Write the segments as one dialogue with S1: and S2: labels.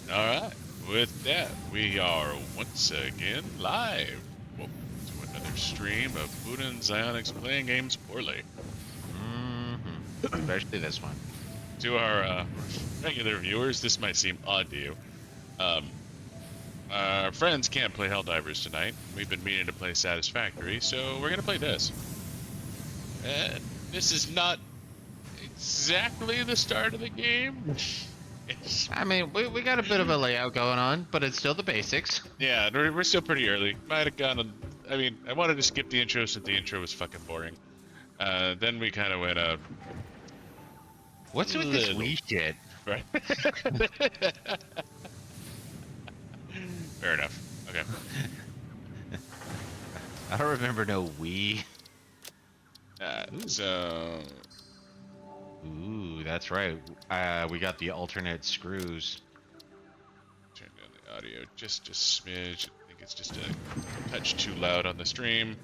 S1: Alright, with that, we are once again live. Welcome to another stream of Buddah and XioniX playing games poorly.
S2: Especially this one.
S1: To our regular viewers, this might seem odd to you. Our friends can't play Helldivers tonight. We've been meaning to play Satisfactory, so we're gonna play this. This is not exactly the start of the game.
S2: I mean, we got a bit of a layout going on, but it's still the basics.
S1: Yeah, we're still pretty early. Might have gone. I mean, I wanted to skip the intro since the intro was fucking boring. Then we kind of went
S2: What's with this Wii shit?
S1: Right. Fair enough. Okay.
S2: I don't remember no Wii.
S1: So.
S2: Ooh, that's right. We got the alternate screws.
S1: Turn down the audio just a smidge. I think it's just a touch too loud on the stream.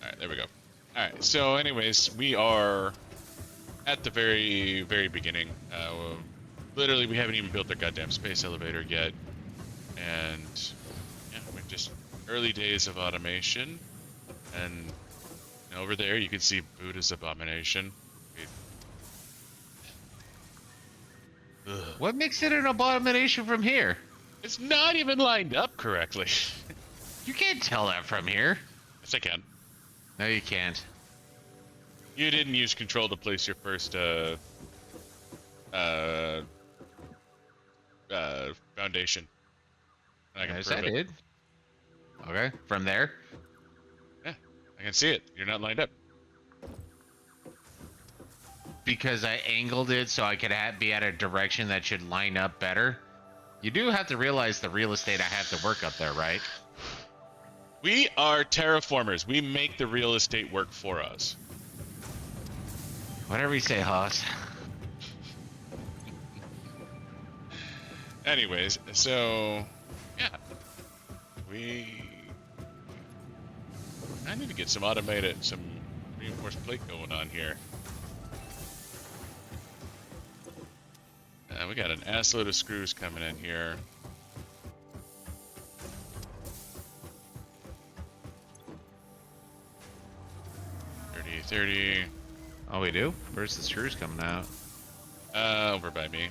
S1: All right, there we go. All right. So, anyways, we are at the very, very beginning. Literally, we haven't even built our goddamn space elevator yet, and yeah, we're just early days of automation. And over there, you can see Buddha's abomination.
S2: What makes it an abomination from here?
S1: It's not even lined up correctly.
S2: You can't tell that from here.
S1: Yes, I can.
S2: No, you can't.
S1: You didn't use control to place your first foundation. And I can
S2: Yes,
S1: prove
S2: I
S1: it.
S2: did. Okay, from there.
S1: Yeah, I can see it. You're not lined up.
S2: Because I angled it so I could be at a direction that should line up better. You do have to realize the real estate I have to work up there, right?
S1: We are terraformers. We make the real estate work for us.
S2: Whatever you say, Haas.
S1: Anyways, so yeah, I need to get some reinforced plate going on here. We got an assload of screws coming in here. 30.
S2: Oh, we do? Where's the screws coming out?
S1: Over by me.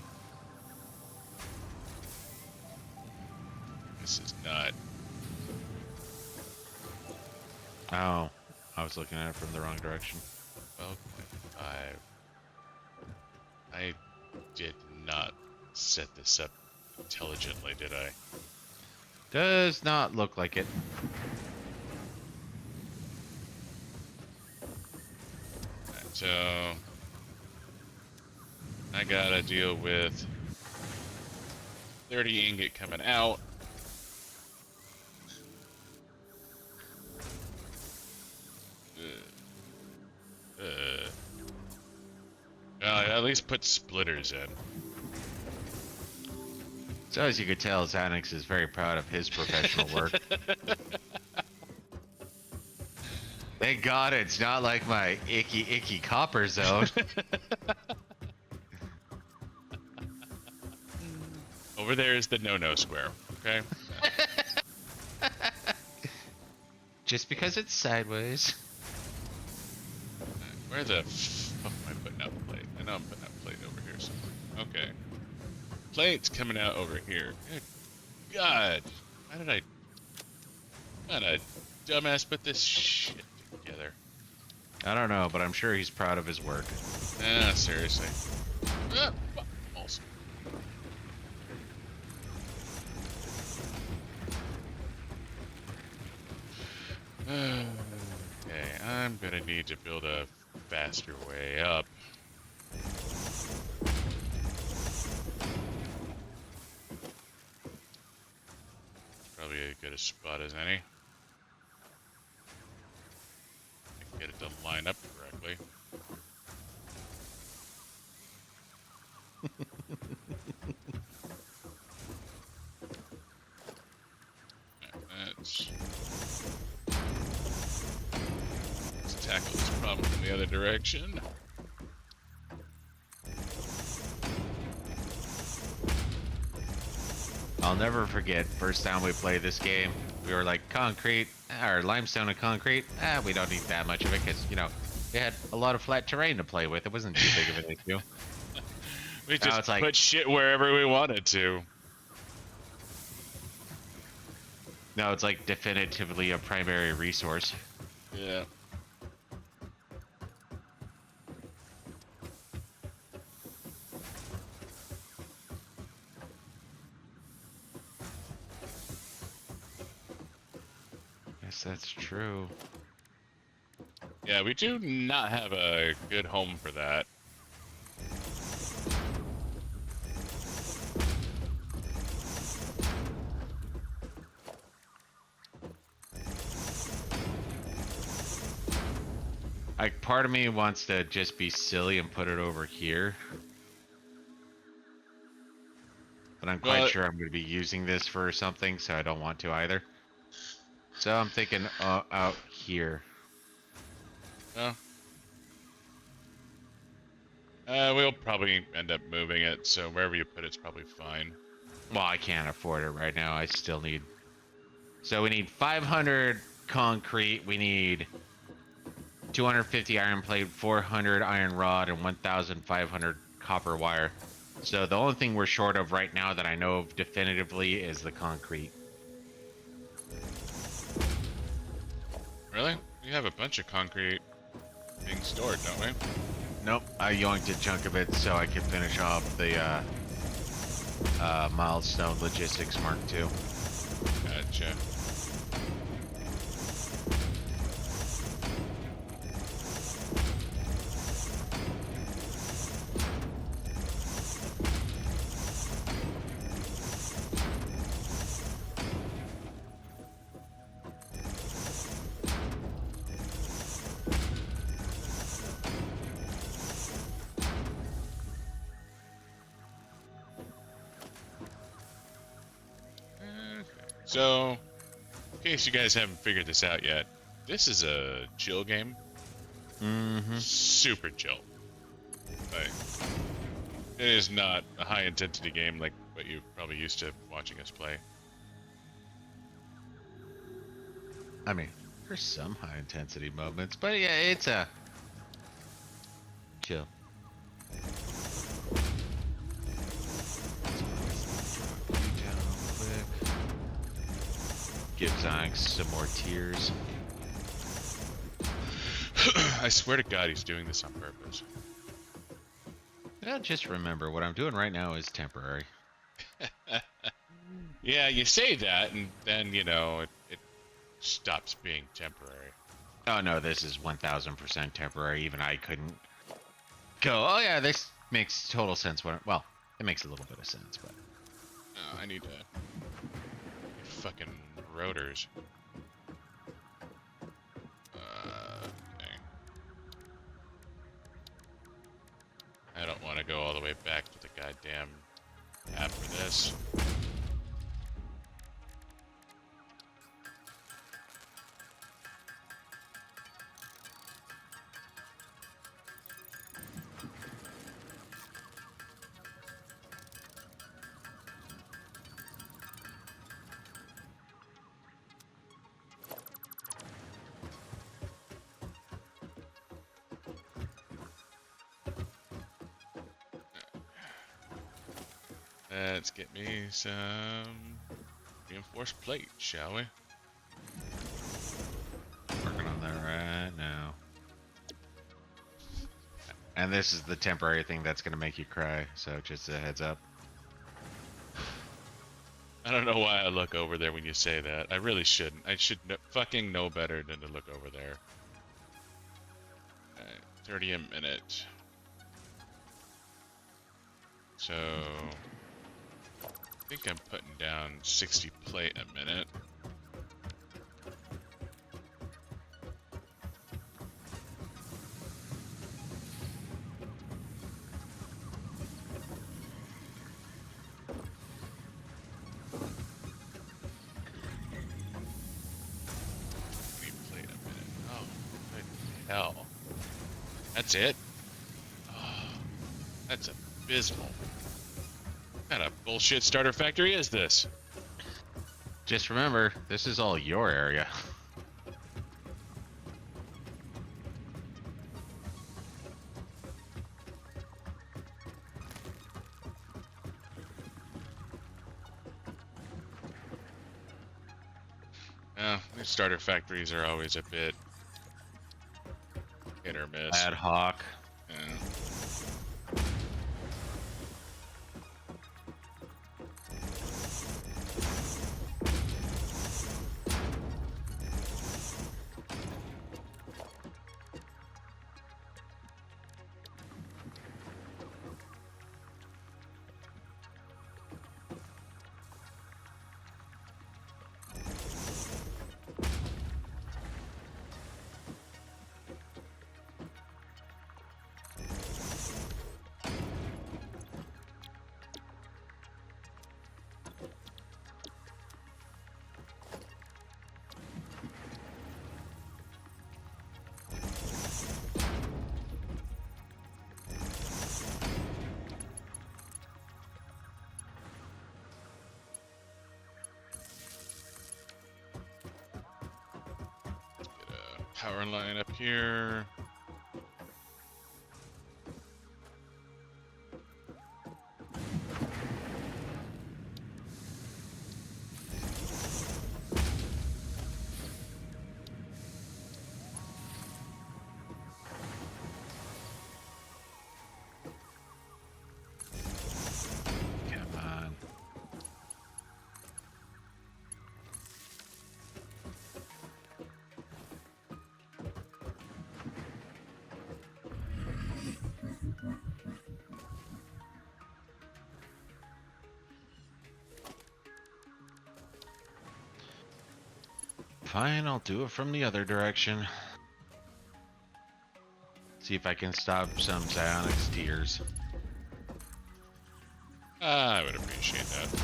S1: This is not.
S2: Oh, I was looking at it from the wrong direction.
S1: 12.5. I did not set this up intelligently, did I?
S2: Does not look like it.
S1: Alright, so I gotta deal with 30 ingot coming out. At least put splitters in.
S2: So as you could tell, XioniX is very proud of his professional work. Thank God it's not like my icky copper zone.
S1: Over there is the no-no square, okay?
S2: Just because it's sideways.
S1: Where the fuck am I putting out plate? I know I'm putting out plate over here somewhere. Okay. Plate's coming out over here. Good God. How did a dumbass put this shit together?
S2: I don't know, but I'm sure he's proud of his work.
S1: Ah, seriously. Ah, balls. Okay, I'm gonna need to build a faster way up. Probably as good a spot as any. I can get it to line up correctly. Let's tackle this problem from the other direction.
S2: I'll never forget first time we played this game. We were like concrete or limestone and concrete. We don't need that much of it because we had a lot of flat terrain to play with. It wasn't too big of an issue.
S1: We
S2: Now
S1: just
S2: it's like,
S1: put shit wherever we wanted to.
S2: no, it's like definitively a primary resource.
S1: Yeah.
S2: Yes, that's true.
S1: Yeah, we do not have a good home for that.
S2: Like, part of me wants to just be silly and put it over here. But I'm quite sure I'm going to be using this for something, so I don't want to either. So I'm thinking out here.
S1: Well, we'll probably end up moving it, so wherever you put it's probably fine.
S2: Well, I can't afford it right now. I still need... So we need 500 concrete. We need 250 iron plate, 400 iron rod, and 1,500 copper wire. So the only thing we're short of right now that I know of definitively is the concrete.
S1: Really? We have a bunch of concrete being stored, don't we?
S2: Nope, I yoinked a chunk of it so I could finish off the milestone logistics Mark II.
S1: Gotcha. So, in case you guys haven't figured this out yet, this is a chill game.
S2: Mm-hmm.
S1: Super chill. Like, it is not a high intensity game like what you're probably used to watching us play.
S2: I mean, there's some high intensity moments, but yeah, it's a chill. Give XioniX some more tears.
S1: I swear to God, he's doing this on purpose.
S2: Well, just remember, what I'm doing right now is temporary.
S1: Yeah, you say that, and then, it stops being temporary.
S2: Oh no, this is 1000% temporary. Even I couldn't go, oh yeah, this makes total sense. Well, it makes a little bit of sense, but...
S1: Oh, I need to... Fucking rotors. Okay. I don't want to go all the way back to the goddamn app for this. Let's get me some reinforced plate, shall we?
S2: Working on that right now. And this is the temporary thing that's going to make you cry, so just a heads up.
S1: I don't know why I look over there when you say that. I really shouldn't. I should fucking know better than to look over there. Alright, 30 a minute. So... I think I'm putting down 60 plate a minute. Plate a minute. Oh, good hell. That's it? Oh, that's abysmal. What kind of bullshit starter factory is this?
S2: Just remember, this is all your area.
S1: These starter factories are always a bit hit or miss.
S2: Ad hoc.
S1: Yeah. Power line up here.
S2: Come on. Fine, I'll do it from the other direction. See if I can stop some XioniX tears.
S1: I would appreciate that.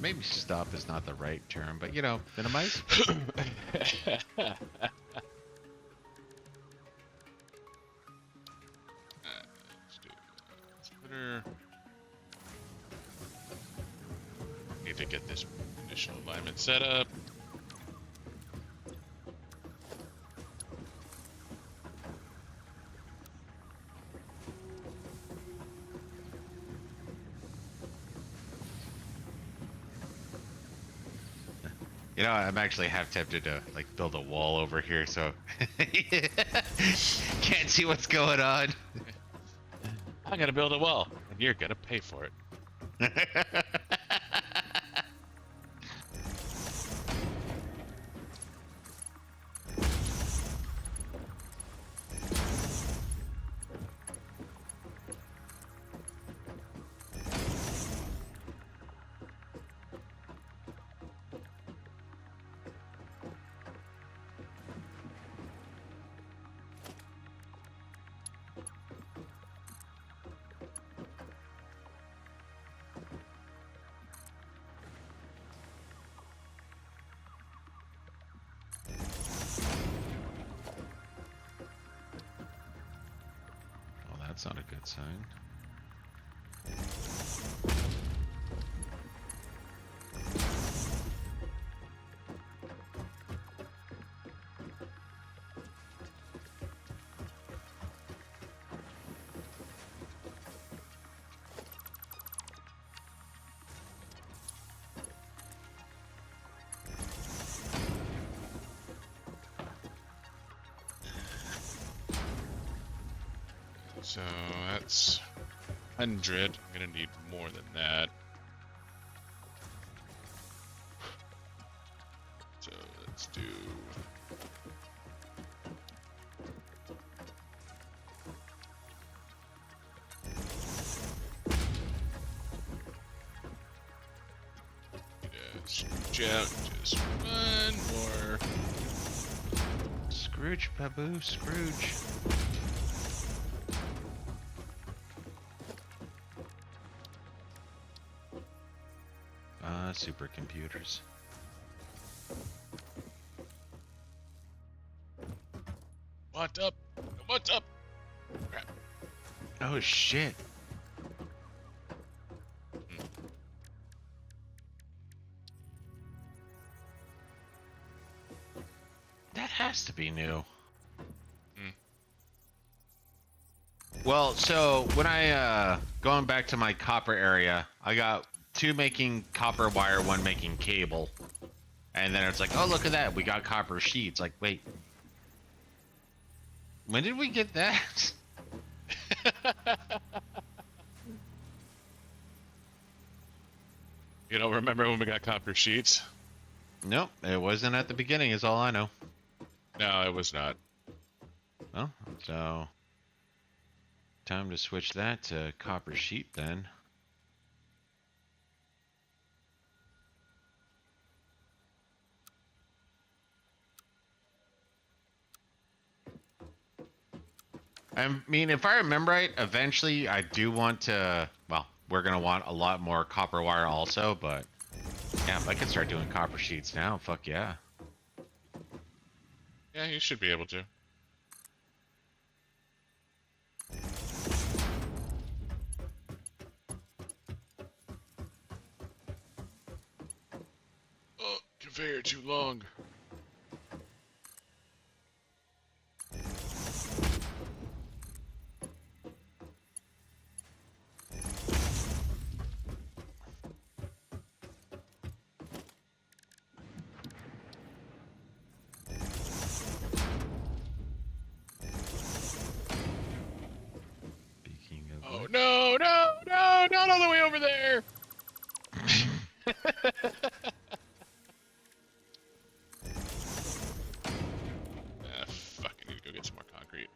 S2: Maybe stop is not the right term, but you know, minimize.
S1: Let's do splitter. Need to get this initial alignment set up.
S2: You know, I'm actually half tempted to like build a wall over here, so can't see what's going on.
S1: I gotta build a wall, and you're gonna pay for it.
S2: Well, that's not a good sign.
S1: So that's 100. I'm gonna need more than that. So let's do. Scrooge out just one more.
S2: Scrooge, Babu, Scrooge. Supercomputers.
S1: want up. I want up. Crap.
S2: Oh shit. That has to be new. Well, so when I going back to my copper area, I got 2 making copper wire, 1 making cable. And then it's like, oh, look at that. We got copper sheets. Like, wait. When did we get that?
S1: You don't remember when we got copper sheets?
S2: Nope, it wasn't at the beginning is all I know.
S1: No, it was not.
S2: Well, so time to switch that to copper sheet then. I mean, if I remember right, eventually I do want to, well, we're going to want a lot more copper wire also, but yeah, if I could start doing copper sheets now, fuck yeah.
S1: Yeah, you should be able to. Oh, conveyor too long.
S2: Speaking of
S1: Oh,
S2: which,
S1: no, no, no, not all the way over there. Ah, fuck, I need to go get some more concrete.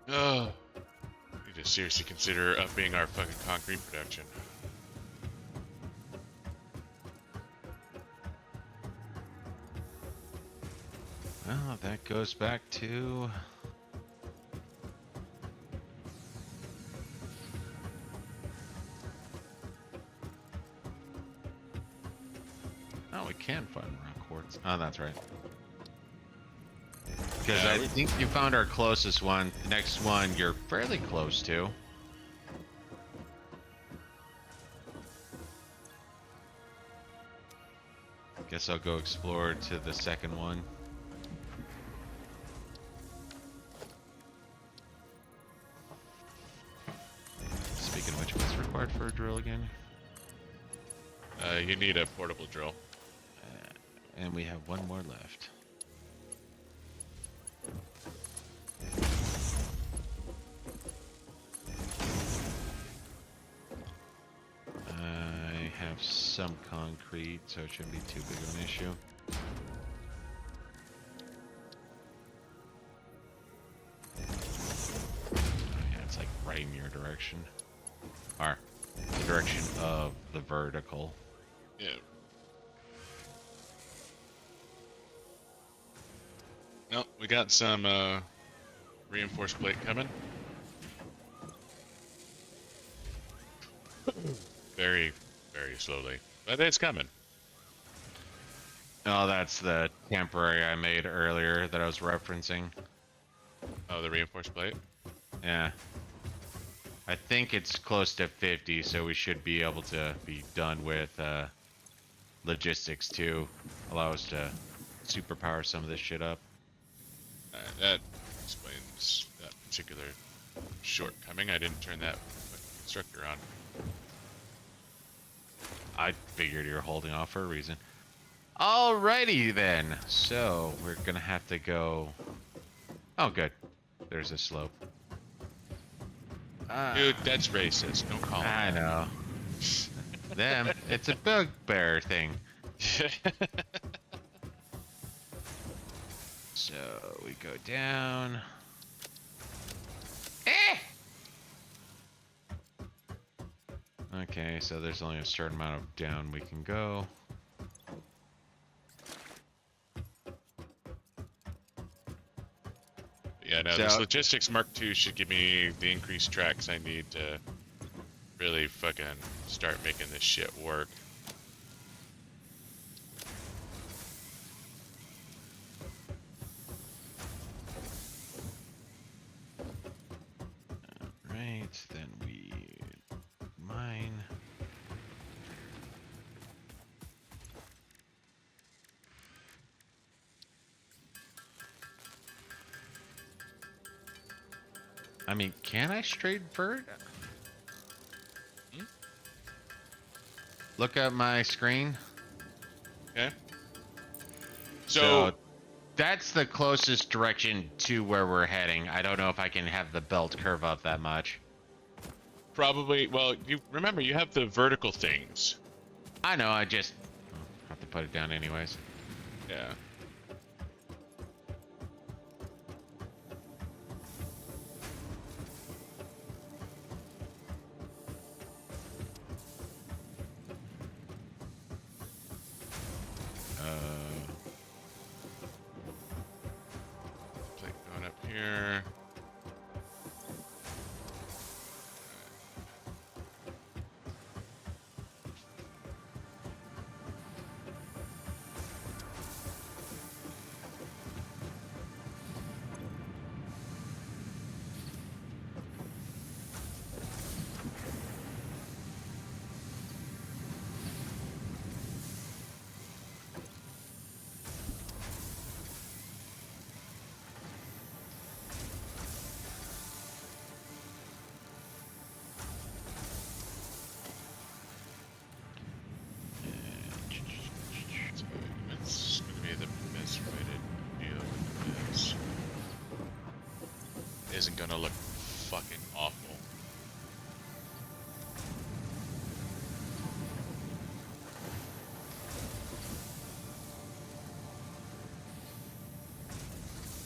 S1: Oh, need to seriously consider upping our fucking concrete production.
S2: well, that goes back to... Oh, we can find rock quartz. Oh, that's right. Because
S1: Yeah,
S2: I think you found our closest one. The next one you're fairly close to. Guess I'll go explore to the second one. Speaking of which, what's required for a drill again?
S1: you need a portable drill.
S2: And we have 1 more left. I have some concrete, so it shouldn't be too big of an issue. Oh, yeah, it's like right in your direction. Or the direction of the vertical.
S1: Yeah. No, we got some reinforced plate coming. Very, very slowly, but it's coming.
S2: Oh, that's the temporary I made earlier that I was referencing.
S1: Oh, the reinforced plate.
S2: Yeah. I think it's close to 50, so we should be able to be done with logistics to allow us to superpower some of this shit up.
S1: That explains that particular shortcoming. I didn't turn that constructor on.
S2: I figured you were holding off for a reason. Alrighty then. So we're gonna have to go. Oh, good. There's a slope.
S1: Dude, that's racist. Don't call
S2: I
S1: it
S2: know. Them. It's a bugbear thing.
S1: that.
S2: So we go down. Eh! Okay, so there's only a certain amount of down we can go.
S1: Yeah, no,
S2: So-
S1: this logistics Mark II should give me the increased tracks I need to really fucking start making this shit work.
S2: Right, then we mine. I mean, can I straight vert?
S1: Hmm?
S2: Look at my screen.
S1: Okay.
S2: So that's the closest direction to where we're heading. I don't know if I can have the belt curve up that much.
S1: probably, well, you remember you have the vertical things.
S2: I know, I just have to put it down anyways.
S1: Yeah. Plate going up here. So that's going to be the best way to deal with this. Isn't going to look fucking awful.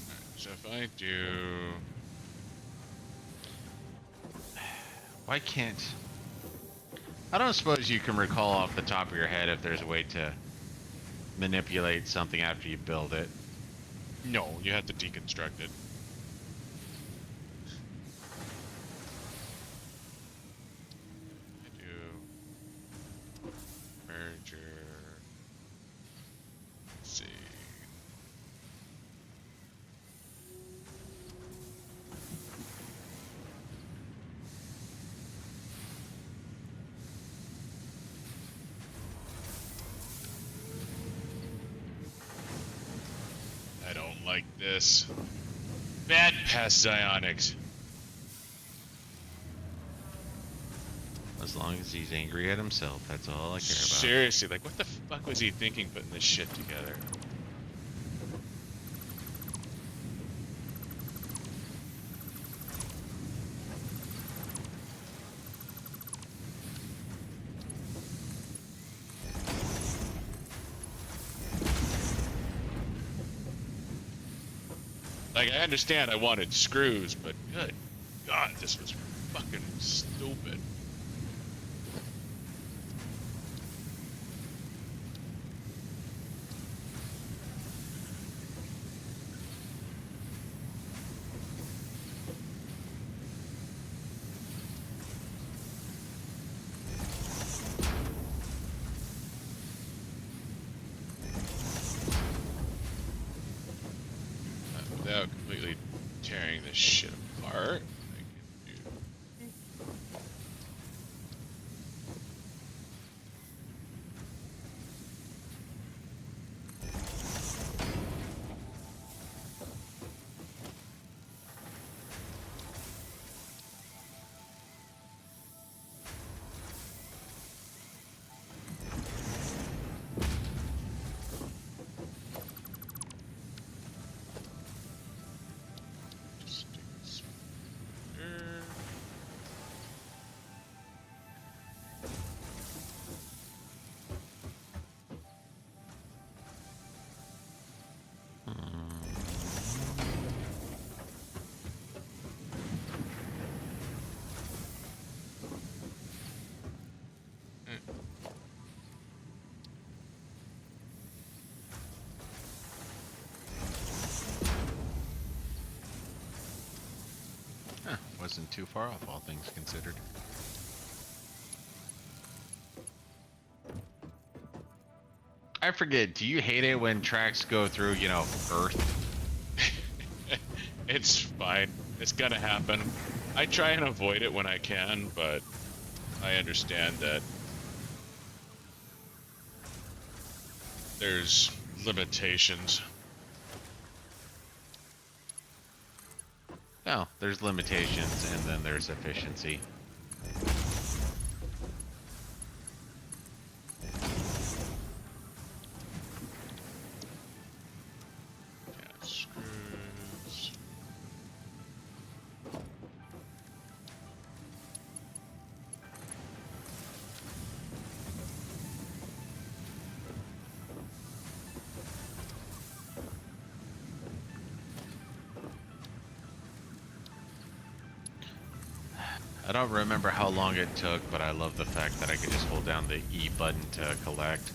S1: Alright, so if I do...
S2: Why can't... I don't suppose you can recall off the top of your head if there's a way to manipulate something after you build it.
S1: No, you have to deconstruct it. I do... Merger... Let's see... I don't like this. Bad past XioniX.
S2: As long as he's angry at himself, that's all I care about.
S1: Seriously, like what the fuck was he thinking putting this shit together? Like, I understand I wanted screws, but good God, this was fucking stupid. Without completely tearing this shit apart, I can do... Just stick this here.
S2: Huh, wasn't too far off, all things considered. I forget. Do you hate it when tracks go through, you know, Earth?
S1: It's fine. It's gonna happen. I try and avoid it when I can, but I understand that there's limitations.
S2: No, there's limitations, and then there's efficiency.
S1: Cat screws.
S2: I don't remember how long it took, but I love the fact that I could just hold down the E button to collect.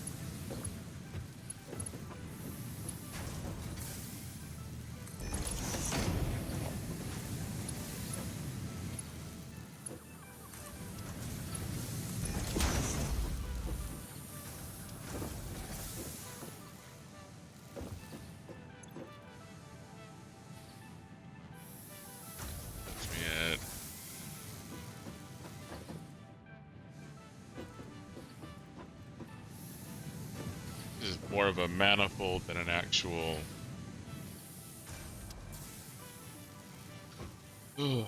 S1: This is more of a manifold than an actual. Ugh.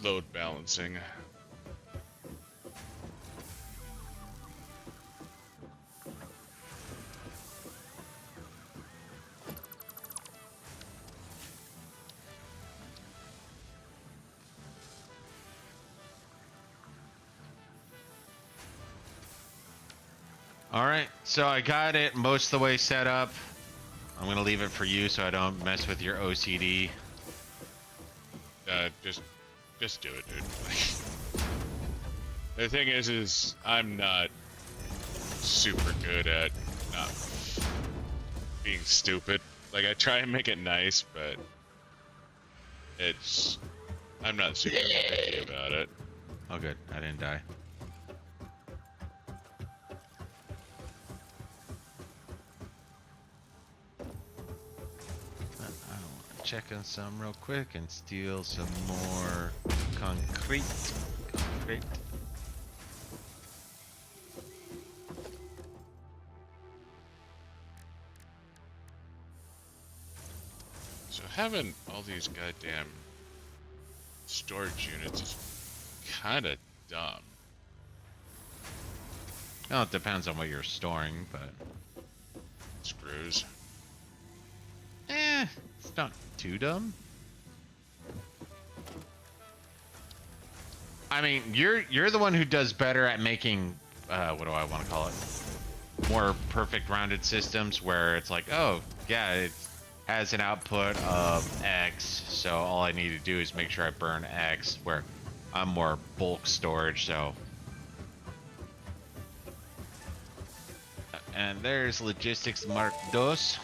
S1: Load balancing.
S2: Alright, so I got it most of the way set up. I'm gonna leave it for you so I don't mess with your OCD.
S1: Just do it, dude. The thing is I'm not super good at not being stupid. Like, I try and make it nice, but I'm not super picky about it.
S2: Oh good, I didn't die. Check on some real quick and steal some more concrete.
S1: So having all these goddamn storage units is kind of dumb.
S2: Well, it depends on what you're storing, but
S1: Screws.
S2: it's not too dumb. I mean, you're the one who does better at making what do I want to call it? More perfect rounded systems where it's like, oh yeah, it has an output of X, so all I need to do is make sure I burn X. Where I'm more bulk storage, so. And there's logistics Mark Dos.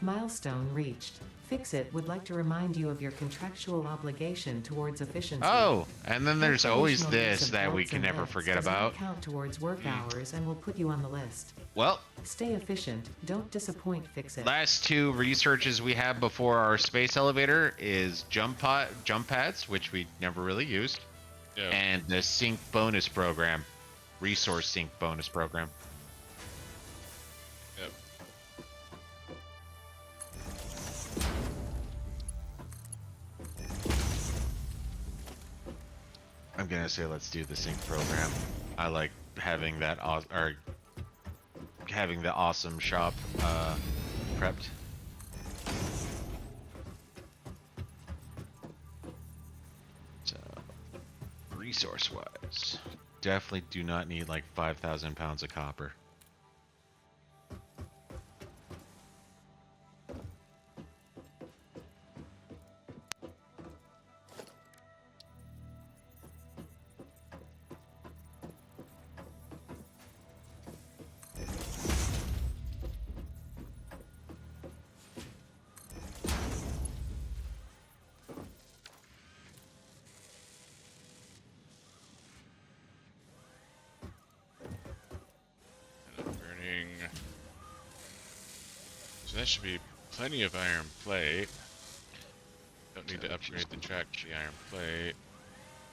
S3: Milestone reached. Fix-It would like to remind you of your contractual obligation towards efficiency.
S2: Oh, and then there's always
S3: Recreational use
S2: this
S3: of
S2: that we
S3: belts
S2: can
S3: and
S2: never
S3: beds
S2: forget
S3: does not
S2: about.
S3: count towards work hours and will put you on the list.
S2: Well,
S3: Stay efficient. Don't disappoint. Fix-It.
S2: last two researches we have before our space elevator is jump pads, which we never really used,
S1: Yeah.
S2: and the sync bonus program, resource sync bonus program.
S1: Yep.
S2: I'm gonna say let's do the sync program. I like having that or having the awesome shop prepped. So resource wise, definitely do not need like 5,000 pounds of copper.
S1: that should be plenty of iron plate. Don't need to upgrade the track to the iron plate.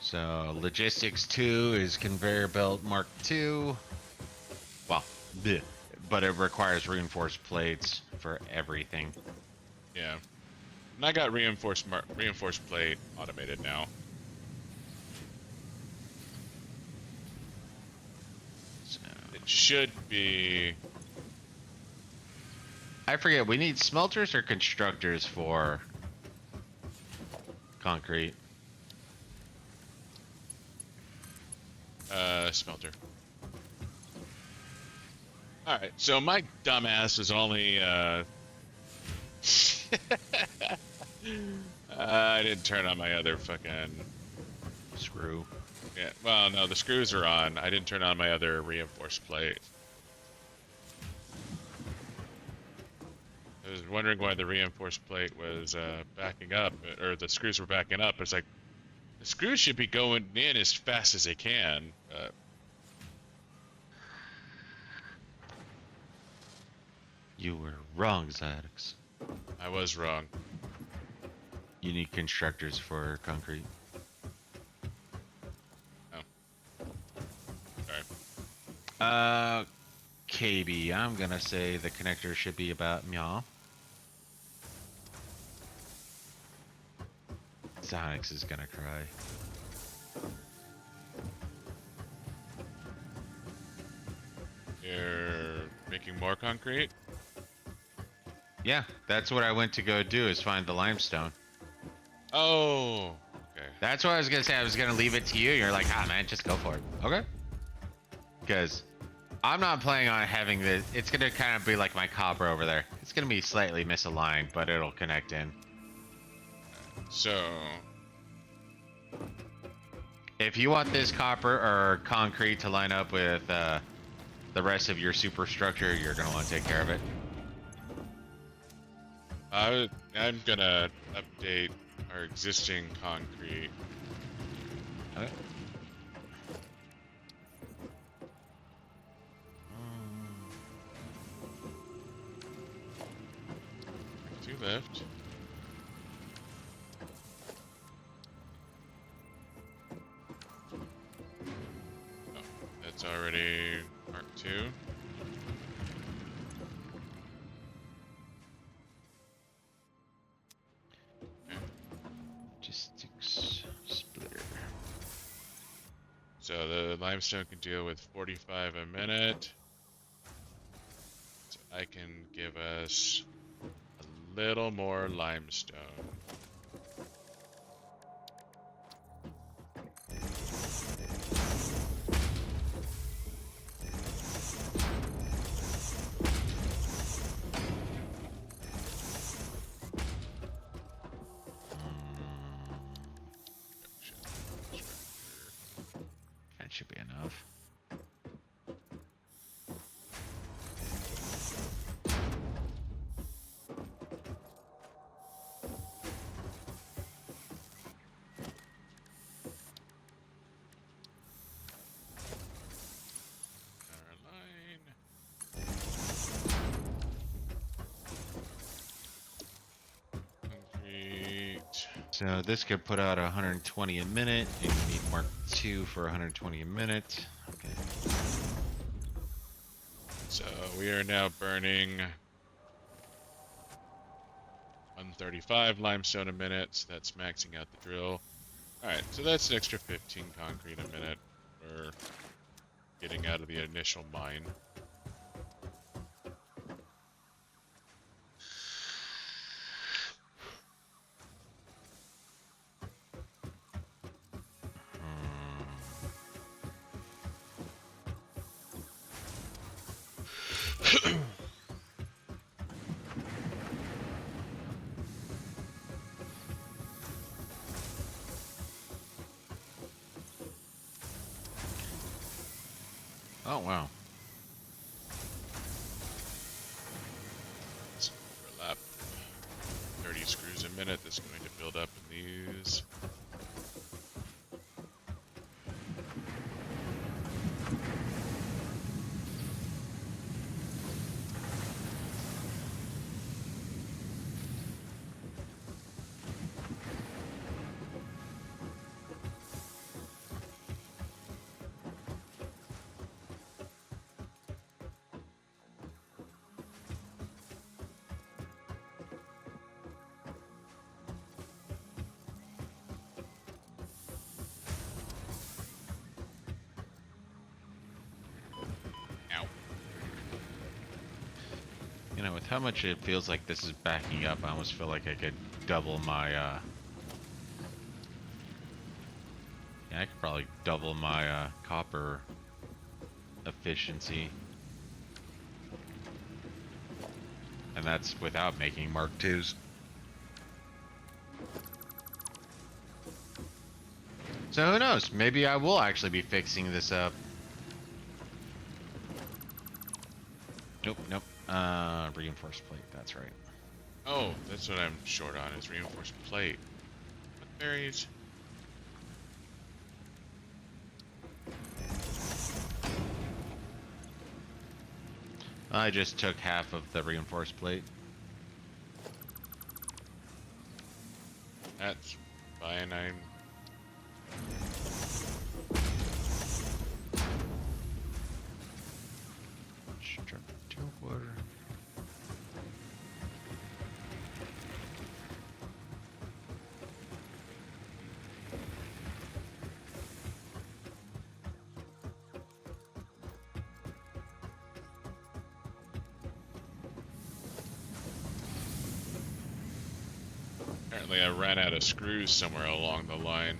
S2: So logistics 2 is conveyor belt Mark 2. Well, bleh, but it requires reinforced plates for everything.
S1: Yeah. And I got reinforced plate automated now.
S2: So,
S1: It should be.
S2: I forget, we need smelters or constructors for concrete?
S1: Smelter. Alright, so my dumbass was only, I didn't turn on my other fucking...
S2: Screw.
S1: Yeah, well, no, the screws are on. I didn't turn on my other reinforced plate. I was wondering why the reinforced plate was, backing up, or the screws were backing up. It's like, the screws should be going in as fast as they can.
S2: You were wrong, Zydex.
S1: I was wrong.
S2: You need constructors for concrete.
S1: Oh. Sorry.
S2: KB, I'm gonna say the connector should be about meow. Zydex is gonna cry.
S1: You're making more concrete?
S2: Yeah, that's what I went to go do, is find the limestone.
S1: Oh, okay.
S2: That's what I was gonna say. I was gonna leave it to you. You're like, ah, man, just go for it. Okay. Because I'm not planning on having this. It's gonna kind of be like my copper over there. It's gonna be slightly misaligned, but it'll connect in.
S1: So,
S2: If you want this copper or concrete to line up with the rest of your superstructure, you're gonna want to take care of it.
S1: I'm gonna update our existing concrete.
S2: Okay.
S1: Two left. Oh, that's already Mark II.
S2: Logistics splitter.
S1: So the limestone can deal with 45 a minute. So I can give us a little more limestone.
S2: That should be enough.
S1: Concrete.
S2: So this could put out 120 a minute, and you need Mark II for 120 a minute. Okay.
S1: So we are now burning 135 limestone a minute. So that's maxing out the drill. Alright, so that's an extra 15 concrete a minute for getting out of the initial mine.
S2: Oh wow.
S1: Let's overlap 30 screws a minute. That's going to build up in these.
S2: know, with how much it feels like this is backing up, I almost feel like I could double my, yeah, I could probably double my, copper efficiency. And that's without making Mark IIs. So who knows? Maybe I will actually be fixing this up. Nope, nope. Reinforced plate, that's right.
S1: Oh, that's what I'm short on, is reinforced plate. What berries?
S2: I just took half of the reinforced plate.
S1: That's fine, I'm...
S2: Water.
S1: Apparently I ran out of screws somewhere along the line.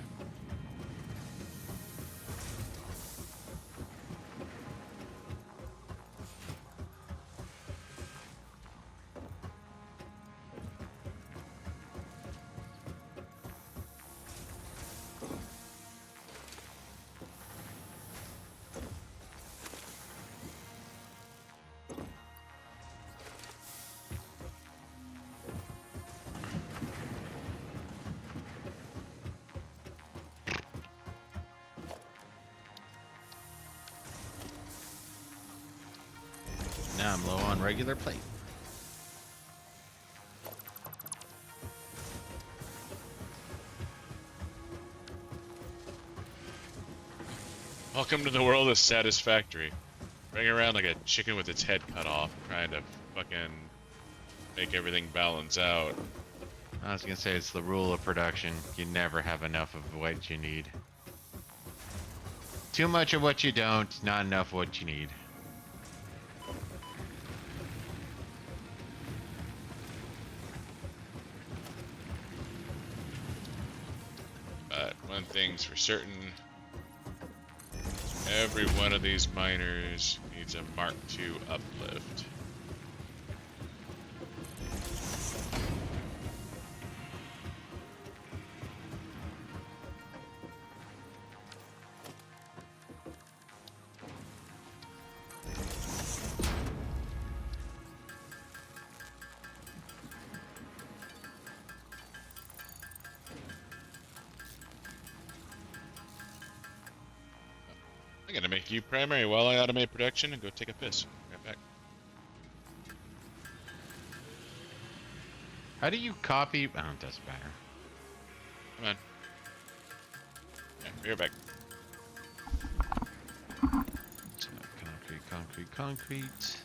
S2: Now I'm low on regular plate.
S1: Welcome to the world of Satisfactory. Running around like a chicken with its head cut off, trying to fucking make everything balance out.
S2: I was gonna say it's the rule of production. You never have enough of what you need. Too much of what you don't, not enough of what you need.
S1: But one thing's for certain, every one of these miners needs a Mark II uplift. I'm gonna make you primary while I automate production and go take a piss. Right back.
S2: How do you copy? Oh, it doesn't matter.
S1: Come on. Yeah, be right back.
S2: So, concrete.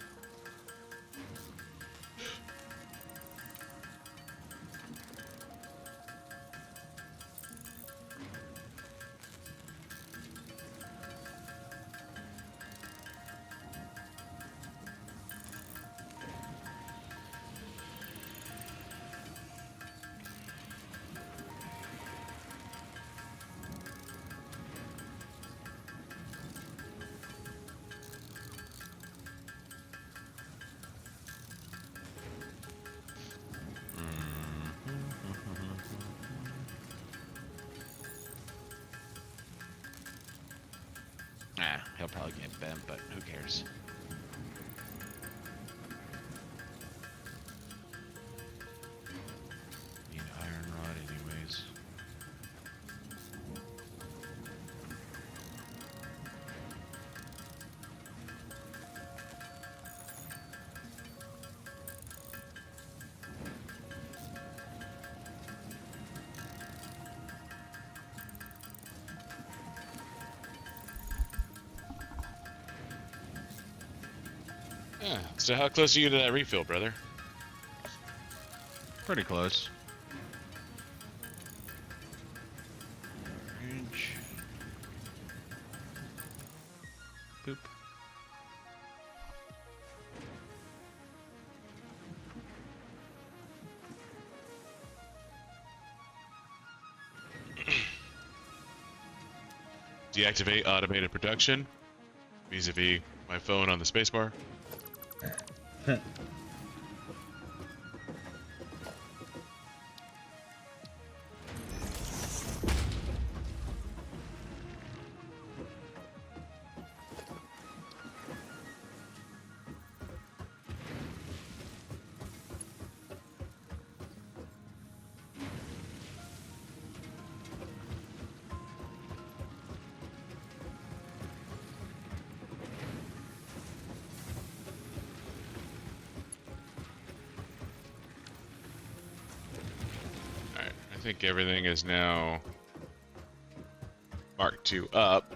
S2: He'll probably get bent, but who cares? Need iron rod anyways.
S1: Yeah. So how close are you to that refill, brother?
S2: Pretty close. Range. Boop.
S1: Deactivate automated production. Vis-a-vis my phone on the spacebar. I think everything is now Mark II up.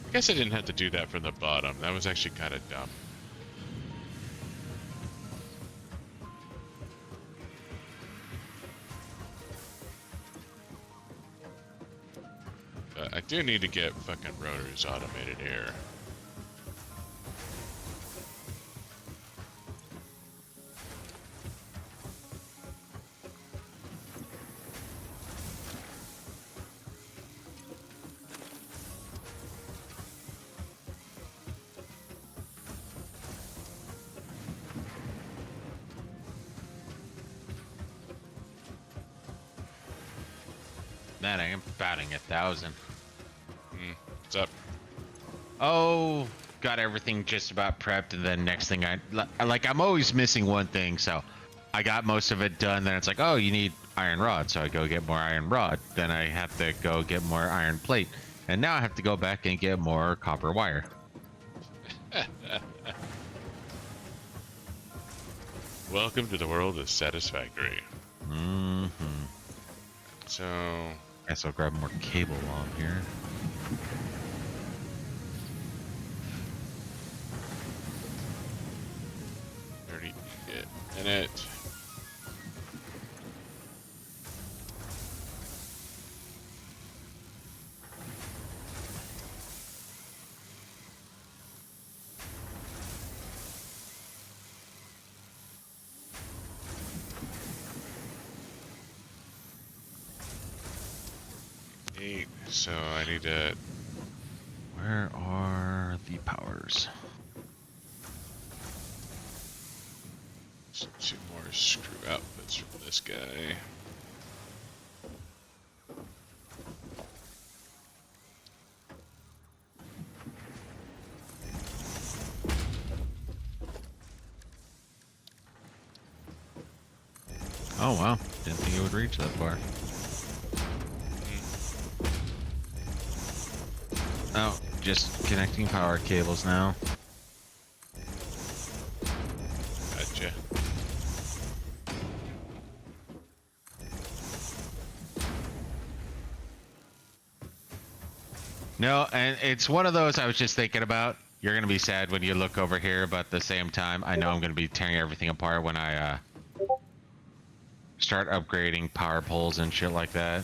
S1: I guess I didn't have to do that from the bottom. That was actually kind of dumb. I do need to get fucking rotors automated here.
S2: Man, I am batting 1,000.
S1: What's up?
S2: Oh, got everything just about prepped, and then next thing I'm always missing one thing, so I got most of it done. Then it's like, oh, you need iron rod, so I go get more iron rod. Then I have to go get more iron plate, and now I have to go back and get more copper wire.
S1: Welcome to the world of Satisfactory.
S2: Mm-hmm.
S1: So,
S2: Guess I'll grab more cable while I'm here.
S1: in it. So I need to...
S2: Where are the powers?
S1: Two more screw outputs from this guy.
S2: Oh wow, didn't think it would reach that far. Oh, just connecting power cables now.
S1: Gotcha.
S2: No, and it's one of those I was just thinking about. You're going to be sad when you look over here, but at the same time, I know I'm going to be tearing everything apart when I start upgrading power poles and shit like that.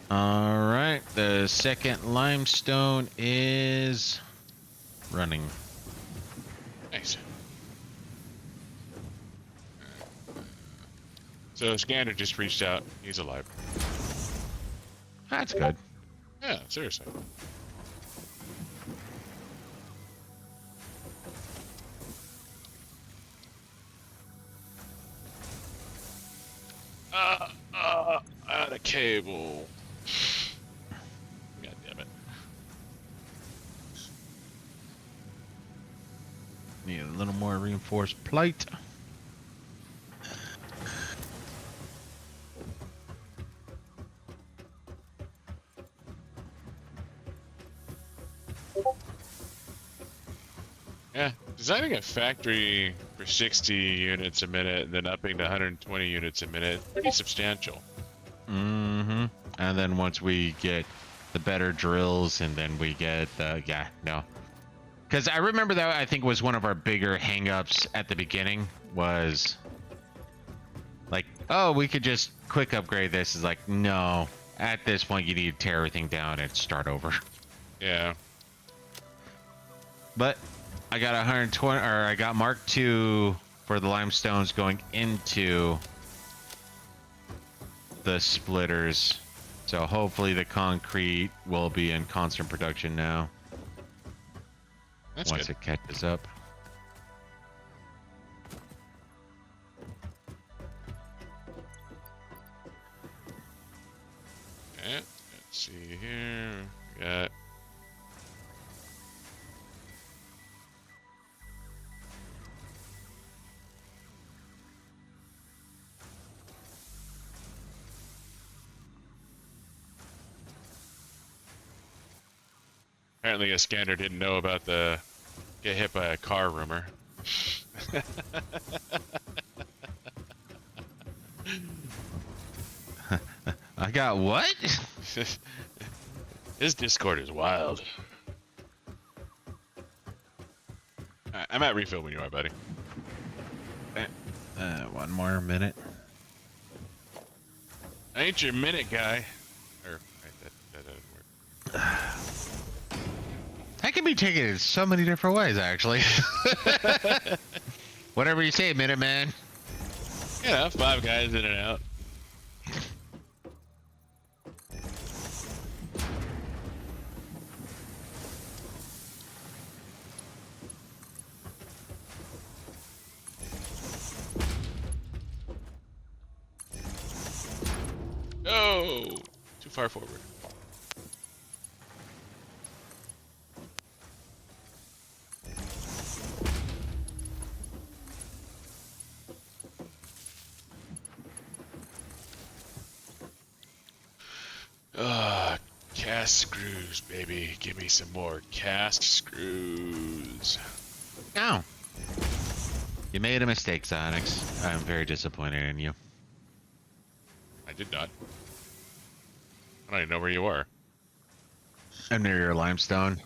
S2: Alright, the second limestone is running.
S1: Nice. So Scanner just reached out. He's alive.
S2: That's good.
S1: Yeah, seriously. Out of cable. God damn it.
S2: Need a little more reinforced plate.
S1: Yeah, designing a factory for 60 units a minute and then upping to 120 units a minute, pretty substantial.
S2: Mm-hmm. And then once we get the better drills and then we get the, Because I remember that I think was one of our bigger hangups at the beginning was like, oh, we could just quick upgrade this. Is like, no. At this point, you need to tear everything down and start over.
S1: Yeah.
S2: But I got 120, or I got Mark II for the limestones going into the splitters. So hopefully the concrete will be in constant production now.
S1: That's
S2: once
S1: good.
S2: it catches up.
S1: Okay, let's see here. We got apparently a scanner didn't know about the get hit by a car rumor.
S2: I got what?
S1: His Discord is wild. Alright, I'm at refill when you are, buddy.
S2: One more minute.
S1: I ain't your minute guy. Or right, that doesn't work.
S2: That can be taken in so many different ways, actually. Whatever you say, Minute Man.
S1: You know, 5 guys in and out. Oh, too far forward. Cast screws, baby. Give me some more cast screws.
S2: No. You made a mistake, XioniX. I'm very disappointed in you.
S1: I did not. I don't even know where you are.
S2: I'm near your limestone.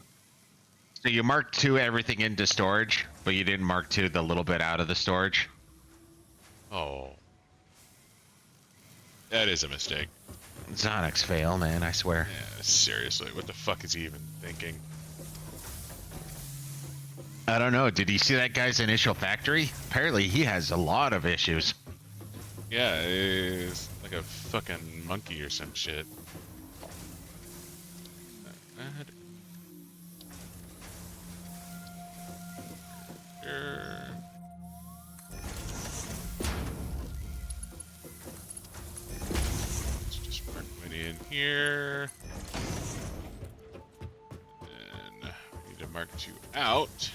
S2: So you marked II everything into storage, but you didn't mark II the little bit out of the storage.
S1: Oh. That is a mistake.
S2: XioniX fail, man, I swear.
S1: Yeah, seriously. What the fuck is he even thinking?
S2: I don't know. Did you see that guy's initial factory? Apparently he has a lot of issues.
S1: Yeah, it's like a fucking monkey or some shit. Let's just mark money in here. And we need to mark 2 out.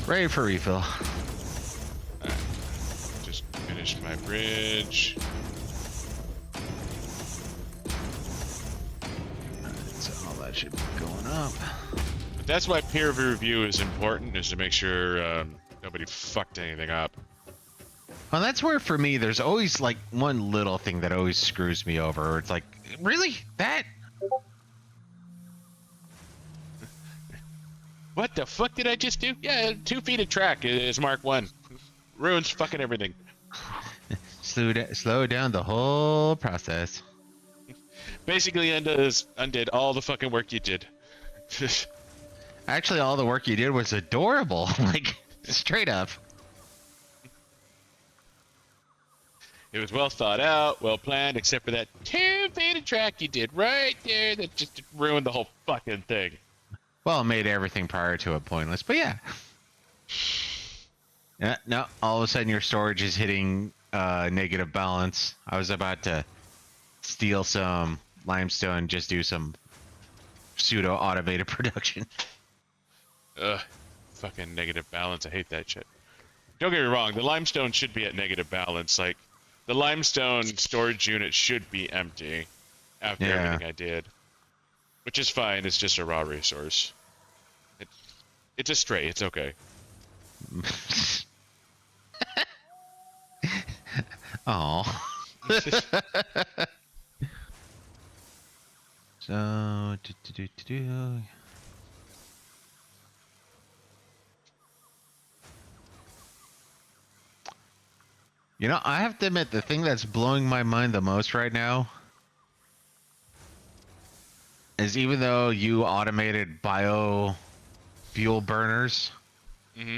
S2: Ready for refill.
S1: Alright. Just finished my bridge.
S2: So all that should be going up.
S1: But that's why peer review is important, is to make sure nobody fucked anything up.
S2: Well, that's where for me, there's always like one little thing that always screws me over. It's like, really? That?
S1: What the fuck did I just do? Yeah, 2 feet of track is Mark 1. Ruins fucking everything.
S2: Slow down the whole process.
S1: Basically undid all the fucking work you did.
S2: Actually, all the work you did was adorable. Like, straight up.
S1: It was well thought out, well planned, except for that 2 feet of track you did right there that just ruined the whole fucking thing.
S2: Well, it made everything prior to it pointless, but yeah. Yeah, no, all of a sudden your storage is hitting negative balance. I was about to steal some limestone, just do some pseudo automated production.
S1: Ugh, fucking negative balance. I hate that shit. Don't get me wrong, the limestone should be at negative balance. Like, the limestone storage unit should be empty after everything I did. Which is fine, it's just a raw resource. It's a stray, it's okay.
S2: Oh. So, you know, I have to admit, the thing that's blowing my mind the most right now is even though you automated biofuel burners,
S1: Mm-hmm.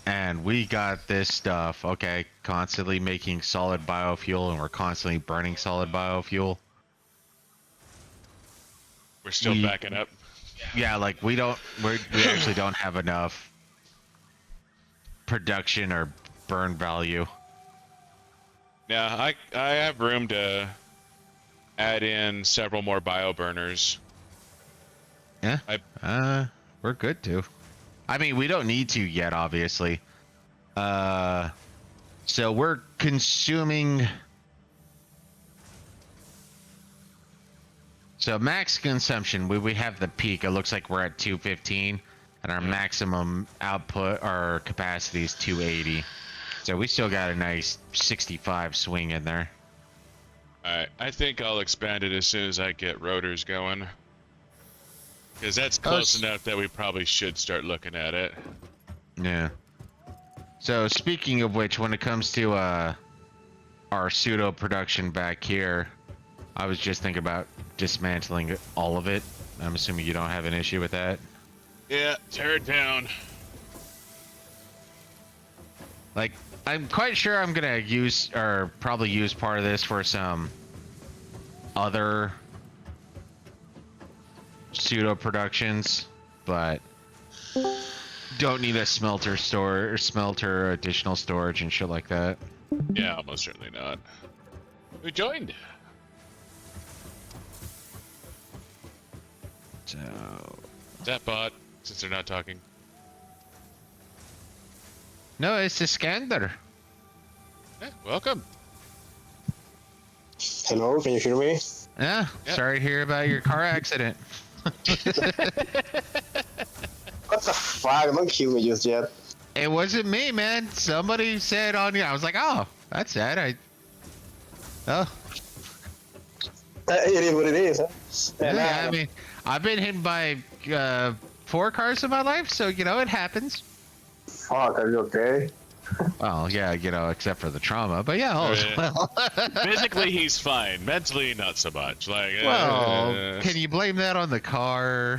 S2: and we got this stuff, okay, constantly making solid biofuel, and we're constantly burning solid biofuel.
S1: We're still backing up.
S2: Yeah, like we actually don't have enough production or burn value.
S1: Yeah, I have room to add in several more bio burners.
S2: Yeah. We're good too. I mean, we don't need to yet, obviously. So we're consuming. So max consumption, we have the peak. It looks like we're at 215, and our maximum output or capacity is 280. So we still got a nice 65 swing in there.
S1: Alright, I think I'll expand it as soon as I get rotors going. Because that's close enough that we probably should start looking at it.
S2: Yeah. So speaking of which, when it comes to our pseudo production back here, I was just thinking about dismantling all of it. I'm assuming you don't have an issue with that.
S1: Yeah, tear it down.
S2: Like, I'm quite sure I'm gonna use, or probably use part of this for some other pseudo productions, but don't need a smelter store or smelter additional storage and shit like that.
S1: Yeah, almost certainly not. Who joined?
S2: So
S1: Is that bot, since they're not talking?
S2: no, it's a Skander.
S1: Yeah, welcome.
S4: Hello, can you hear me?
S2: Yeah,
S1: Yep.
S2: sorry to hear about your car accident.
S4: What the fuck? Don't kill me just yet.
S2: It wasn't me, man. Somebody said on you. I was like, oh, that's sad. Oh,
S4: It is what it is. Huh? And,
S2: yeah, I mean, I've been hit by 4 cars in my life, so, you know, it happens.
S4: fuck, are you okay?
S2: Well, yeah, you know, except for the trauma, but yeah, all is
S1: Yeah.
S2: well.
S1: Physically, he's fine. Mentally, not so much. Like,
S2: Well, can you blame that on the car?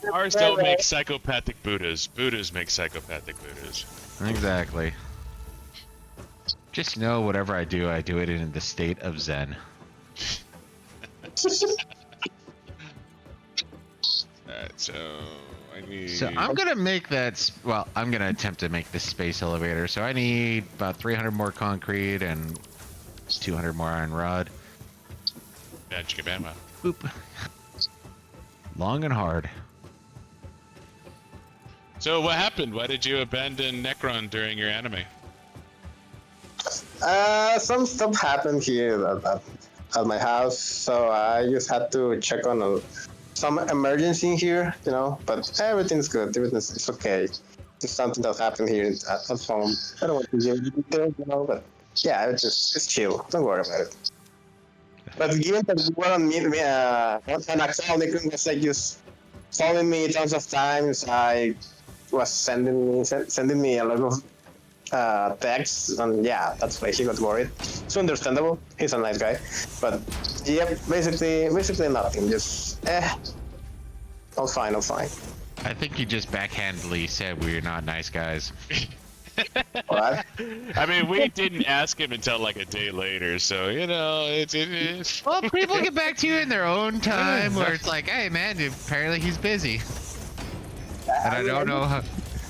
S1: Cars don't make psychopathic Buddhas. Buddhas make psychopathic Buddhas.
S2: Exactly. Just know whatever I do it in the state of Zen.
S1: Alright, so I need...
S2: So I'm gonna make that. Well, I'm gonna attempt to make this space elevator. So I need about 300 more concrete and 200 more iron rod.
S1: Yeah, Chicabama.
S2: Boop. Long and hard.
S1: So what happened? Why did you abandon Necron during your anime?
S4: Some stuff happened here at my house, so I just had to check on some emergency here, you know. But everything's good. It's okay. Just something that happened here at home. I don't want to give you details, you know, but yeah, it's chill. Don't worry about it. But given that we were on XioniX was like just calling me tons of times. I was sending me a lot of texts, and yeah, that's why he got worried. It's understandable. He's a nice guy, but yeah, basically nothing. Just all fine.
S2: I think you just backhandedly said we're not nice guys.
S4: What?
S1: I mean, we didn't ask him until like a day later, so you know, it's
S2: Well, people get back to you in their own time, where it's like, hey man, apparently he's busy, and I don't know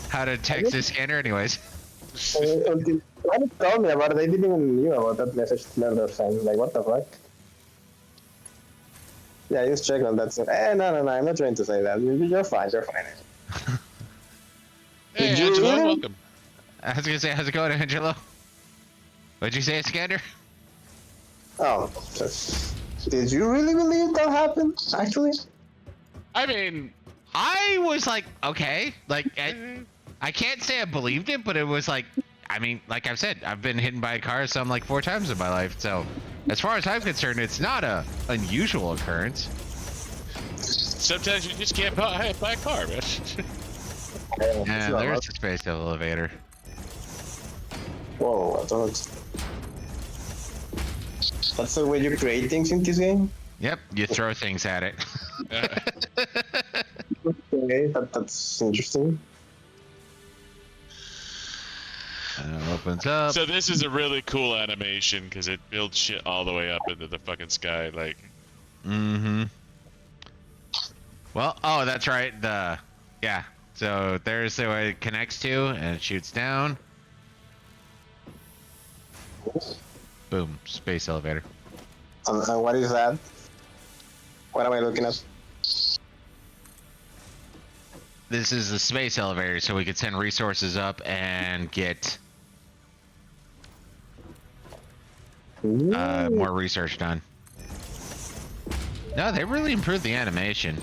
S2: how to text this scanner anyways.
S4: Until someone told me about it, I didn't even knew about that message never sent. Like, what the fuck? Yeah, just check on that. No, I'm not trying to say that. You're fine.
S1: Hey,
S4: Did you
S1: Angelo,
S4: really?
S1: welcome.
S2: I was gonna say, how's it going, Angelo? What'd you say, Scanner?
S4: Oh, did you really believe that happened? Actually?
S1: I mean,
S2: I was like, okay, like, I can't say I believed it, but it was like, I mean, like I've said, I've been hit by a car some like 4 times in my life. So as far as I'm concerned, it's not a unusual occurrence.
S1: Sometimes you just can't buy a car, man.
S2: And there's the space elevator.
S4: Whoa, that's the way you create things in this game?
S2: Yep, you throw things at it.
S4: Okay, that's interesting.
S2: Opens up.
S1: So this is a really cool animation because it builds shit all the way up into the fucking sky, like.
S2: Mm-hmm. Well, oh, that's right. Yeah. So there's the way it connects to, and it shoots down. Boom, space elevator.
S4: And what is that? What am I looking at?
S2: This is the space elevator, so we could send resources up and get more research done. No, they really improved the animation.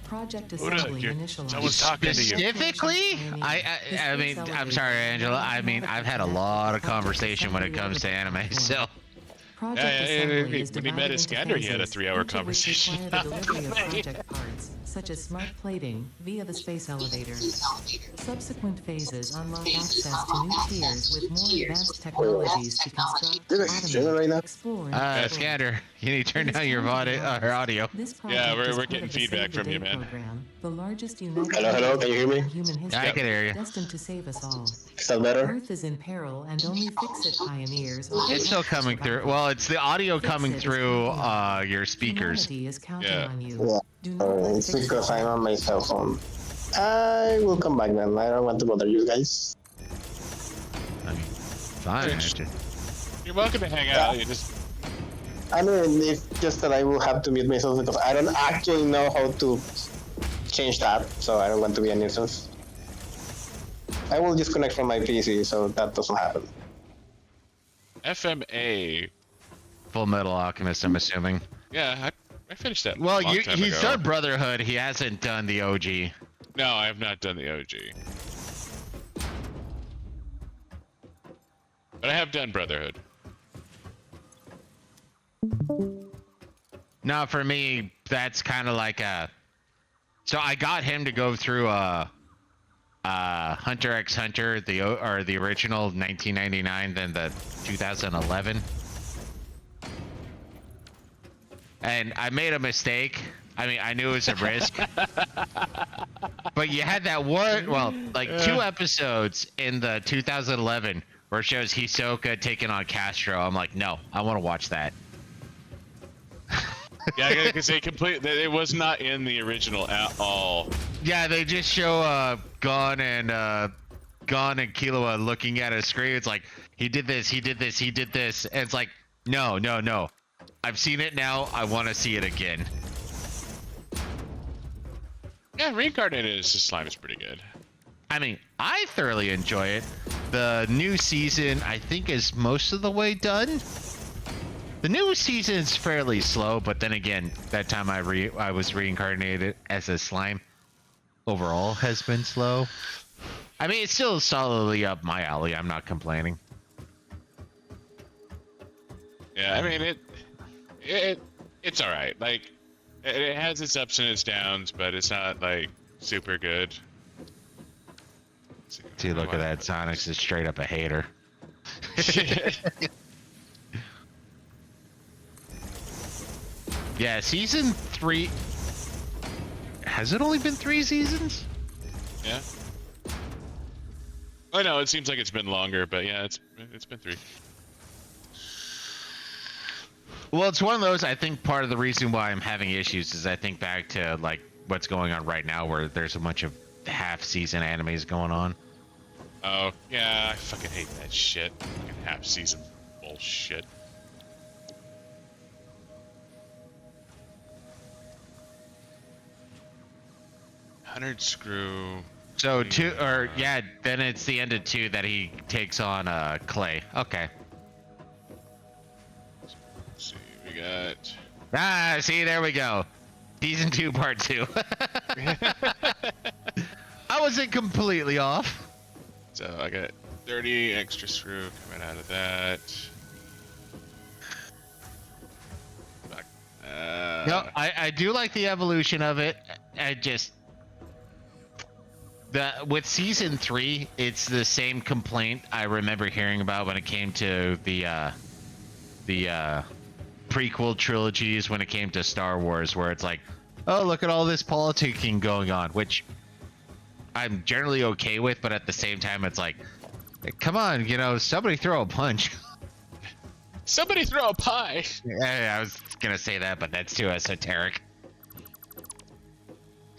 S3: Project
S1: Buddah,
S3: assembly
S1: you're-
S3: initialized.
S1: someone's talking to you.
S2: Specifically, I mean, I'm sorry, Angela. I mean, I've had a lot of conversation when it comes to anime, so.
S3: Project
S1: Yeah,
S3: assembly is
S1: when he met
S3: divided into
S1: Iskander, he had a
S3: phases,
S1: 3-hour
S3: each of which
S1: conversation.
S3: require the delivery of project parts, such as smart plating, via the space elevator. Subsequent phases unlock access to new tiers with more advanced technologies to construct,
S4: Did I stream it right now?
S3: automate, explore, and explore.
S2: Scander, you need to turn down your audio.
S3: This
S1: Yeah,
S3: project
S1: we're
S3: is part
S1: getting
S3: of the
S1: feedback
S3: Save the
S1: from you,
S3: Day
S1: man.
S3: program, the largest united
S4: Hello, can you hear me?
S3: in human history,
S2: I can hear you.
S3: destined to save us all.
S4: Is that better?
S3: Earth is in peril, and only fix-it pioneers are
S2: It's still coming through. Well, it's the audio coming through your speakers.
S3: Humanity is counting
S1: Yeah.
S3: on you.
S4: Yeah.
S3: Do not let
S4: It's
S3: fix-it
S4: because I'm
S3: fail.
S4: on my cell phone. I will come back then. I don't want to bother you guys.
S2: I mean, fine.
S1: You're welcome to hang out. You just.
S4: I mean, it's just that I will have to mute myself because I don't actually know how to change that, so I don't want to be a nuisance. I will disconnect from my PC so that doesn't happen.
S1: FMA.
S2: Full Metal Alchemist, I'm assuming.
S1: Yeah, I finished that.
S2: Well,
S1: a long time
S2: he's
S1: ago.
S2: done Brotherhood. He hasn't done the OG.
S1: No, I have not done the OG. But I have done Brotherhood.
S2: No, for me, that's kind of like a. So I got him to go through Hunter x Hunter, the original 1999, then the 2011. And I made a mistake. I mean, I knew it was a risk. But you had that one, well, like 2 episodes in the 2011 where it shows Hisoka taking on Castro. I'm like, no, I want to watch that.
S1: Yeah, because it was not in the original at all.
S2: Yeah, they just show Gon and Killua looking at a screen. It's like, he did this, he did this, he did this. And it's like, no. I've seen it now. I want to see it again.
S1: Yeah, Reincarnated as Slime is pretty good.
S2: I mean, I thoroughly enjoy it. The new season, I think, is most of the way done. The new season is fairly slow, but then again, that time I was reincarnated as a slime, overall has been slow. I mean, it's still solidly up my alley. I'm not complaining.
S1: Yeah, I mean it's all right. Like it has its ups and its downs, but it's not like super good.
S2: See, look at that. Sonic's is straight up a hater. Yeah, season 3. Has it only been 3 seasons?
S1: Yeah. Oh no, it seems like it's been longer, but yeah, it's been 3.
S2: Well, it's one of those. I think part of the reason why I'm having issues is I think back to like what's going on right now, where there's a bunch of half-season animes going on.
S1: Oh yeah, I fucking hate that shit. Fucking half-season bullshit. Hundred screw.
S2: So then it's the end of 2 that he takes on Clay. Okay.
S1: Let's see, we got.
S2: See, there we go. Season 2, part 2. I wasn't completely off.
S1: So I got 30 extra screw coming out of that. Fuck.
S2: No, I do like the evolution of it. I just with season 3, it's the same complaint I remember hearing about when it came to the prequel trilogies when it came to Star Wars, where it's like, oh, look at all this politicking going on, which I'm generally okay with, but at the same time, it's like, come on, you know, somebody throw a punch.
S1: Somebody throw a pie.
S2: Yeah, I was gonna say that, but that's too esoteric.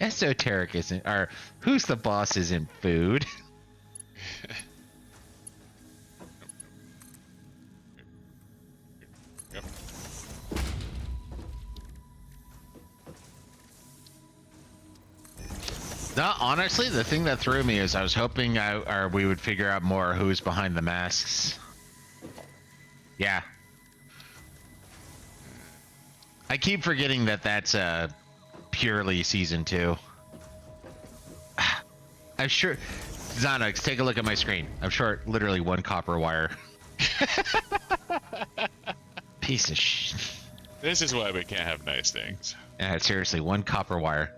S2: Esoteric isn't, or who's the boss isn't food.
S1: Yep.
S2: No, honestly, the thing that threw me is I was hoping we would figure out more who's behind the masks. Yeah. I keep forgetting that that's purely season 2. I'm sure. XioniX, take a look at my screen. I'm short literally 1 copper wire. Piece of shit.
S1: This is why we can't have nice things.
S2: Yeah, seriously, 1 copper wire.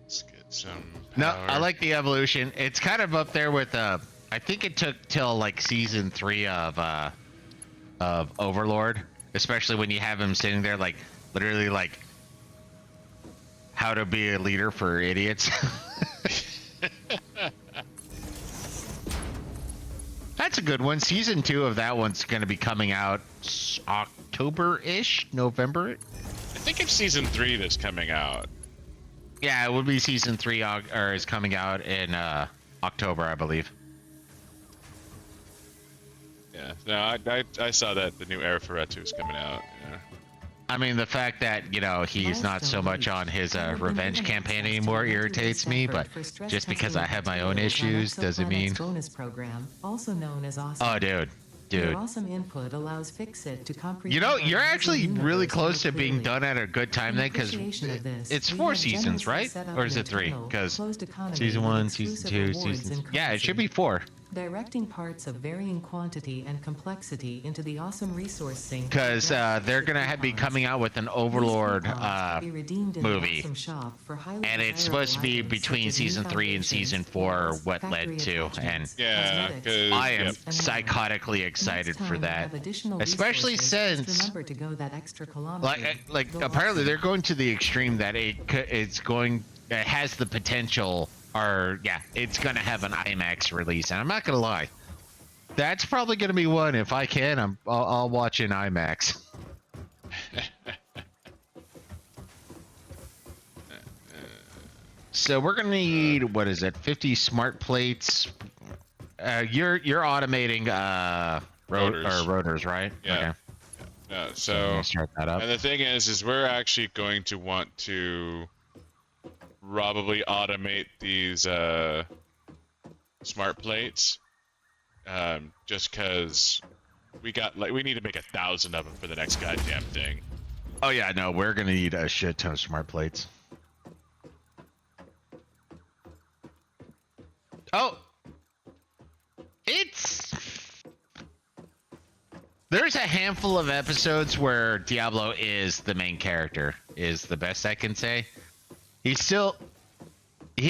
S1: Let's get some
S2: No,
S1: power.
S2: I like the evolution. It's kind of up there with I think it took till like season 3 of Overlord, especially when you have him sitting there like literally like how to be a leader for idiots. That's a good one. Season 2 of that one's going to be coming out October-ish, November.
S1: I think it's season 3 that's coming out.
S2: Yeah, it would be season 3 or is coming out in October, I believe.
S1: Yeah, no, I saw that the new Aeroferretu is coming out. Yeah.
S2: I mean, the fact that, you know, he's not so much on his revenge campaign anymore irritates me, but just because I have my own issues doesn't mean...
S3: Bonus program, also known as Awesome.
S2: Oh, dude.
S3: Your awesome input allows Fixit to comprehend.
S2: You know,
S3: our
S2: you're actually
S3: universe
S2: really
S3: more
S2: close to being
S3: clearly.
S2: done at a good time then, because
S3: appreciation of this,
S2: it's
S3: we
S2: 4
S3: have
S2: seasons,
S3: generously
S2: right?
S3: set up
S2: Or is
S3: an
S2: it 3?
S3: internal,
S2: Because
S3: closed economy
S2: season
S3: with
S2: 1, season
S3: exclusive
S2: 2,
S3: rewards
S2: season...
S3: and
S2: Yeah, it should be
S3: currency.
S2: 4.
S3: Directing parts of varying quantity and complexity into the awesome resource sink.
S2: Because they're going to be coming out with an Overlord movie. And it's supposed to be between season 3 and season 4, what led to. And
S1: Yeah, 'cause-
S2: I am
S1: yep.
S2: psychotically excited for that. Especially since, like apparently they're going to the extreme that it has the potential, or yeah, it's going to have an IMAX release. And I'm not going to lie, that's probably going to be one. If I can, I'll watch in IMAX. So we're gonna need, what is it, 50 smart plates. You're automating rotors, right?
S1: Yeah.
S2: Okay.
S1: No,
S2: I'm
S1: so
S2: gonna start that up.
S1: and the thing is we're actually going to want to probably automate these smart plates, just because we need to make 1,000 of them for the next goddamn thing.
S2: Oh yeah, no, we're gonna need a shit ton of smart plates. Oh, there's a handful of episodes where Diablo is the main character, is the best I can say. He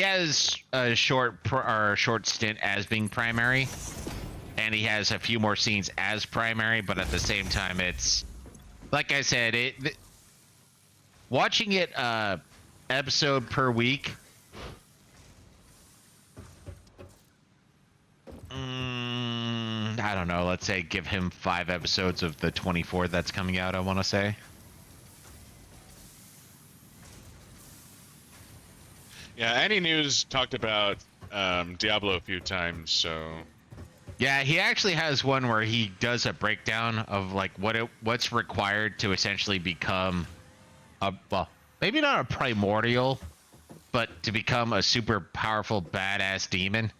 S2: has a short stint as being primary, and he has a few more scenes as primary, but at the same time, it's like I said, watching it episode per week. I don't know. Let's say give him 5 episodes of the 24 that's coming out. I want to say.
S1: Yeah, Any News talked about Diablo a few times, so
S2: Yeah, he actually has one where he does a breakdown of like what's required to essentially become well, maybe not a primordial, but to become a super powerful badass demon.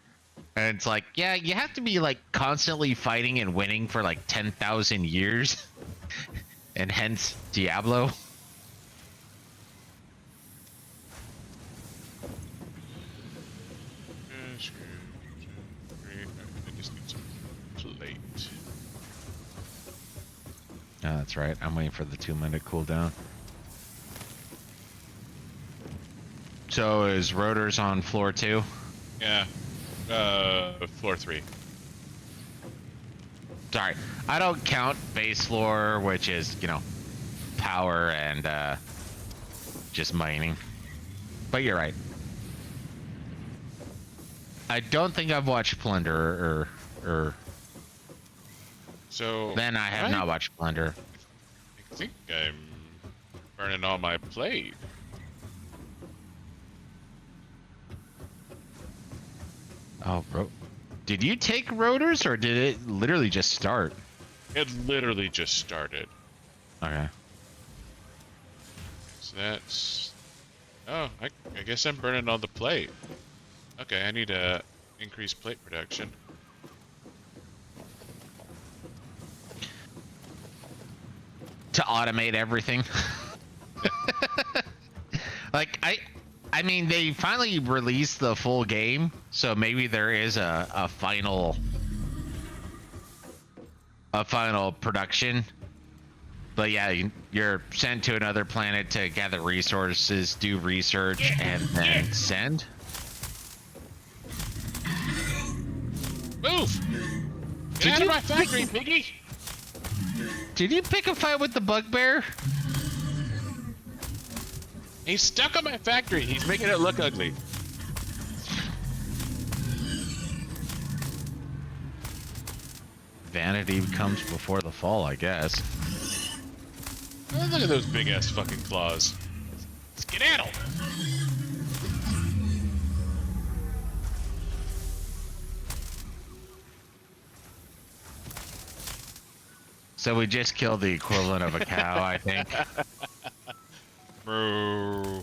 S2: And it's like, yeah, you have to be like constantly fighting and winning for like 10,000 years. And hence Diablo.
S1: I just need some plate.
S2: Oh, that's right. I'm waiting for the 2-minute cooldown. So is rotors on floor 2?
S1: Yeah. Floor 3.
S2: Sorry, I don't count base floor, which is, you know, power and just mining. But you're right. I don't think I've watched Plunder or
S1: So
S2: then I have not watched Plunder.
S1: I think I'm burning all my plate.
S2: Oh, did you take rotors or did it literally just start?
S1: It literally just started.
S2: Okay.
S1: So that's... Oh, I guess I'm burning all the plate. Okay, I need to increase plate production.
S2: To automate everything. Like I mean, they finally released the full game, so maybe there is a final production. But yeah, you're sent to another planet to gather resources, do research, and then send.
S1: Move! Get out of my factory, piggy!
S2: Did you pick a fight with the bugbear?
S1: He's stuck on my factory. He's making it look ugly.
S2: Vanity comes before the fall, I guess.
S1: Oh, look at those big ass fucking claws. Skedaddle!
S2: So we just killed the equivalent of a cow, I think.
S1: Moo.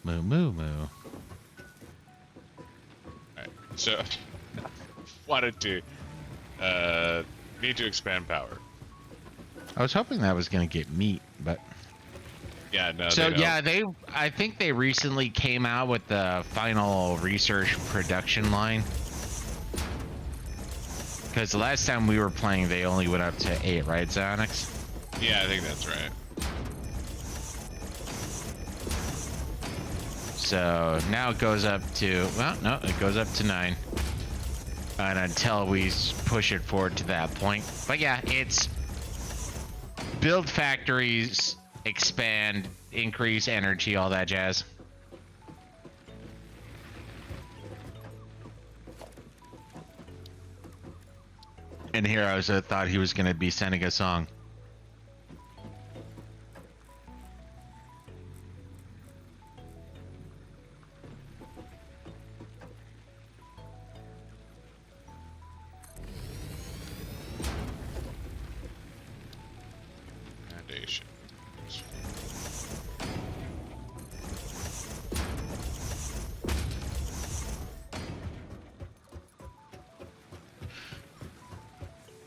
S2: Moo moo moo.
S1: Alright, so wanted to need to expand power.
S2: I was hoping that was gonna get meat, but
S1: Yeah, no.
S2: so
S1: they don't.
S2: yeah, I think they recently came out with the final research production line. Because the last time we were playing, they only went up to 8, right, XioniX?
S1: Yeah, I think that's right.
S2: So now it goes up to, well, no, it goes up to 9. And until we push it forward to that point. But yeah, it's build factories, expand, increase energy, all that jazz. And Heroes thought he was going to be sending a song.
S1: Foundation.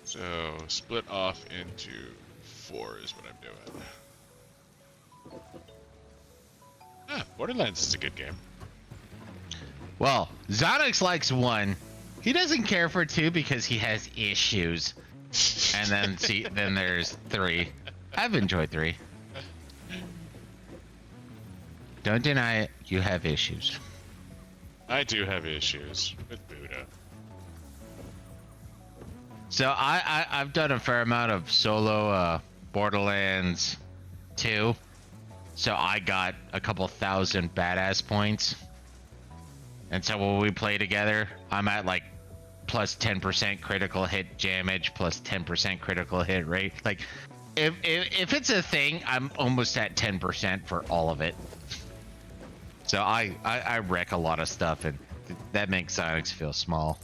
S1: So split off into 4 is what I'm doing. Ah, Borderlands is a good game.
S2: Well, XioniX likes 1. He doesn't care for 2 because he has issues. And then then there's 3. I've enjoyed 3. Don't deny it, you have issues.
S1: I do have issues with Buddah.
S2: So I've done a fair amount of solo Borderlands 2. So I got a couple thousand badass points. And so when we play together, I'm at like plus 10% critical hit damage, plus 10% critical hit rate. Like if it's a thing, I'm almost at 10% for all of it. So I wreck a lot of stuff, and that makes XioniX feel small.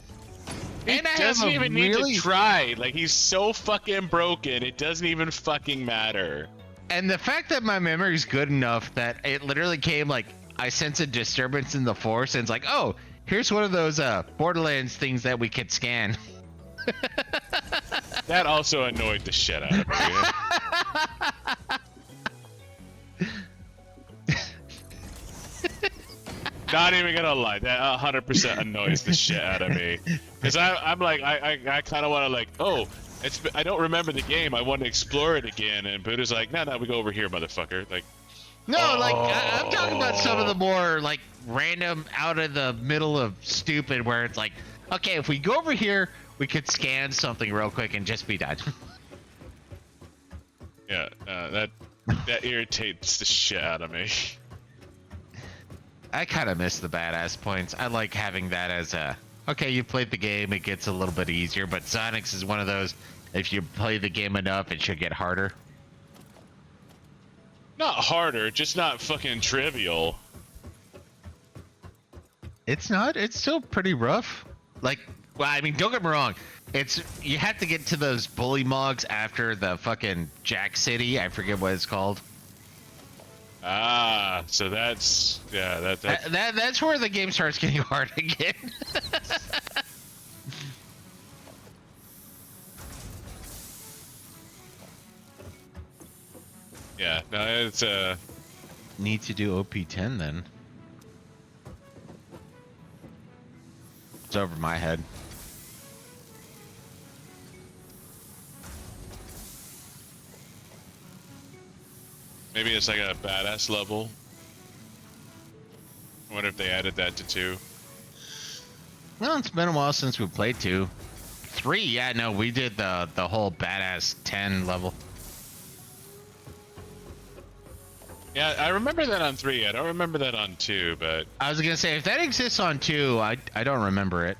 S1: He
S2: And I
S1: doesn't
S2: have a
S1: even
S2: really-
S1: need to try. Like, he's so fucking broken, it doesn't even fucking matter.
S2: And the fact that my memory is good enough that it literally came like I sense a disturbance in the force, and it's like, oh, Here's one of those Borderlands things that we could scan.
S1: That also annoyed the shit out of me. Not even gonna lie, that 100% annoys the shit out of me. Cause I'm like, I kind of want to like, oh, I don't remember the game. I want to explore it again. And Buddha's like, no, we go over here, motherfucker. Like,
S2: No, like I'm talking about some of the more like random, out of the middle of stupid, where it's like, okay, if we go over here, we could scan something real quick and just be done.
S1: yeah, that irritates the shit out of me.
S2: I kind of miss the badass points. I like having that as a, okay, you played the game, it gets a little bit easier, but XioniX is one of those, if you play the game enough, it should get harder.
S1: Not harder, just not fucking trivial.
S2: It's not, it's still pretty rough. Like, well, I mean, don't get me wrong. It's, you have to get to those bully mogs after the fucking Jack City. I forget what it's called.
S1: Ah, so that's, yeah,
S2: that's where the game starts getting hard again.
S1: yeah, no, it's
S2: Need to do OP10 then. It's over my head.
S1: maybe it's like a badass level. I wonder if they added that to 2.
S2: Well, it's been a while since we played 2. 3, yeah, no, we did the whole badass 10 level.
S1: Yeah, I remember that on 3. I don't remember that on 2, but
S2: I was gonna say, if that exists on 2, I don't remember it.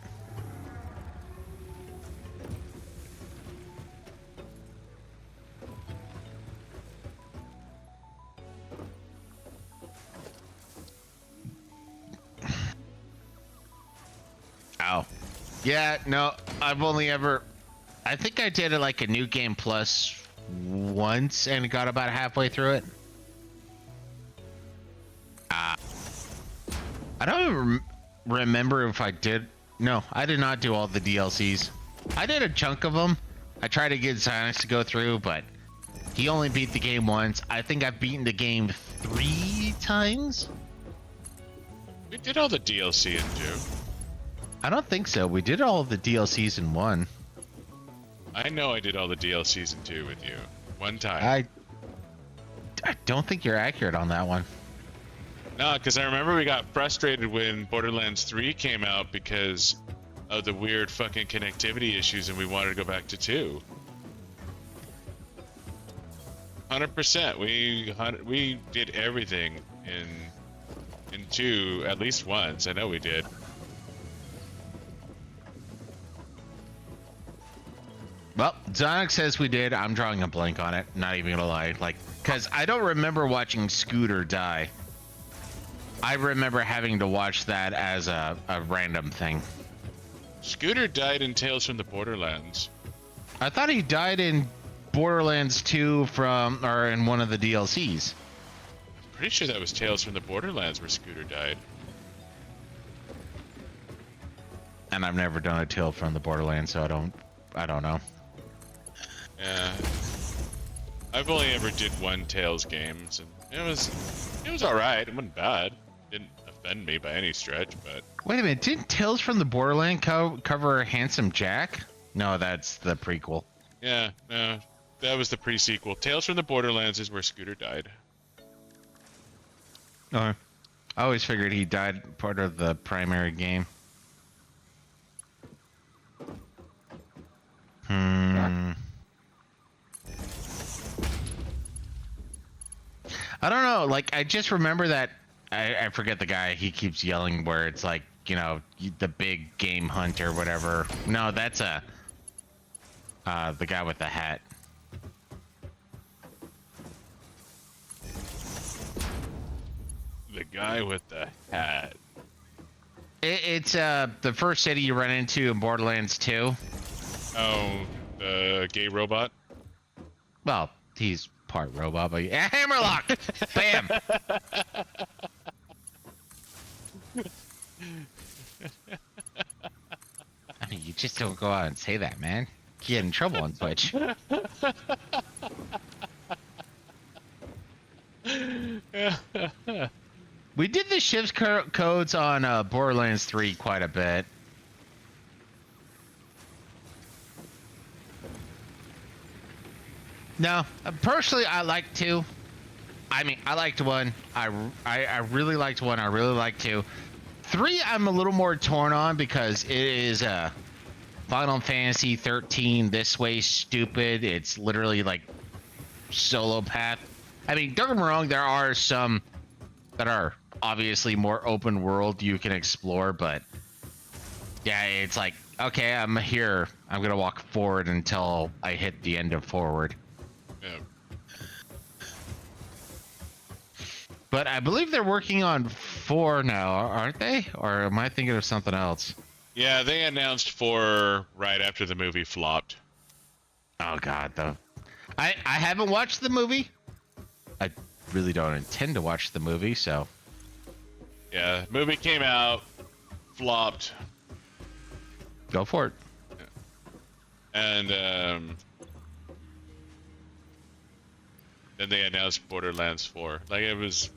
S2: Ow. Yeah, no, I've only ever, I think I did it like a New Game Plus once and got about halfway through it. I don't even remember if I did. No, I did not do all the DLCs. I did a chunk of them. I tried to get XioniX to go through, but he only beat the game once. I think I've beaten the game 3 times.
S1: we did all the DLC in 2.
S2: I don't think so. We did all of the DLCs in 1.
S1: I know I did all the DLCs in 2 with you. One time.
S2: I don't think you're accurate on that one.
S1: No, because I remember we got frustrated when Borderlands 3 came out because of the weird fucking connectivity issues, and we wanted to go back to 2. 100%. We did everything in 2 at least once. I know we did.
S2: Well, XioniX says we did. I'm drawing a blank on it. Not even gonna lie. Like, because I don't remember watching Scooter die. I remember having to watch that as a random thing.
S1: Scooter died in Tales from the Borderlands.
S2: I thought he died in Borderlands 2 or in one of the DLCs.
S1: Pretty sure that was Tales from the Borderlands where Scooter died.
S2: And I've never done a Tale from the Borderlands, so I don't know.
S1: Yeah. I've only ever did one Tales games, and it was alright. It wasn't bad. Didn't offend me by any stretch, but
S2: Wait a minute, didn't Tales from the Borderland cover Handsome Jack? No, that's the prequel.
S1: yeah, no, that was the pre-sequel. Tales from the Borderlands is where Scooter died.
S2: Oh, I always figured he died part of the primary game. I don't know, like, I just remember that, I forget the guy, he keeps yelling where it's like, you know, the big game hunt or whatever. No, that's the guy with the hat.
S1: The guy with the hat.
S2: It's the first city you run into in Borderlands 2.
S1: Oh, the gay robot?
S2: Well, he's part robot, but Hammerlock! Bam! mean, you just don't go out and say that, man. You get in trouble on Twitch. We did the shift codes on Borderlands 3 quite a bit. No, personally, I like 2. I mean, I liked 1. I really liked 1. I really liked 2. 3, I'm a little more torn on because it is Final Fantasy 13 this way stupid. It's literally like solo path. I mean, don't get me wrong, there are some that are obviously more open world you can explore, but yeah, it's like, okay, I'm here. I'm gonna walk forward until I hit the end of forward.
S1: Yeah.
S2: But I believe they're working on 4 now, aren't they? Or am I thinking of something else?
S1: Yeah, they announced 4 right after the movie flopped.
S2: Oh God, though. I haven't watched the movie. I really don't intend to watch the movie, so.
S1: Yeah, movie came out, flopped,
S2: Go for it.
S1: and then they announced Borderlands 4. Like, it was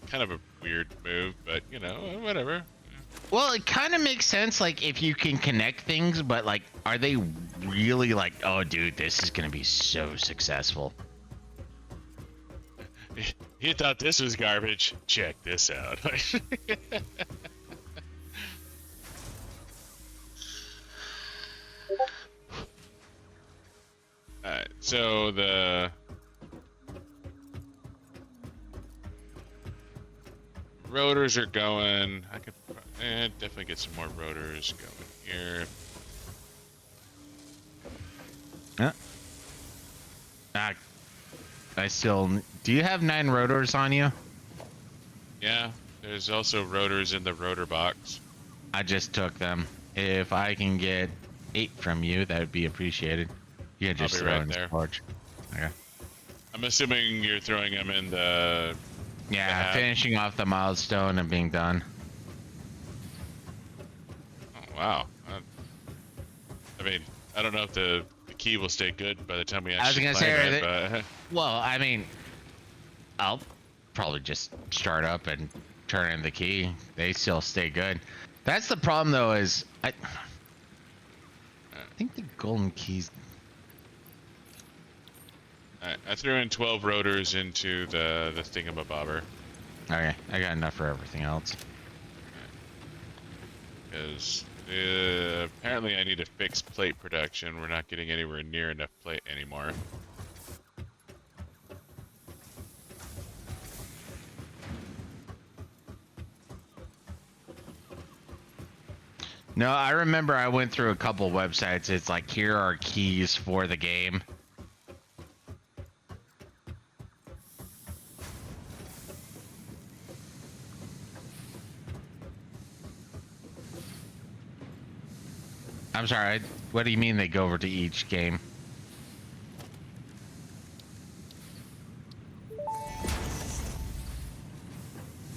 S1: kind of a weird move, but you know, whatever.
S2: Well, it kind of makes sense, like, if you can connect things, but, like, are they really like, oh, dude, this is gonna be so successful?
S1: You thought this was garbage? Check this out. Alright, so the rotors are going. I could definitely get some more rotors going here.
S2: Yeah. I still. Do you have 9 rotors on you?
S1: Yeah, there's also rotors in the rotor box.
S2: I just took them. If I can get 8 from you, that would be appreciated. You can just
S1: I'll be
S2: throw
S1: right
S2: in
S1: there.
S2: storage. Okay.
S1: I'm assuming you're throwing them in the.
S2: Yeah, finishing off the milestone and being done.
S1: Oh, wow. I mean, I don't know if the key will stay good by the time we actually
S2: I was
S1: play
S2: gonna say,
S1: that, but
S2: well, I mean, I'll probably just start up and turn in the key. They still stay good. That's the problem, though, is I think the golden keys.
S1: I threw in 12 rotors into the thingamabobber.
S2: Okay, I got enough for everything else.
S1: Because apparently I need to fix plate production. We're not getting anywhere near enough plate anymore.
S2: No, I remember I went through a couple websites. It's like, here are keys for the game. I'm sorry, what do you mean they go over to each game?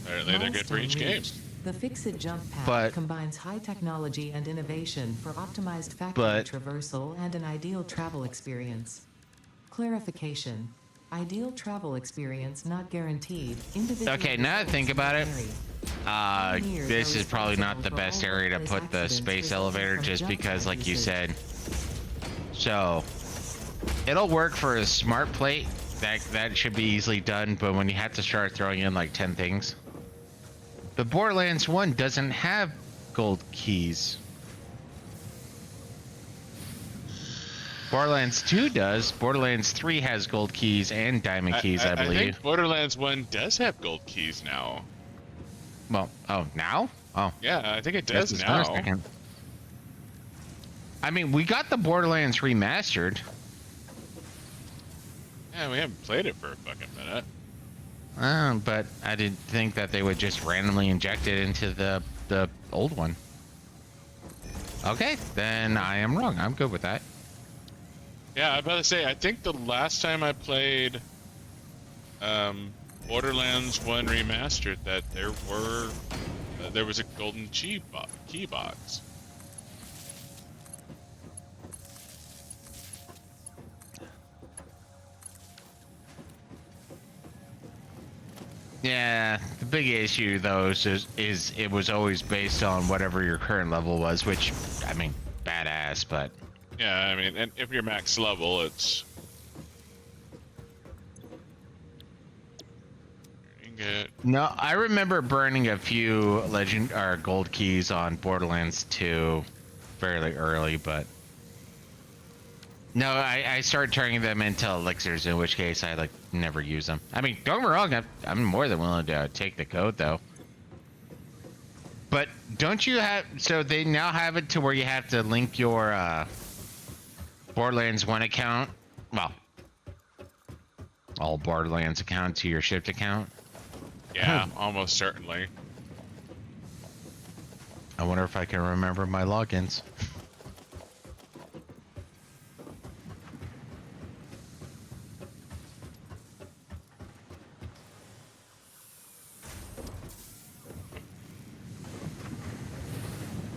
S1: Apparently they're good for each
S3: Milestone
S1: game.
S3: reached. The Fix-It Jump Path
S2: But-
S3: combines high technology and innovation for optimized factory
S2: But-
S3: traversal and an ideal travel experience. Clarification. Ideal travel experience not guaranteed. Individual
S2: Okay, now that I think about it,
S3: vary.
S2: this is probably not the best area to put the space elevator, just because, like you said. So, it'll work for a smart plate. That should be easily done, but when you have to start throwing in like 10 things. The Borderlands 1 doesn't have gold keys. Borderlands 2 does. Borderlands 3 has gold keys and diamond keys, I believe.
S1: I think Borderlands 1 does have gold keys now.
S2: Well, oh, now? Oh.
S1: Yeah, I think it
S2: Guess
S1: does
S2: it's not a
S1: now.
S2: second. I mean, we got the Borderlands remastered.
S1: Yeah, we haven't played it for a fucking minute.
S2: But I didn't think that they would just randomly inject it into the old one. Okay, then I am wrong. I'm good with that.
S1: Yeah, I was about to say, I think the last time I played Borderlands 1 Remastered, that there was a golden key box.
S2: Yeah, the big issue though is it was always based on whatever your current level was, which I mean, badass, but
S1: Yeah, I mean, and if you're max level, it's ingot.
S2: no, I remember burning a few legend or gold keys on Borderlands 2 fairly early, but no, I started turning them into elixirs, in which case I like never use them. I mean, don't get me wrong, I'm more than willing to take the code though. But don't you have, so they now have it to where you have to link your Borderlands 1 account, well, all Borderlands account to your shift account?
S1: Yeah, almost certainly.
S2: I wonder if I can remember my logins.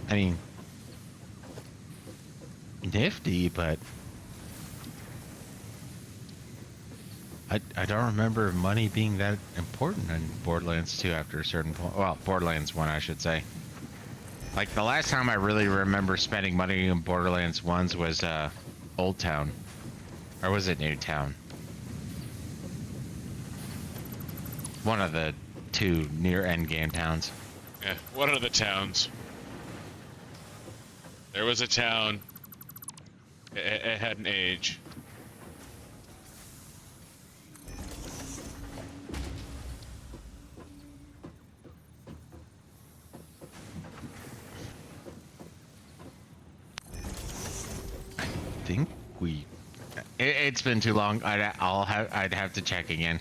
S2: I mean, nifty, but I don't remember money being that important in Borderlands 2 after a certain point. Well, Borderlands 1, I should say. Like, the last time I really remember spending money in Borderlands 1s was Old Town. Or was it New Town? One of the two near endgame towns.
S1: Yeah, one of the towns. There was a town. It had an age.
S2: I think we... It's been too long. I'd have to check again.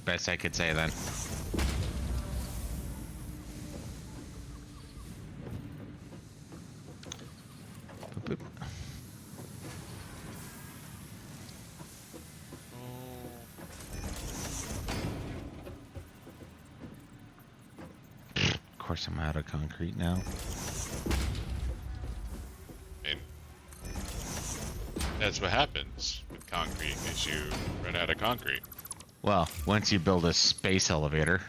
S2: Best I could say then. Boop, boop. Of course I'm out of concrete now.
S1: And that's what happens with concrete, is you run out of concrete.
S2: Well, once you build a space elevator.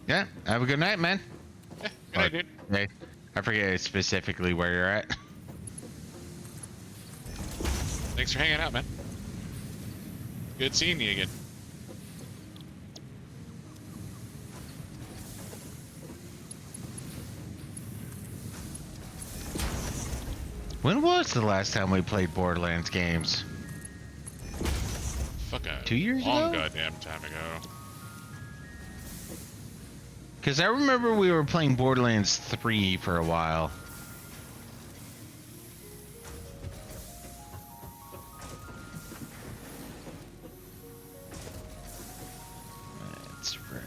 S2: Yeah, have a good night, man.
S1: Yeah, good night, dude.
S2: Hey, I forget specifically where you're at.
S1: Thanks for hanging out, man. Good seeing you again.
S2: When was the last time we played Borderlands games?
S1: Fuck a
S2: 2 years
S1: long
S2: ago?
S1: goddamn time ago.
S2: Because I remember we were playing Borderlands 3 for a while. Let's wreck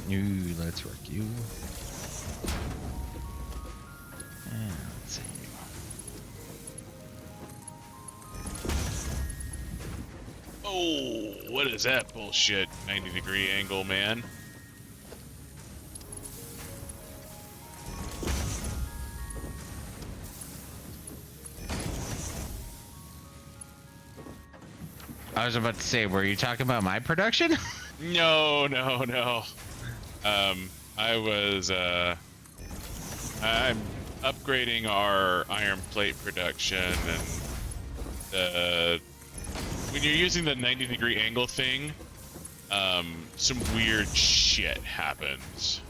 S2: you. Let's wreck you. And let's see.
S1: Oh, what is that bullshit? 90-degree angle, man.
S2: I was about to say, were you talking about my production?
S1: No, no, no. I was, I'm upgrading our iron plate production, and when you're using the 90-degree angle thing, some weird shit happens.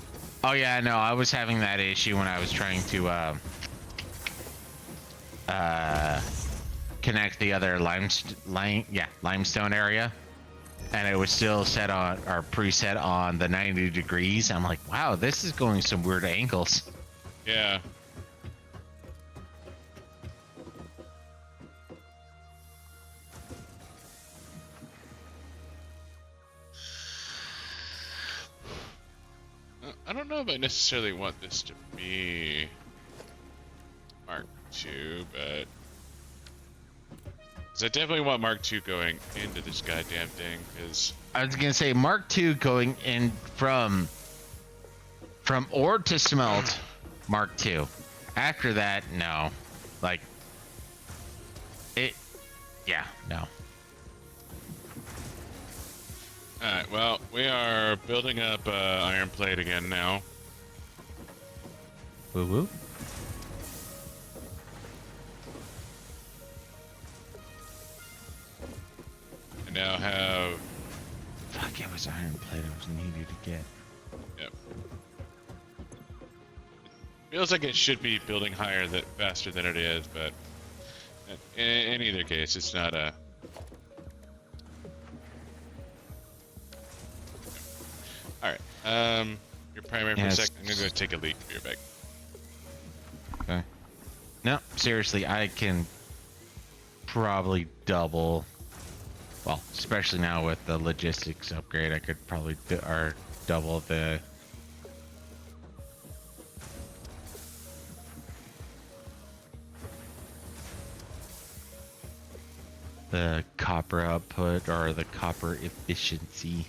S2: Oh yeah, no, I was having that issue when I was trying to connect the other limestone area, and it was still set on or preset on the 90 degrees. I'm like, wow, this is going some weird angles.
S1: Yeah. I don't know if I necessarily want this to be Mark II, but Because I definitely want Mark II going into this goddamn thing, because...
S2: I was gonna say Mark II going in from ore to smelt, Mark II. After that, no. Like, it, yeah, no.
S1: Alright, well, we are building up iron plate again now.
S2: Woo woo.
S1: I now have...
S2: Fuck, it was iron plate I was needed to get.
S1: Yep. Feels like it should be building higher, faster than it is, but... In either case, it's not a... Alright, you're primary for a sec. I'm gonna go take a leak. Be right back.
S2: Okay. No, seriously, I can probably double. Well, especially now with the logistics upgrade, I could probably double the copper output or the copper efficiency.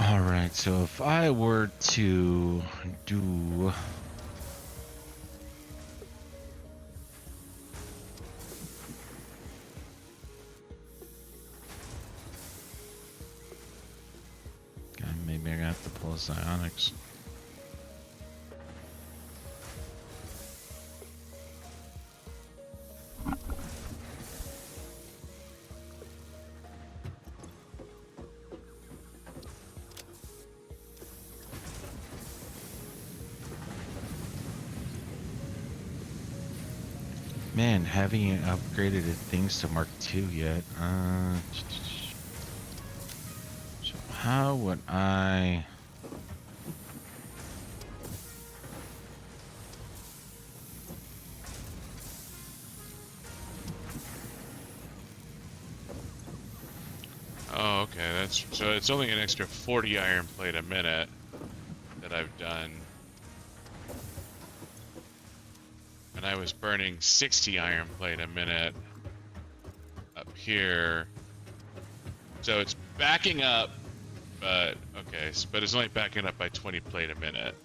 S2: Alright, so if I were to do... God, maybe I have to pull a XioniX. Man, haven't upgraded things to Mark II yet. So how would I...
S1: Oh, okay, that's... So it's only an extra 40 iron plate a minute that I've done. And I was burning 60 iron plate a minute up here. So it's backing up, but okay, but it's only backing up by 20 plate a minute.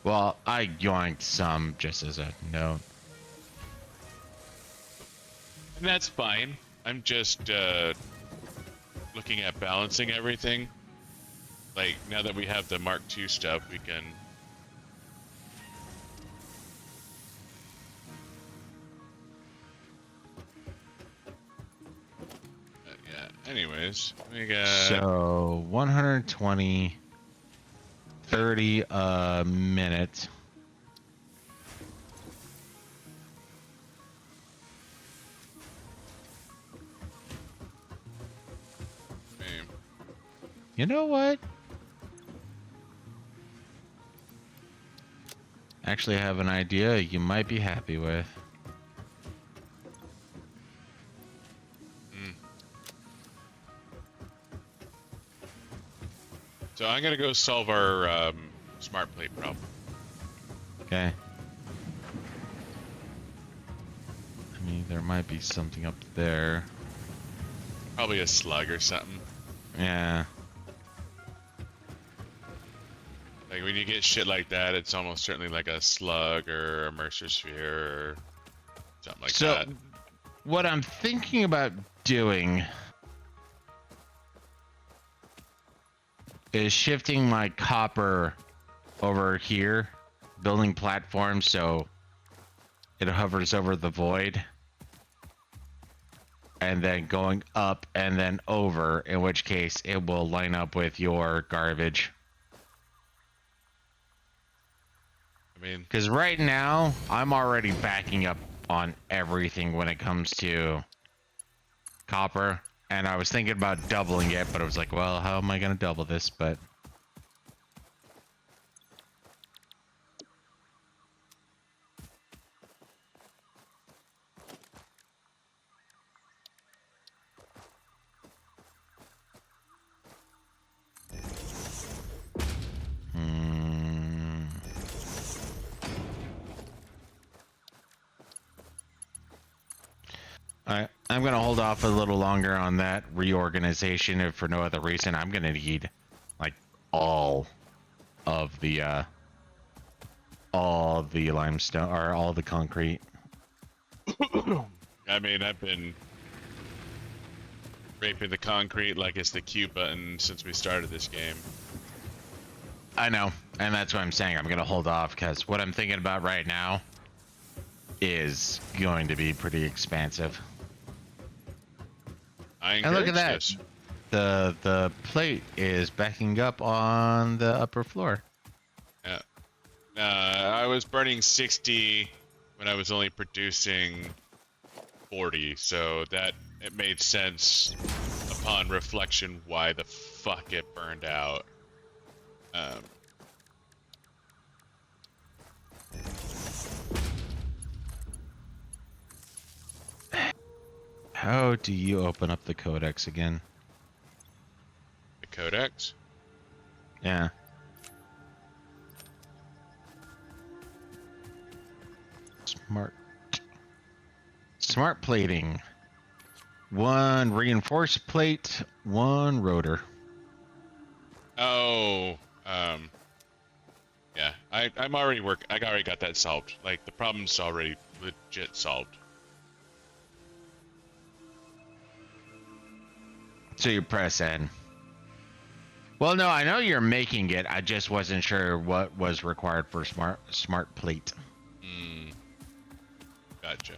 S2: Well, I yoinked some just as a note.
S1: And that's fine. I'm just looking at balancing everything. Like, now that we have the Mark II stuff, we can... Anyways, we got...
S2: So, 120, 30 a minute.
S1: Bam.
S2: You know what? Actually, I have an idea you might be happy with.
S1: So I'm gonna go solve our smart plate problem.
S2: Okay. I mean, there might be something up there.
S1: Probably a slug or something.
S2: Yeah.
S1: Like when you get shit like that, it's almost certainly like a slug or a Mercer sphere or something like that.
S2: So, what I'm thinking about doing is shifting my copper over here, building platforms so it hovers over the void. And then going up and then over, in which case it will line up with your garbage.
S1: I mean,
S2: Because right now, I'm already backing up on everything when it comes to copper. And I was thinking about doubling it, but I was like, well, how am I going to double this? But I'm going to hold off a little longer on that reorganization if for no other reason. I'm going to need like all of the limestone or all the concrete.
S1: I mean, I've been raping the concrete like it's the Q button since we started this game.
S2: I know, and that's what I'm saying. I'm going to hold off because what I'm thinking about right now is going to be pretty expansive. And look at that.
S1: This.
S2: The plate is backing up on the upper floor.
S1: Yeah. I was burning 60 when I was only producing 40, so that it made sense upon reflection why the fuck it burned out.
S2: How do you open up the codex again?
S1: The codex?
S2: Yeah. Smart plating. 1 reinforced plate, 1 rotor.
S1: Oh, yeah. I'm already I already got that solved. Like, the problem's already legit solved.
S2: So you press N. Well, no, I know you're making it. I just wasn't sure what was required for smart plate.
S1: Gotcha.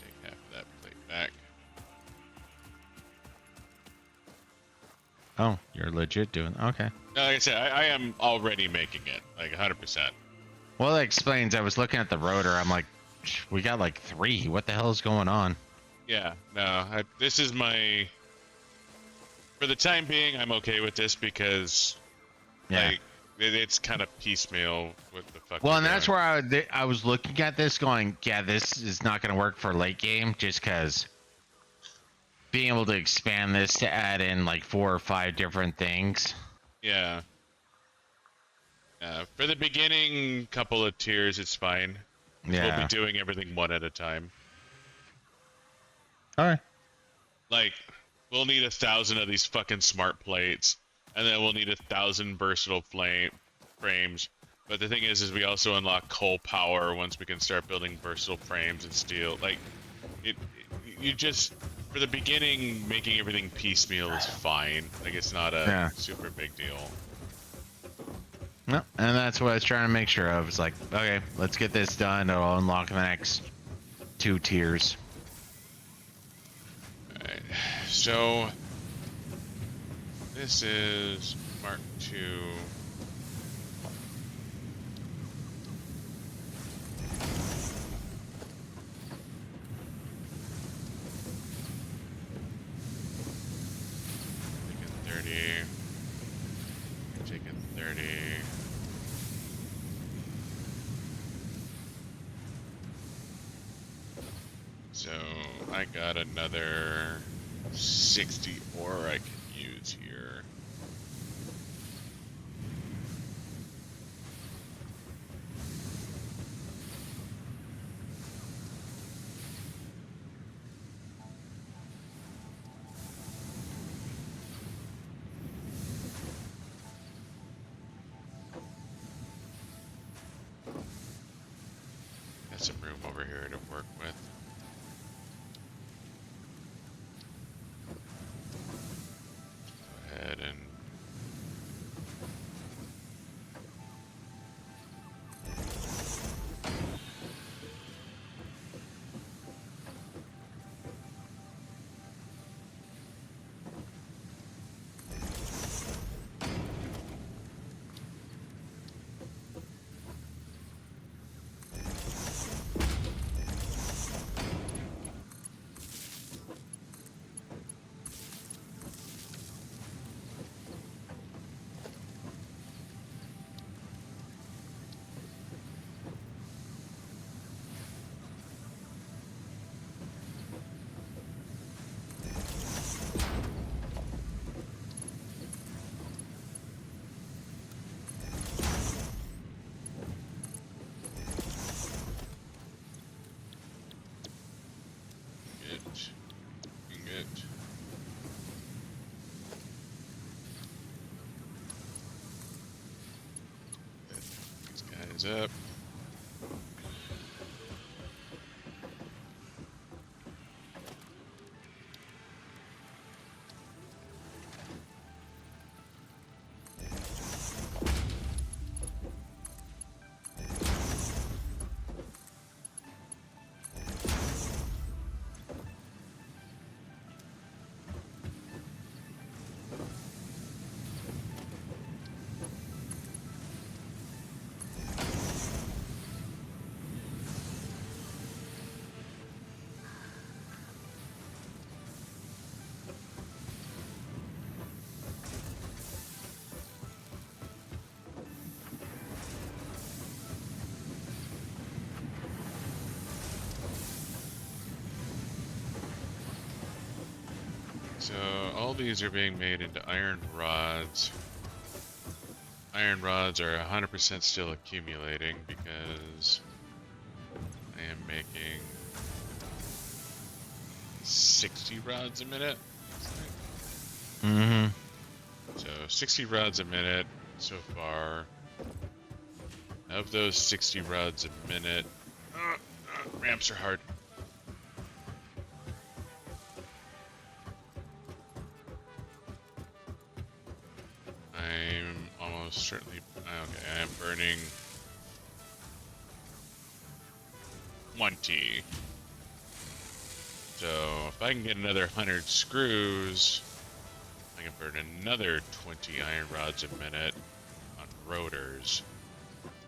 S1: Take half of that plate back.
S2: Oh, you're legit doing okay.
S1: No, like I said, I am already making it, like 100%.
S2: Well, that explains. I was looking at the rotor. I'm like, we got like 3. What the hell is going on?
S1: Yeah, no, this is my... For the time being, I'm okay with this because, like, it's kind of piecemeal with the fuck.
S2: Well, and that's where I was looking at this going, yeah, this is not going to work for late game just because being able to expand this to add in like 4 or 5 different things.
S1: Yeah. For the beginning couple of tiers, it's fine.
S2: Yeah.
S1: We'll be doing everything one at a time.
S2: All right.
S1: Like, we'll need 1,000 of these fucking smart plates, and then we'll need 1,000 versatile frames. But the thing is we also unlock coal power once we can start building versatile frames and steel. Like, you just, for the beginning, making everything piecemeal is fine. Like, it's not a super big deal.
S2: No, and that's what I was trying to make sure of. It's like, okay, let's get this done. It'll unlock the next 2 tiers.
S1: Alright, so this is Mark II. Taking 30. So I got another 60 ore I can use here. Got some room over here to work with. Go ahead and it. These guys up. So all these are being made into iron rods. Iron rods are 100% still accumulating because I am making 60 rods a minute.
S2: Mm-hmm.
S1: So 60 rods a minute so far. Of those 60 rods a minute, ramps are hard. I'm almost certainly, okay, I'm burning 20. So if I can get another 100 screws, I can burn another 20 iron rods a minute on rotors.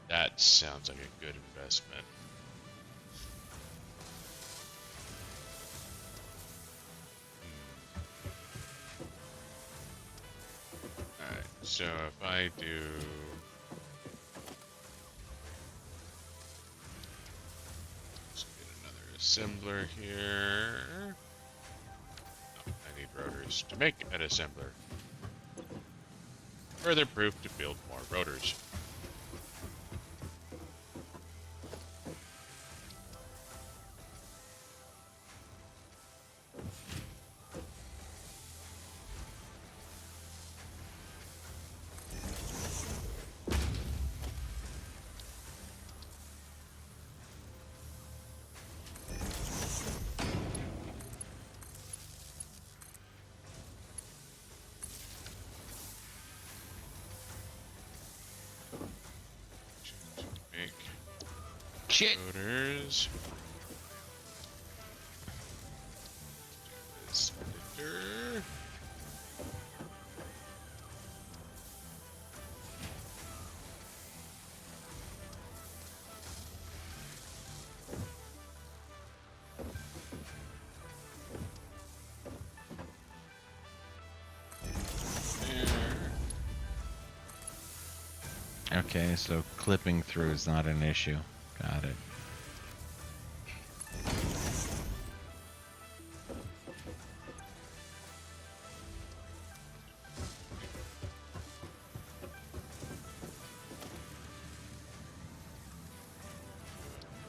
S1: That sounds like a good investment. Alright, so if I do... Let's get another assembler here. Oh, I need rotors to make an assembler. Further proof to build more rotors. Make
S2: Shit.
S1: rotors. Splitter. There.
S2: Okay, so clipping through is not an issue. Got it.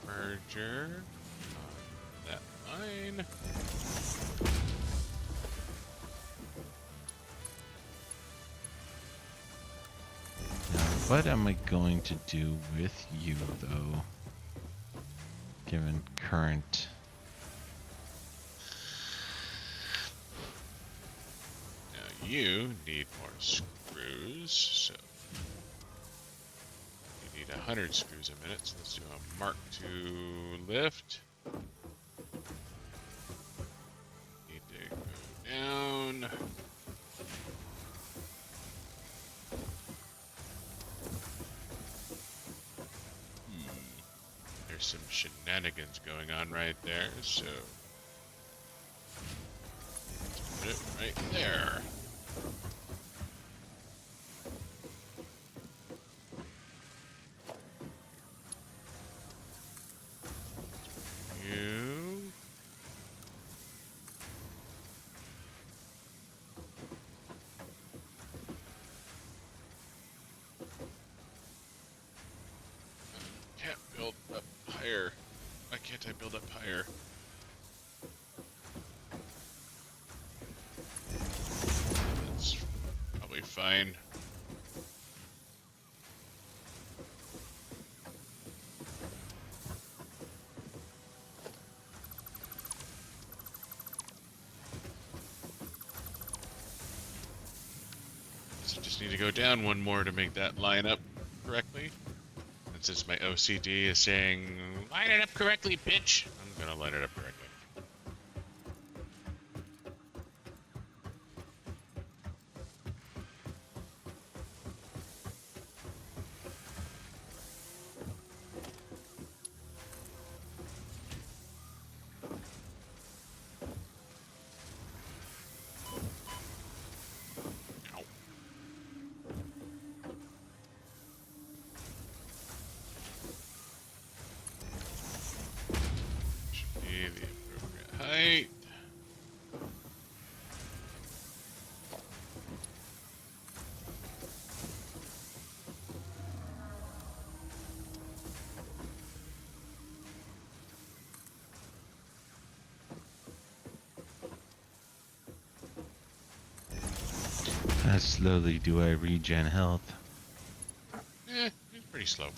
S1: Merger on that line.
S2: Now, what am I going to do with you, though? Given current...
S1: Now you need more screws, so you need 100 screws a minute. So let's do a Mark II lift. Need to go down. There's some shenanigans going on right there, so let's put it right there. You. Can't build up higher. Why can't I build up higher? fine. So just need to go down one more to make that line up correctly. And since my OCD is saying, line it up correctly, bitch, I'm gonna line it up correctly. Height.
S2: How slowly do I regen health?
S1: It's pretty slow.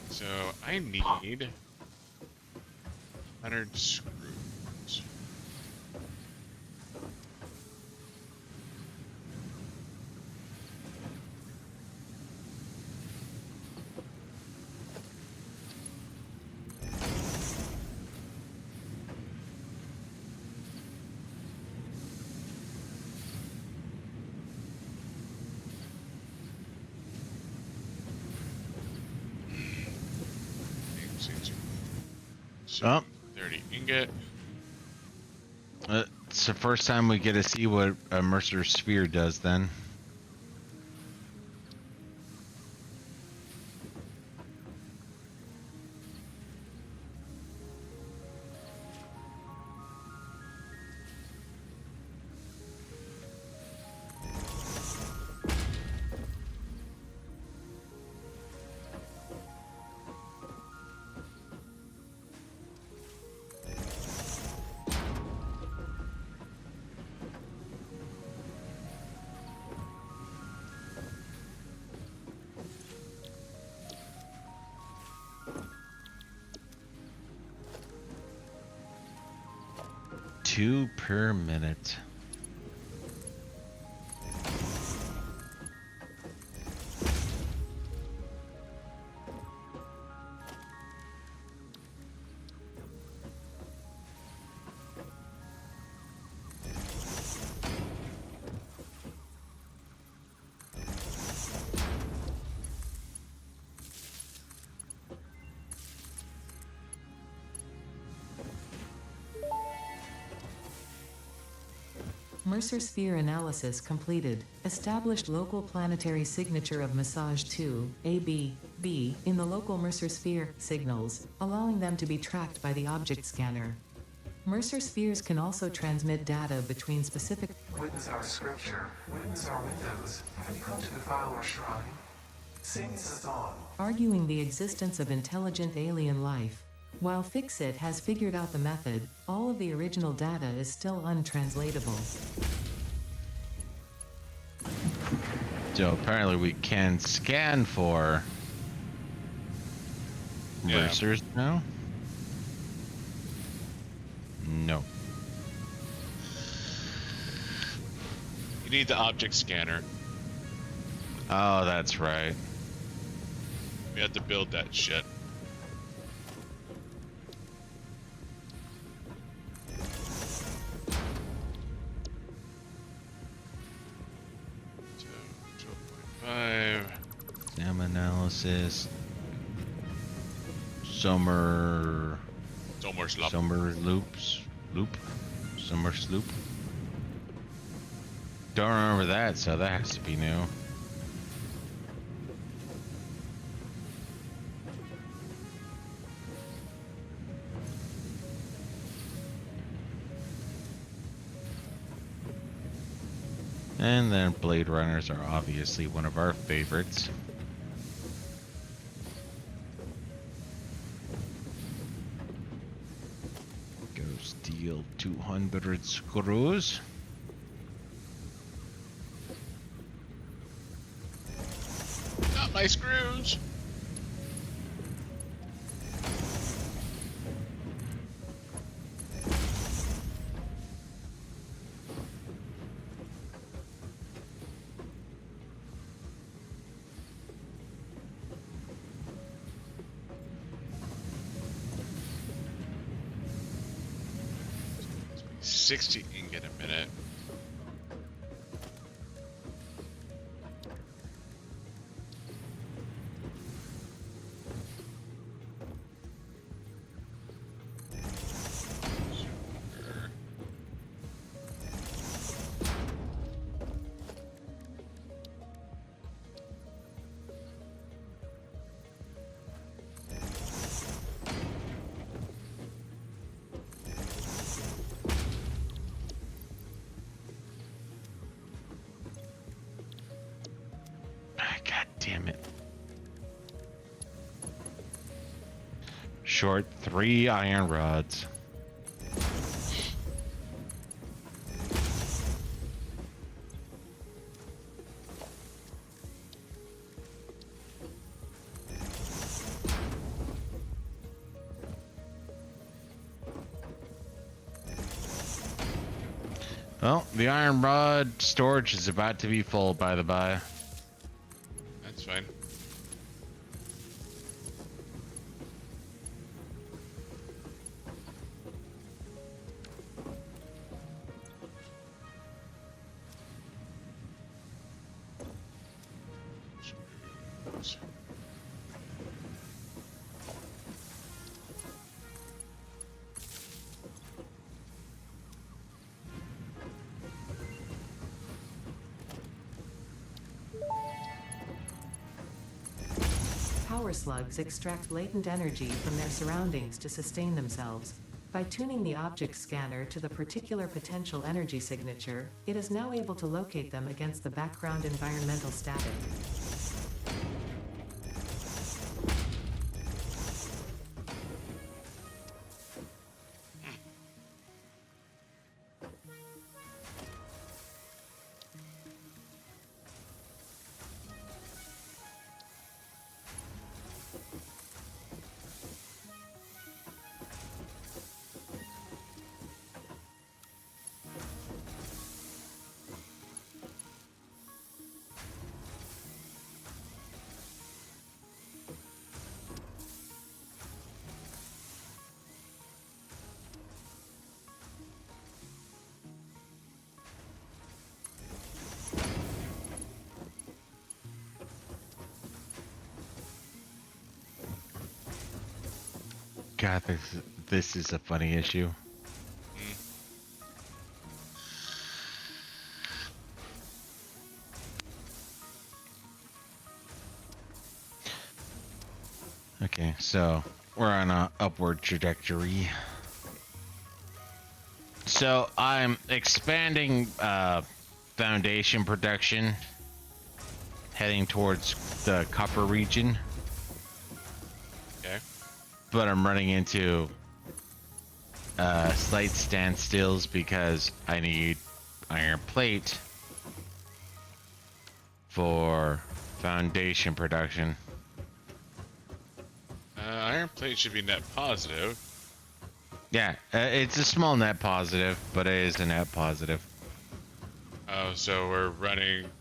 S1: So I need 100 screws. So
S2: Oh.
S1: 30 ingot.
S2: It's the first time we get to see what a Mercer sphere does then. Two per minute.
S3: Mercer sphere analysis completed. Established local planetary signature of massage 2, AB, B, in the local Mercer sphere signals, allowing them to be tracked by the object scanner. Mercer spheres can also transmit data between specific.
S5: Witness our scripture. Witness our windows. Have you come to defile our shrine? Sing us a song.
S3: Arguing the existence of intelligent alien life. While Fixit has figured out the method, all of the original data is still untranslatable.
S2: So apparently we can scan for Mercers now? No.
S1: You need the object scanner.
S2: Oh, that's right.
S1: We have to build that shit. So, 12.5.
S2: Exam analysis. Summer
S1: Sommerslop.
S2: Loop. Summer sloop. Don't remember that, so that has to be new. And then Blade Runners are obviously one of our favorites. Steel 200 screws.
S1: Not my screws. It's 60 ingot a minute.
S2: God damn it. Short 3 iron rods. Well, the iron rod storage is about to be full, by the by.
S1: That's fine.
S3: Power slugs extract latent energy from their surroundings to sustain themselves. By tuning the object scanner to the particular potential energy signature, it is now able to locate them against the background environmental static.
S2: God, this is a funny issue. Okay, so we're on an upward trajectory. So I'm expanding foundation production, heading towards the copper region.
S1: Okay.
S2: But I'm running into slight standstills because I need iron plate for foundation production.
S1: Iron plate should be net positive.
S2: Yeah, it's a small net positive, but it is a net positive.
S1: Oh, so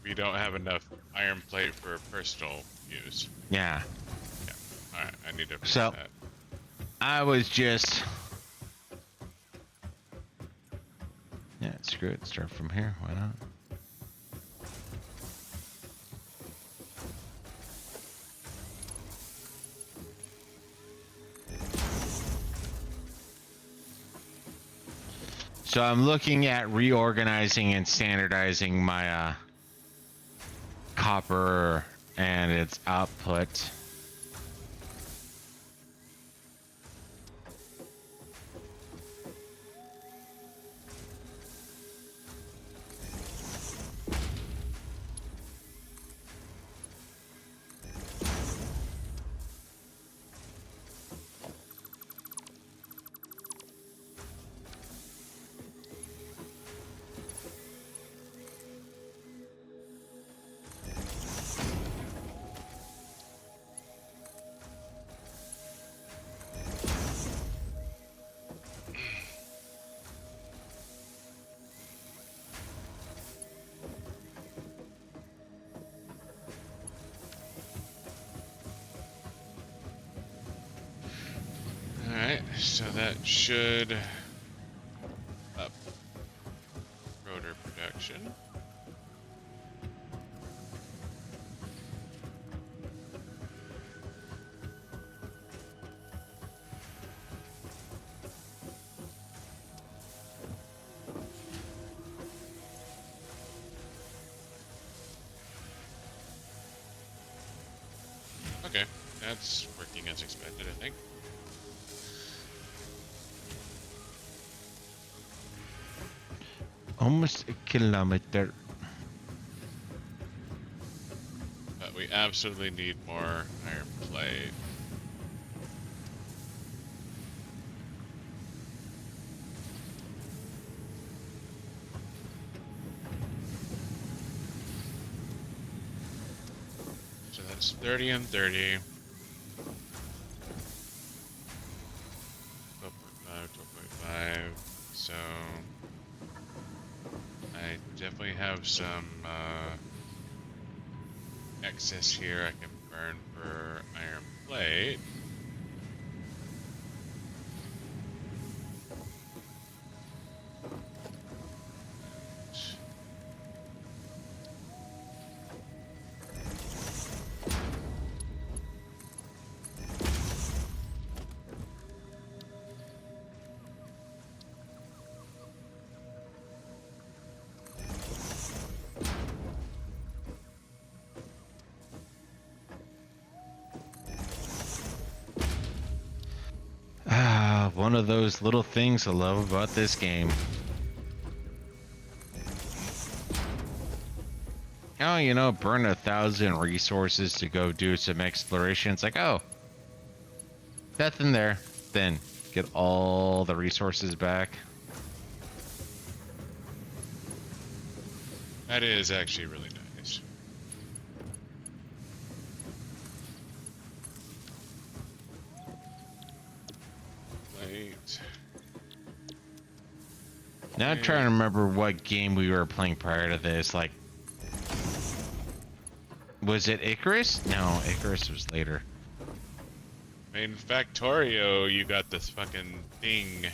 S1: we don't have enough iron plate for personal use.
S2: Yeah.
S1: Yeah. Alright, I need to fix
S2: So-
S1: that.
S2: I was just... Yeah, screw it. Start from here. Why not? So I'm looking at reorganizing and standardizing my copper and its output.
S1: so that should up rotor production. Okay, that's working as expected, I think.
S2: Almost a kilometer.
S1: But we absolutely need more iron plate. So that's 30 and 30. 12.5, 12.5. So I definitely have some excess here I can burn for iron plate.
S2: One of those little things I love about this game. Oh, you know, burn 1,000 resources to go do some exploration. It's like, oh, nothing there. Then get all the resources back.
S1: That is actually really nice. Plate.
S2: Now I'm trying to remember what game we were playing prior to this. Like, was it Icarus? No, Icarus was later.
S1: In Factorio, you got this fucking thing.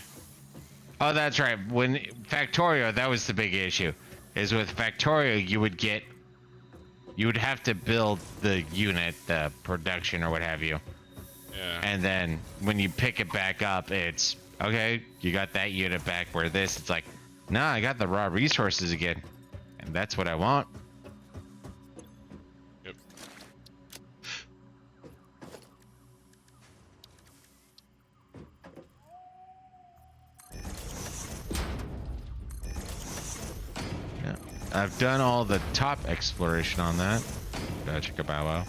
S2: Oh, that's right. When Factorio, that was the big issue. Is with Factorio, you would have to build the unit, the production or what have you.
S1: Yeah.
S2: And then when you pick it back up, it's okay, you got that unit back, where this, it's like, nah, I got the raw resources again. And that's what I want.
S1: Yep.
S2: Yeah. I've done all the top exploration on that. Check a bow wow.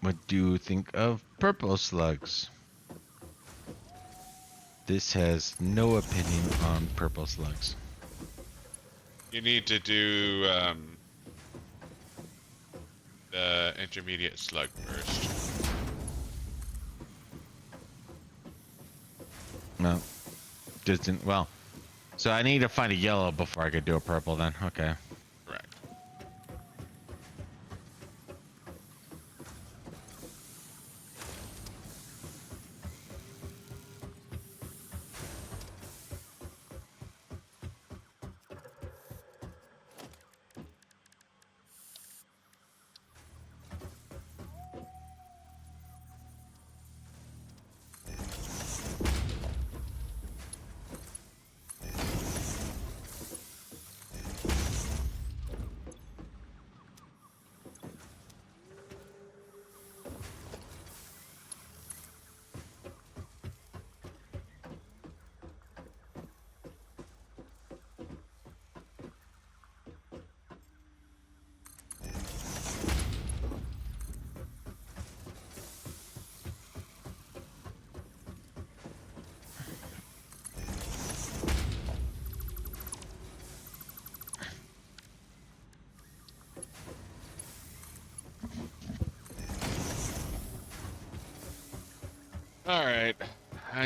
S2: What do you think of purple slugs? This has no opinion on purple slugs.
S1: You need to do the intermediate slug first.
S2: No, doesn't. Well, so I need to find a yellow before I could do a purple. Then okay.
S1: Correct.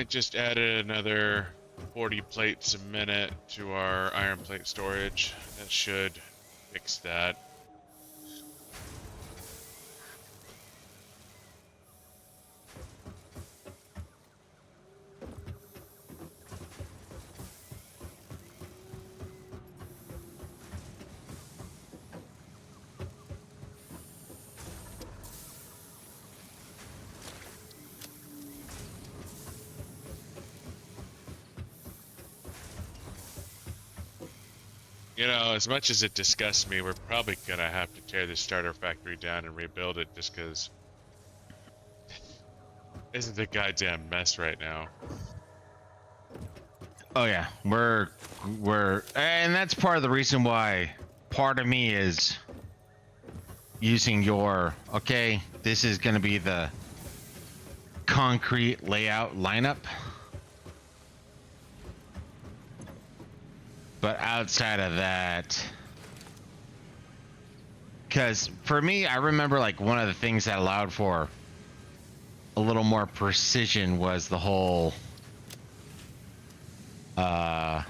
S1: I just added another 40 plates a minute to our iron plate storage. That should fix that. You know, as much as it disgusts me, we're probably gonna have to tear this starter factory down and rebuild it just because isn't a goddamn mess right now.
S2: Oh yeah, we're, and that's part of the reason why part of me is using your, okay, this is gonna be the concrete layout lineup. But outside of that, because for me, I remember like one of the things that allowed for a little more precision was the whole there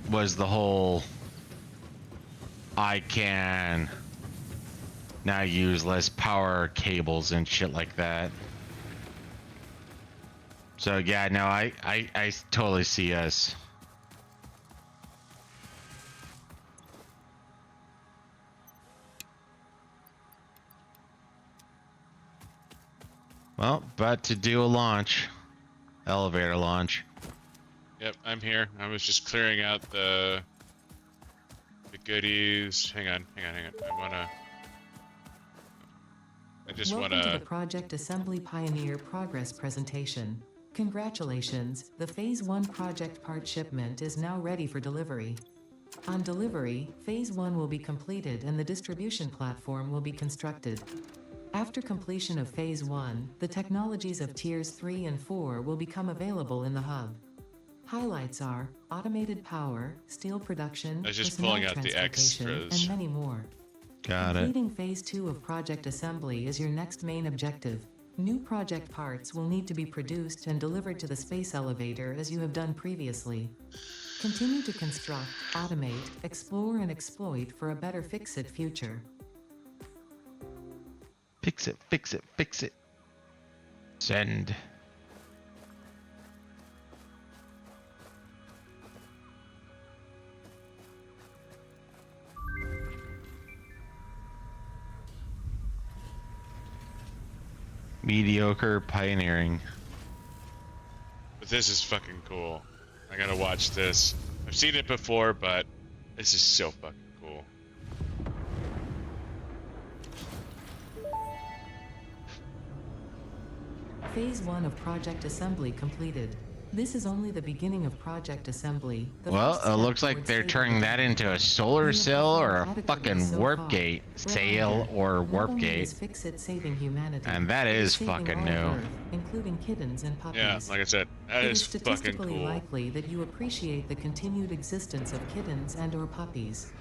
S2: was the whole I can now use less power cables and shit like that. So yeah, no, I totally see us. Well, about to do a launch. Elevator launch.
S1: Yep, I'm here. I was just clearing out the goodies. Hang on.
S3: Welcome to the Project Assembly Pioneer Progress presentation. Congratulations, the Phase 1 project part shipment is now ready for delivery. On delivery, Phase 1 will be completed and the distribution platform will be constructed. After completion of Phase 1, the technologies of Tiers 3 and 4 will become available in the hub. Highlights are automated power, steel production,
S1: I was just
S3: personnel
S1: pulling out the
S3: transportation,
S1: extras.
S3: and many more.
S2: Got it.
S3: Completing Phase 2 of project assembly is your next main objective. New project parts will need to be produced and delivered to the space elevator as you have done previously. Continue to construct, automate, explore and exploit for a better fix-it future.
S2: Fix it, fix it, fix it. Send. Mediocre pioneering.
S1: But this is fucking cool. I gotta watch this. I've seen it before, but this is so fucking cool.
S3: Phase 1 of project assembly completed. This is only the beginning of project assembly.
S2: Well, it looks like they're turning that into a solar cell or a fucking warp gate sail or warp gate. And that is fucking new.
S3: Earth, including kittens and puppies.
S1: Yeah, like I said, that
S3: It
S1: is
S3: is
S1: fucking
S3: statistically
S1: cool.
S3: likely that you appreciate the continued existence of kittens and or puppies.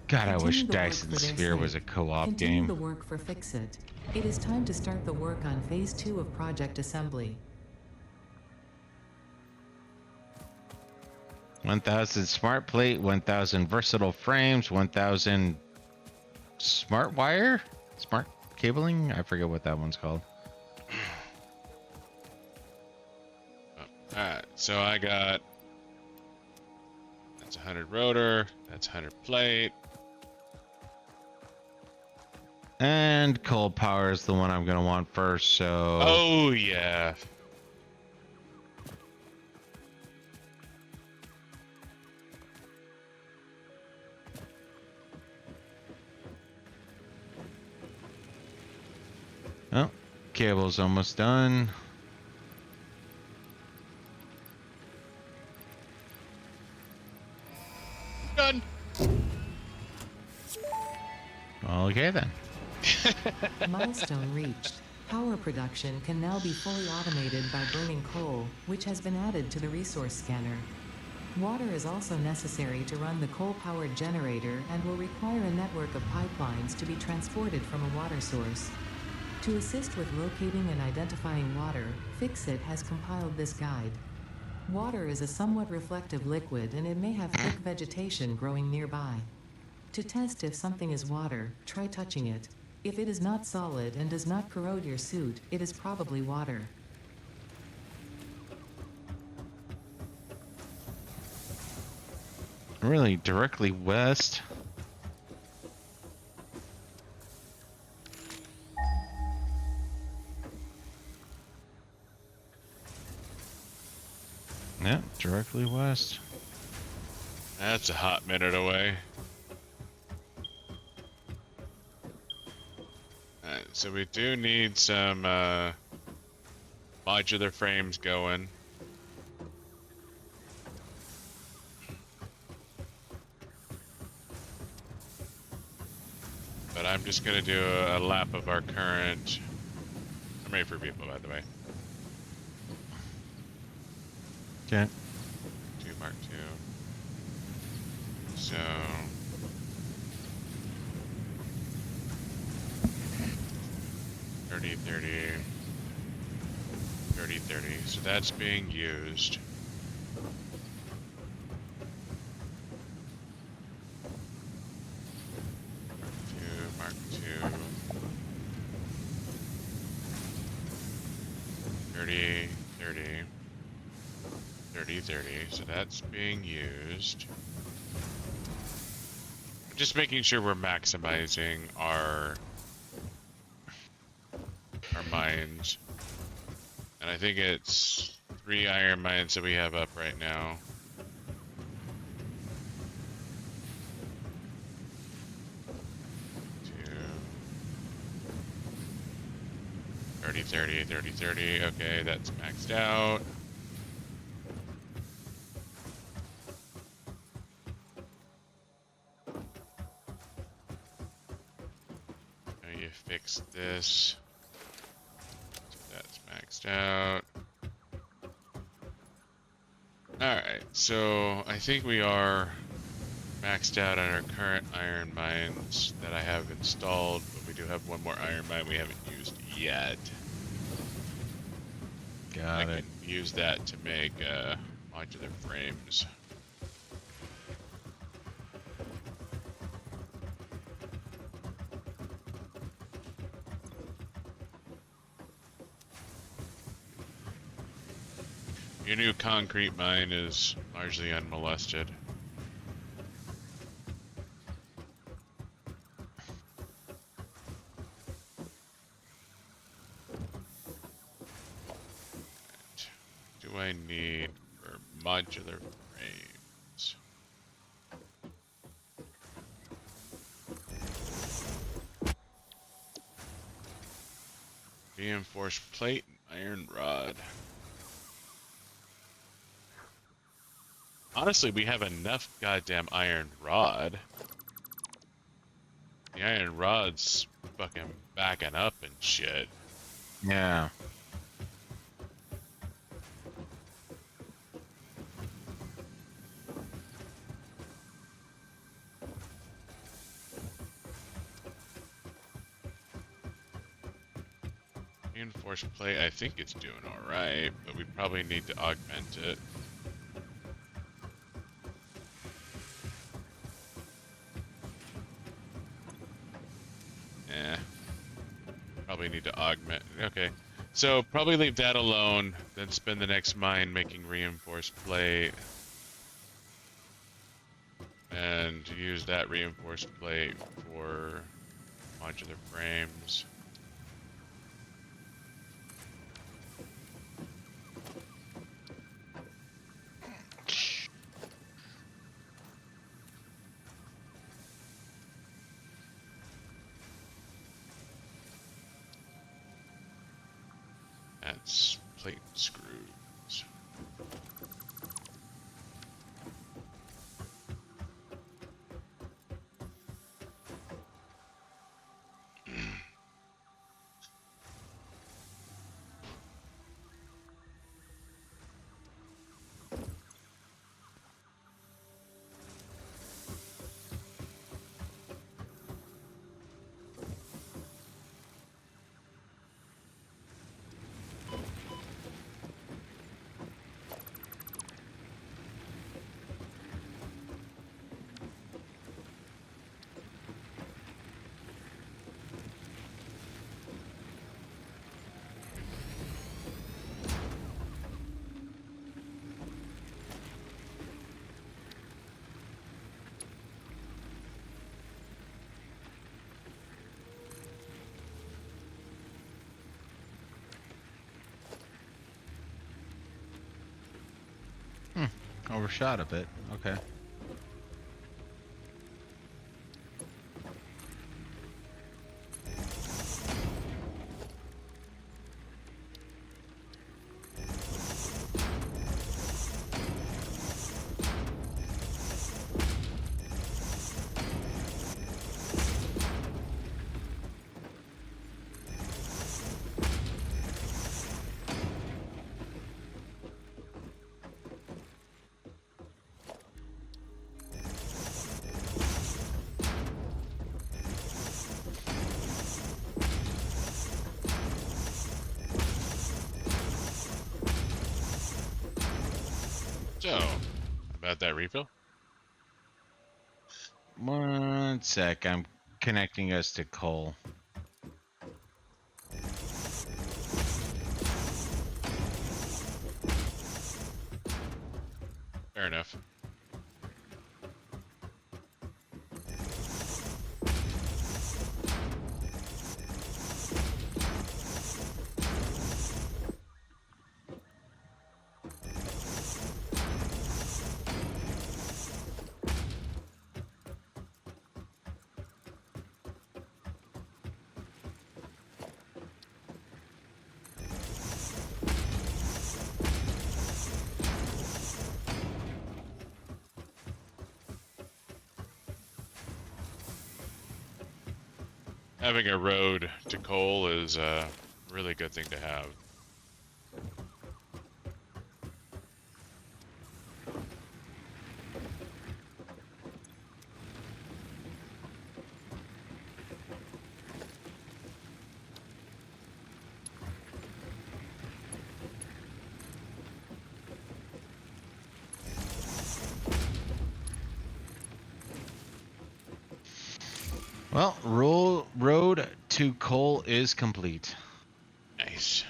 S2: God, I wish
S3: Continue the work
S2: Dice and
S3: for their
S2: Sphere was a
S3: sake.
S2: co-op
S3: Continue
S2: game.
S3: the work for Fix-It. It is time to start the work on Phase 2 of project assembly.
S2: 1,000 smart plate, 1,000 versatile frames, 1,000 smart wire? Smart cabling? I forget what that one's called.
S1: Alright, so I got... That's 100 rotor, that's 100 plate.
S2: And coal power is the one I'm going to want first, so...
S1: Oh, yeah.
S2: Oh, cable's almost done.
S1: Done.
S2: Okay then.
S3: Milestone reached. Power production can now be fully automated by burning coal, which has been added to the resource scanner. Water is also necessary to run the coal-powered generator and will require a network of pipelines to be transported from a water source. To assist with locating and identifying water, Fixit has compiled this guide. Water is a somewhat reflective liquid and it may have thick vegetation growing nearby. To test if something is water, try touching it. If it is not solid and does not corrode your suit, it is probably water.
S2: Really, directly west. Yeah, directly west.
S1: That's a hot minute away. Alright, so we do need some modular frames going. But I'm just gonna do a lap of our current. I'm ready for people, by the way.
S2: Okay.
S1: 2 Mark II. So 30, 30, 30, 30. So that's being used. Mark II. 30, 30. 30, 30. So that's being used. Just making sure we're maximizing our mines. And I think it's 3 iron mines that we have up right now. Two. 30, 30, 30, 30. Okay, that's maxed out. Now you fix this. That's maxed out. Alright, so I think we are maxed out on our current iron mines that I have installed, but we do have one more iron mine we haven't used yet.
S2: Got
S1: I
S2: it.
S1: can use that to make modular frames. Your new concrete mine is largely unmolested. What do I need for modular frames? Reinforced plate and iron rod. Honestly, we have enough goddamn iron rod. The iron rod's fucking backing up and shit.
S2: Yeah.
S1: Reinforced plate, I think it's doing alright, but we probably need to augment it. Eh. Probably need to augment. Okay. So probably leave that alone, then spend the next mine making reinforced plate. And use that reinforced plate for modular frames. That's plate and screws.
S2: Overshot a bit. Okay.
S1: So, about that refill?
S2: One sec. I'm connecting us to coal.
S1: Fair enough. Having a road to coal is a really good thing to have.
S2: Well, road to coal is complete.
S1: Nice.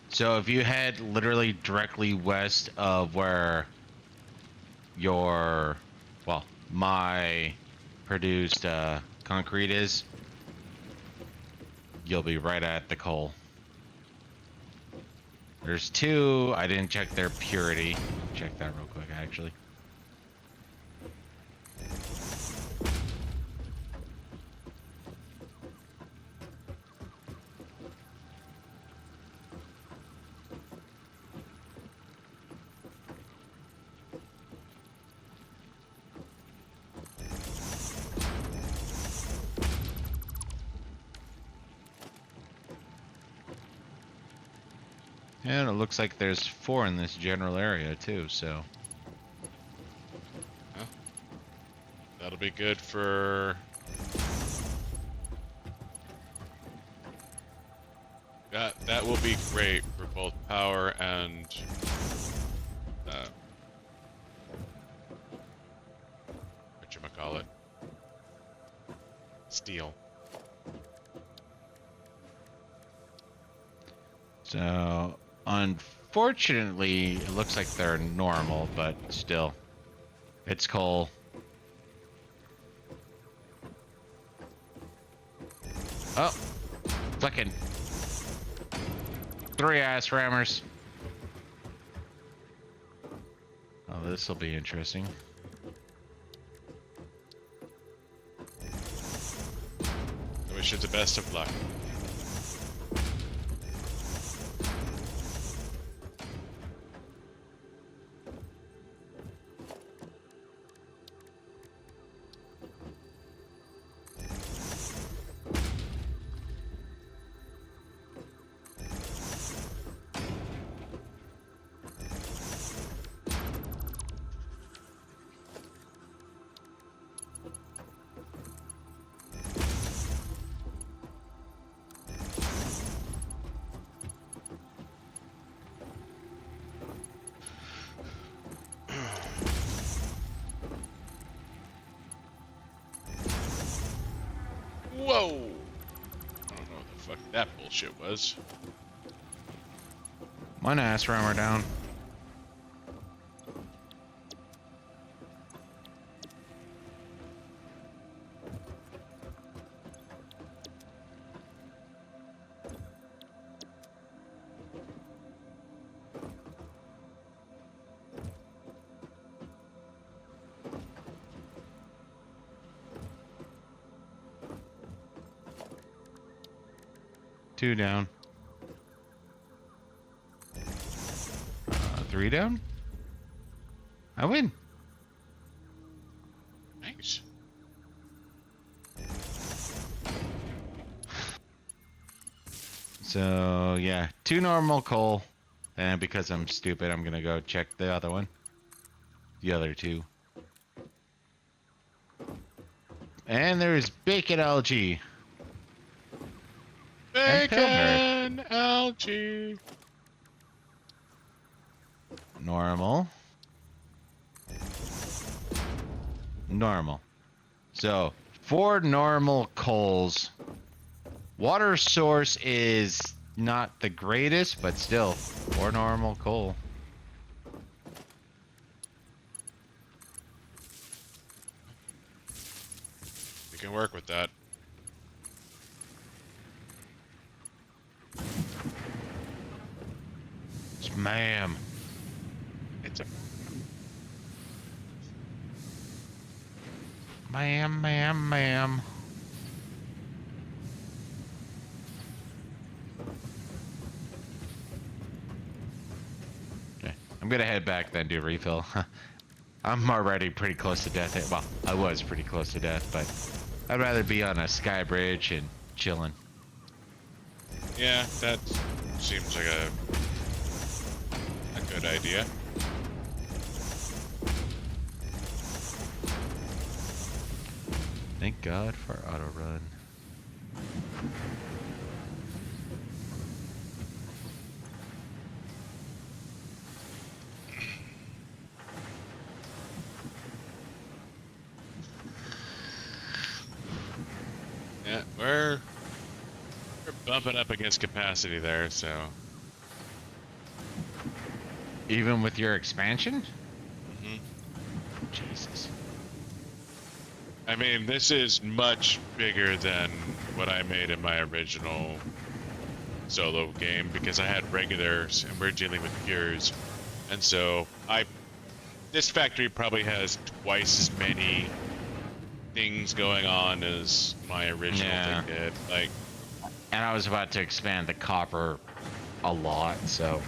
S2: So if you head literally directly west of where your, well, my produced concrete is, you'll be right at the coal. There's two. I didn't check their purity. Check that real quick, actually. And it looks like there's 4 in this general area too, so.
S1: Huh? That'll be good for... That will be great for both power and... whatchamacallit? Steel.
S2: So, unfortunately, it looks like they're normal, but still. It's coal. Oh! Fucking 3 ass rammers. Oh, this will be interesting.
S1: I wish you the best of luck. Whoa! I don't know what the fuck that bullshit was.
S2: One ass rammer down. 2 down. 3 down. I win.
S1: Nice.
S2: So yeah, 2 normal coal. And because I'm stupid, I'm gonna go check the other one. The other 2. And there's bacon algae. And Pilmer.
S1: Bacon algae.
S2: Normal. Normal. So 4 normal coals. Water source is not the greatest, but still 4 normal coal.
S1: We can work with that.
S2: Ma'am.
S1: It's a
S2: Ma'am. Okay, I'm gonna head back then do refill. I'm already pretty close to death. Well, I was pretty close to death, but I'd rather be on a sky bridge and chilling.
S1: yeah. That seems like a good idea.
S2: Thank God for auto run.
S1: Yeah, we're bumping up against capacity there, so.
S2: Even with your expansion?
S1: Mhm.
S2: Jesus.
S1: I mean, this is much bigger than what I made in my original solo game because I had regulars and we're dealing with pures, and so this factory probably has twice as many things going on as my original
S2: Yeah.
S1: thing did. Like,
S2: And I was about to expand the copper a lot, so.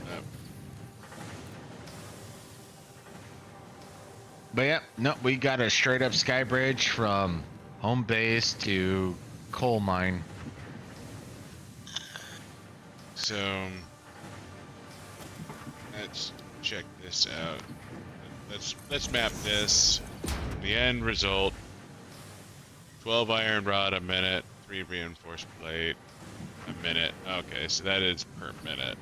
S1: uh,
S2: But yeah, no, we got a straight up sky bridge from home base to coal mine.
S1: so let's check this out. Let's map this. The end result: 12 iron rod a minute, 3 reinforced plate a minute. Okay, so that is per minute.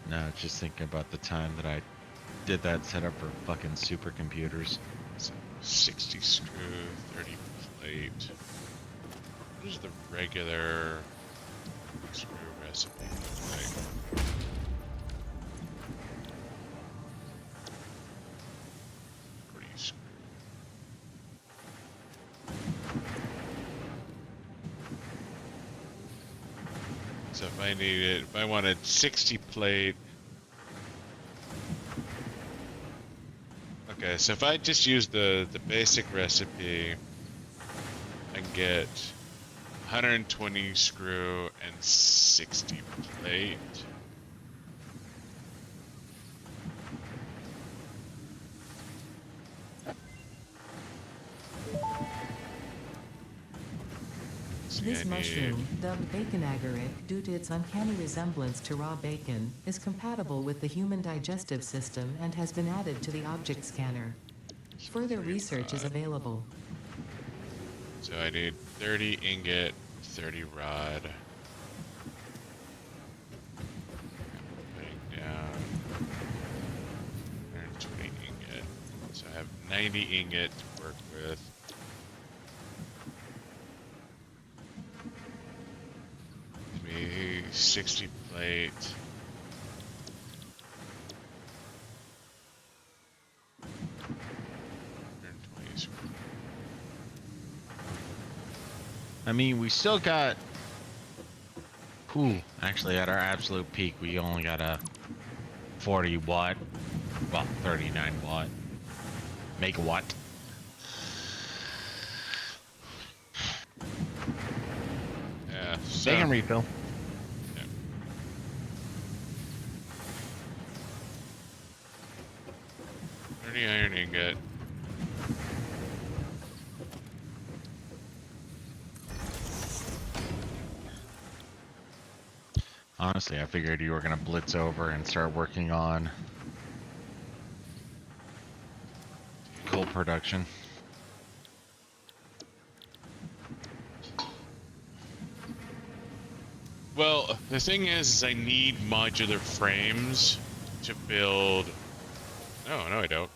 S2: No, just thinking about the time that I did that setup for fucking supercomputers.
S1: So 60 screw, 30 plate. What is the regular screw recipe look like? What do you screw? So if I wanted 60 plate. Okay, so if I just use the basic recipe, I can get 120 screw and 60 plate. So
S3: This
S1: I need-
S3: mushroom, dubbed bacon agaric due to its uncanny resemblance to raw bacon, is compatible with the human digestive system and has been added to the object scanner. Further research is available.
S1: So I need 30 ingot, 30 rod. I'm putting down 120 ingot. So I have 90 ingot to work with. Give me 60 plate.
S2: I mean, we still got. Ooh, actually, at our absolute peak, we only got a 40 watt, well, 39 watt megawatt.
S1: Yeah. So,
S2: They can refill.
S1: yeah. 30 iron ingot.
S2: Honestly, I figured you were gonna blitz over and start working on coal production.
S1: Well, the thing is I need modular frames to build. No, no, I don't.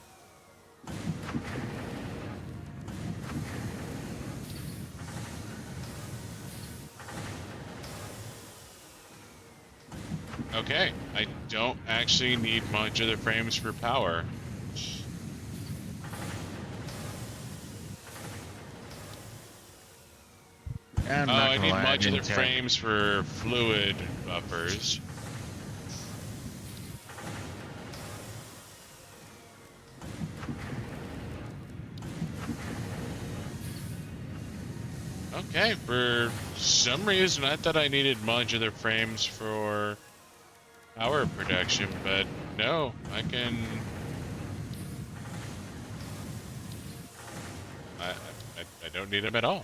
S1: Okay, I don't actually need modular frames for power.
S2: And
S1: Oh,
S2: I'm not
S1: I
S2: gonna
S1: need
S2: lie, I didn't
S1: modular
S2: check.
S1: frames for fluid buffers. Okay, for some reason I thought I needed modular frames for power production, but no, I can. I don't need them at all.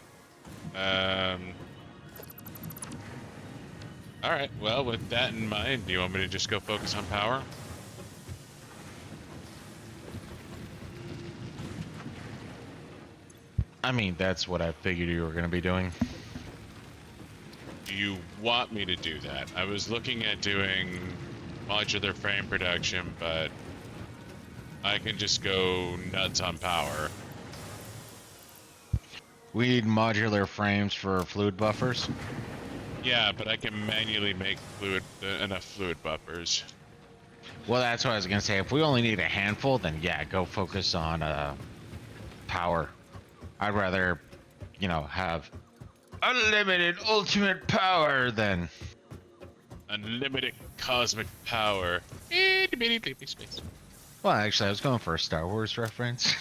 S1: All right. Well, with that in mind, do you want me to just go focus on power?
S2: I mean, that's what I figured you were gonna be doing.
S1: Do you want me to do that? I was looking at doing modular frame production, but I can just go nuts on power.
S2: We need modular frames for fluid buffers.
S1: Yeah, but I can manually make enough fluid buffers.
S2: Well, that's what I was gonna say. If we only need a handful, then yeah, go focus on power. I'd rather, you know, have unlimited ultimate power than.
S1: Unlimited cosmic power. Space.
S2: Well, actually, I was going for a Star Wars reference.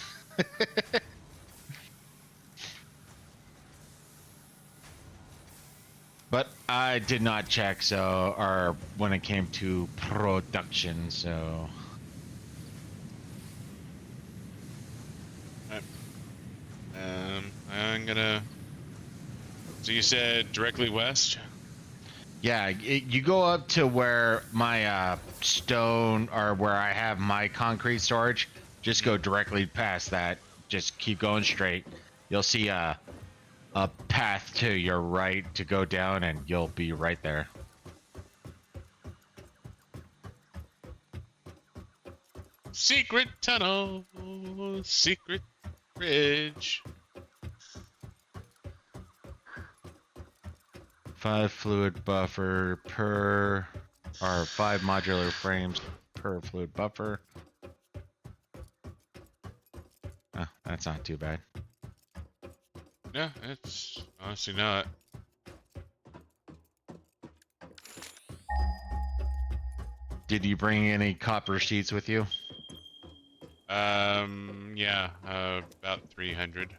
S2: But I did not check, so, or when it came to production, so.
S1: I'm gonna. So you said directly west?
S2: Yeah, you go up to where my stone, or where I have my concrete storage. Just go directly past that. Just keep going straight. You'll see a path to your right to go down, and you'll be right there.
S1: Secret tunnel, secret bridge.
S2: 5 fluid buffer per, or 5 modular frames per fluid buffer. Oh, that's not too bad.
S1: No, it's honestly not.
S2: Did you bring any copper sheets with you?
S1: Yeah, about 300.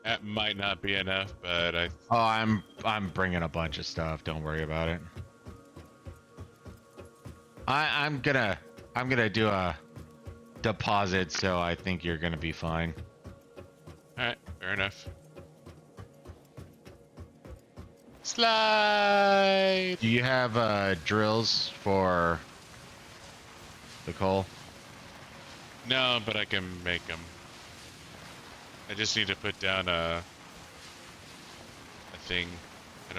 S1: That might not be enough, but
S2: Oh, I'm bringing a bunch of stuff. Don't worry about it. I'm gonna do a deposit, so I think you're gonna be fine.
S1: all right, fair enough. Slide.
S2: Do you have drills for the coal?
S1: No, but I can make them. I just need to put down a thing.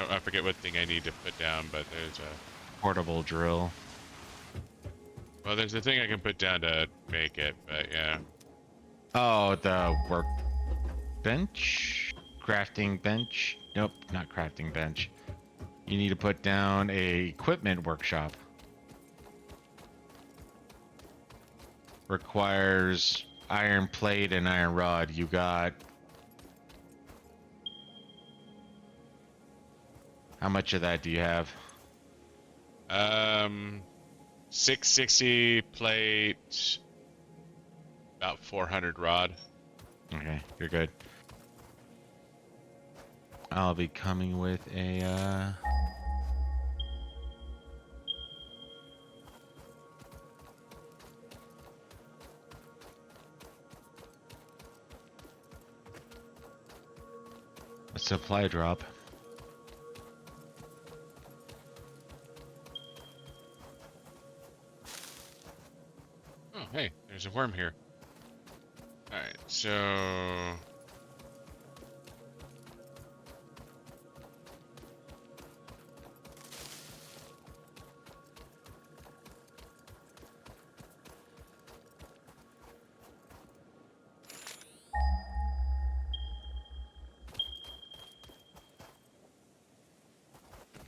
S1: I forget what thing I need to put down, but there's a.
S2: Portable drill.
S1: Well, there's a thing I can put down to make it, but yeah.
S2: Oh, the workbench? Crafting bench? Nope, not crafting bench. You need to put down a equipment workshop. Requires iron plate and iron rod. You got... How much of that do you have?
S1: 660 plate, about 400 rod.
S2: Okay, you're good. I'll be coming with a, a supply drop.
S1: Oh, hey, there's a worm here. Alright, so... I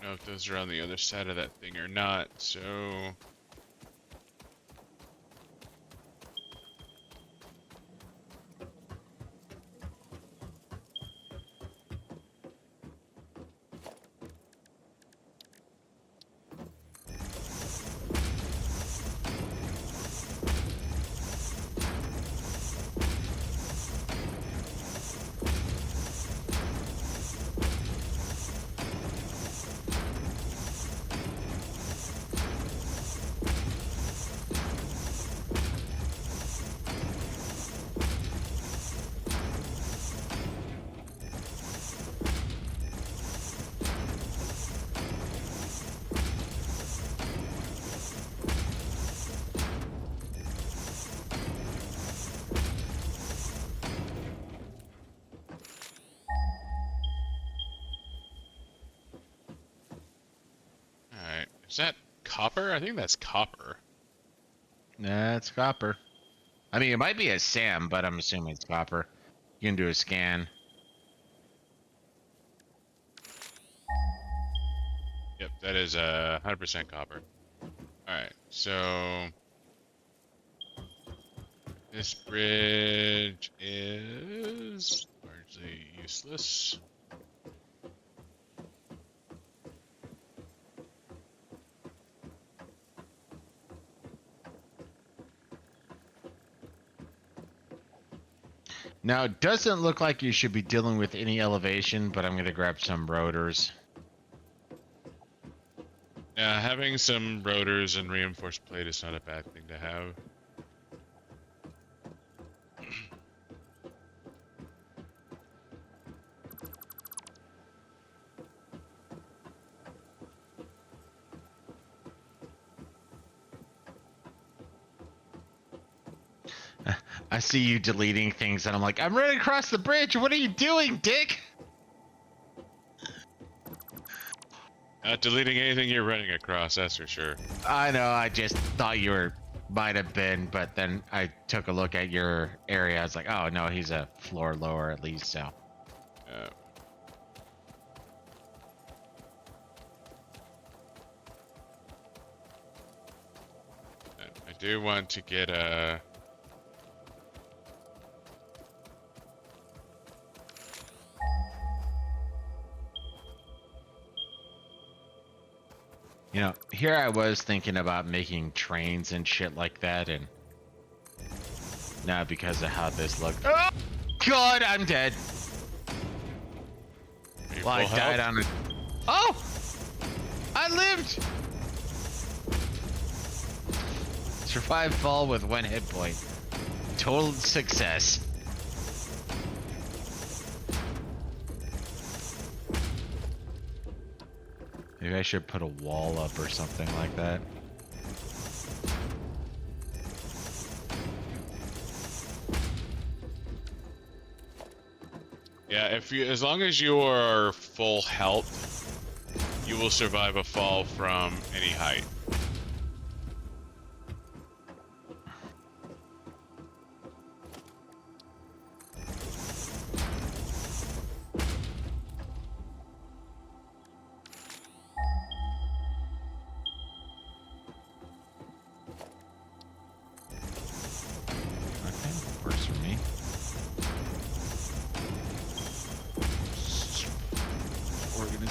S1: don't know if those are on the other side of that thing or not, so... Alright, is that copper? I think that's copper.
S2: Nah, it's copper. I mean, it might be a SAM, but I'm assuming it's copper. You can do a scan.
S1: Yep, that is 100% copper. Alright, so... This bridge is largely useless.
S2: Now, it doesn't look like you should be dealing with any elevation, but I'm going to grab some rotors.
S1: Yeah, having some rotors and reinforced plate is not a bad thing to have.
S2: I see you deleting things, and I'm like, I'm running across the bridge. What are you doing, Dick?
S1: Not deleting anything you're running across, that's for sure.
S2: I know. I just thought you were might have been, but then I took a look at your area. I was like, oh no, he's a floor lower at least. So.
S1: I do want to get a...
S2: You know, here I was thinking about making trains and shit like that, and now because of how this looked. Oh God, I'm dead. Well, I died on a. Oh, I lived. Survived fall with 1 hit point. Total success. Maybe I should put a wall up or something like that.
S1: Yeah, as long as you are full health, you will survive a fall from any height.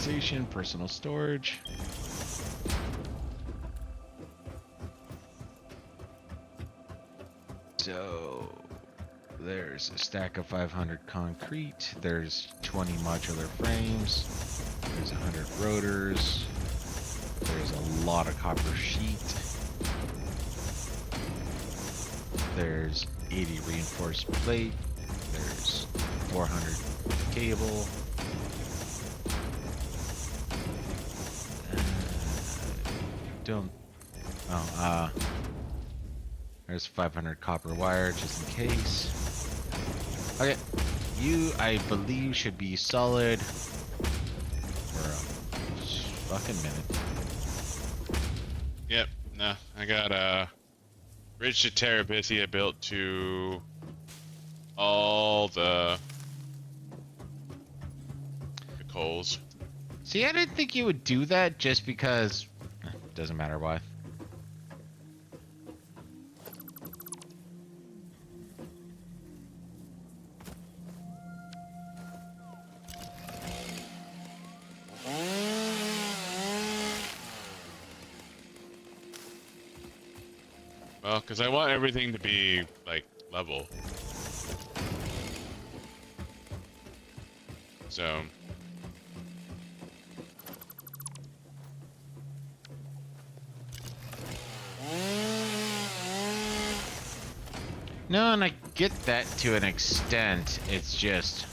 S2: organization, personal storage. So there's a stack of 500 concrete. There's 20 modular frames. There's 100 rotors. There's a lot of copper sheet. There's 80 reinforced plate. There's 400 cable. Don't. Oh, there's 500 copper wire just in case. Okay, you, I believe, should be solid for a fucking minute.
S1: Yep. No, I got a bridge to Terabithia built to all the coals.
S2: See, I didn't think you would do that just because. Doesn't matter why.
S1: Well, because I want everything to be, like, level. So...
S2: No, and I get that to an extent. It's just...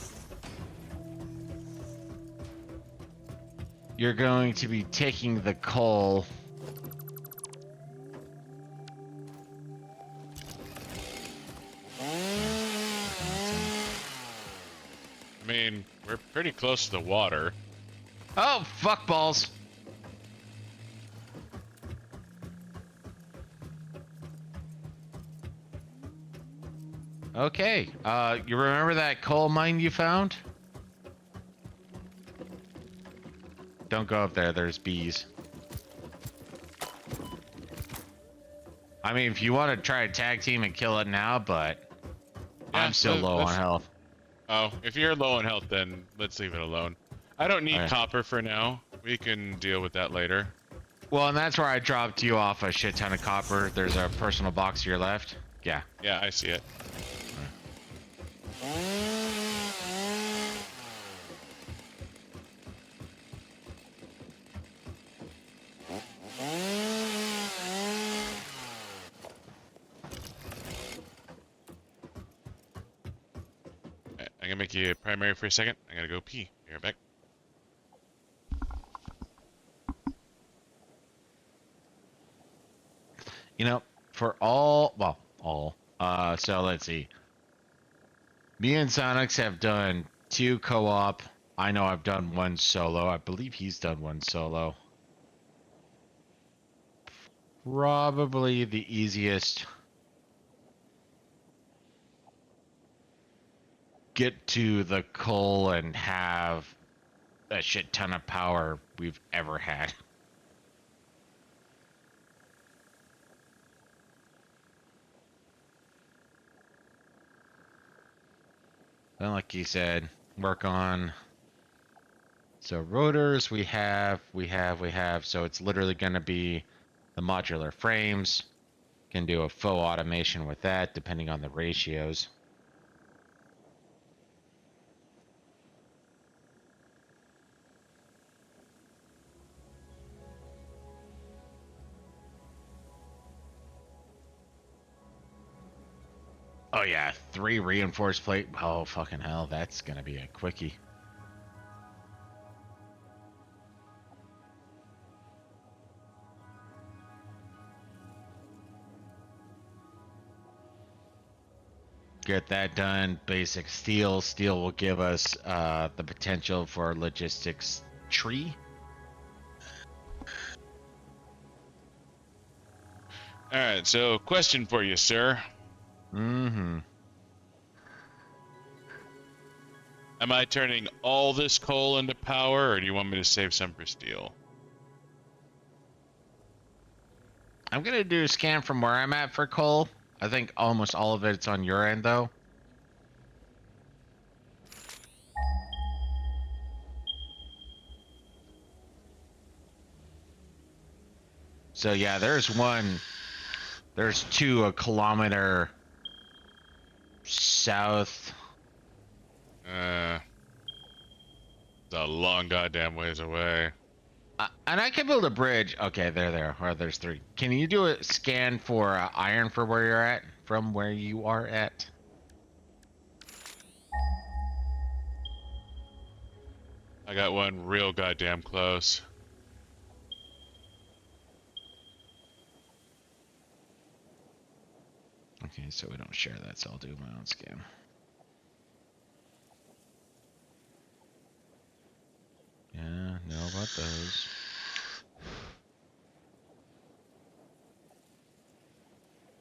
S2: You're going to be taking the coal...
S1: I mean, we're pretty close to the water.
S2: Oh, fuck balls. Okay, you remember that coal mine you found? Don't go up there, there's bees. I mean, if you want to try a tag team and kill it now, but
S1: Yeah,
S2: I'm still low on health.
S1: Oh, if you're low on health, then let's leave it alone. I don't need
S2: Okay.
S1: copper for now. We can deal with that later.
S2: Well, and that's where I dropped you off a shit ton of copper. There's a personal box to your left. Yeah.
S1: Yeah, I see it. Alright, I'm gonna make you a primary for a second. I gotta go pee. Be right back.
S2: You know, for all, well, all, so let's see. Me and Sonics have done 2 co-op. I know I've done 1 solo. I believe he's done 1 solo. Probably the easiest. Get to the coal and have a shit ton of power we've ever had. Then, like you said, work on. So rotors we have. So it's literally going to be the modular frames. Can do a faux automation with that, depending on the ratios. Oh yeah, 3 reinforced plate. Oh fucking hell, that's gonna be a quickie. Get that done. Basic steel. Steel will give us the potential for logistics tree.
S1: Alright, so question for you, sir.
S2: Mm-hmm.
S1: Am I turning all this coal into power, or do you want me to save some for steel?
S2: I'm gonna do a scan from where I'm at for coal. I think almost all of it's on your end though. So yeah, there's one. There's two a kilometer south.
S1: It's a long goddamn ways away.
S2: And I can build a bridge. Okay, there. Or there's three. Can you do a scan for iron for where you're at? From where you are at?
S1: I got one real goddamn close.
S2: Okay, so we don't share that, so I'll do my own scan. Yeah, know about those.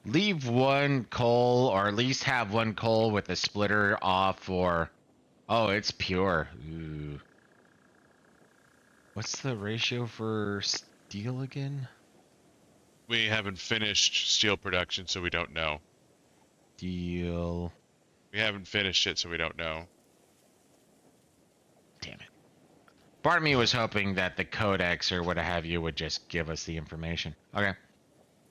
S2: Leave one coal, or at least have one coal with a splitter off for... Oh, it's pure. Ooh. What's the ratio for steel again?
S1: We haven't finished steel production, so we don't know.
S2: Steel...
S1: We haven't finished it, so we don't know.
S2: Damn it. Part of me was hoping that the codex or what have you would just give us the information. Okay.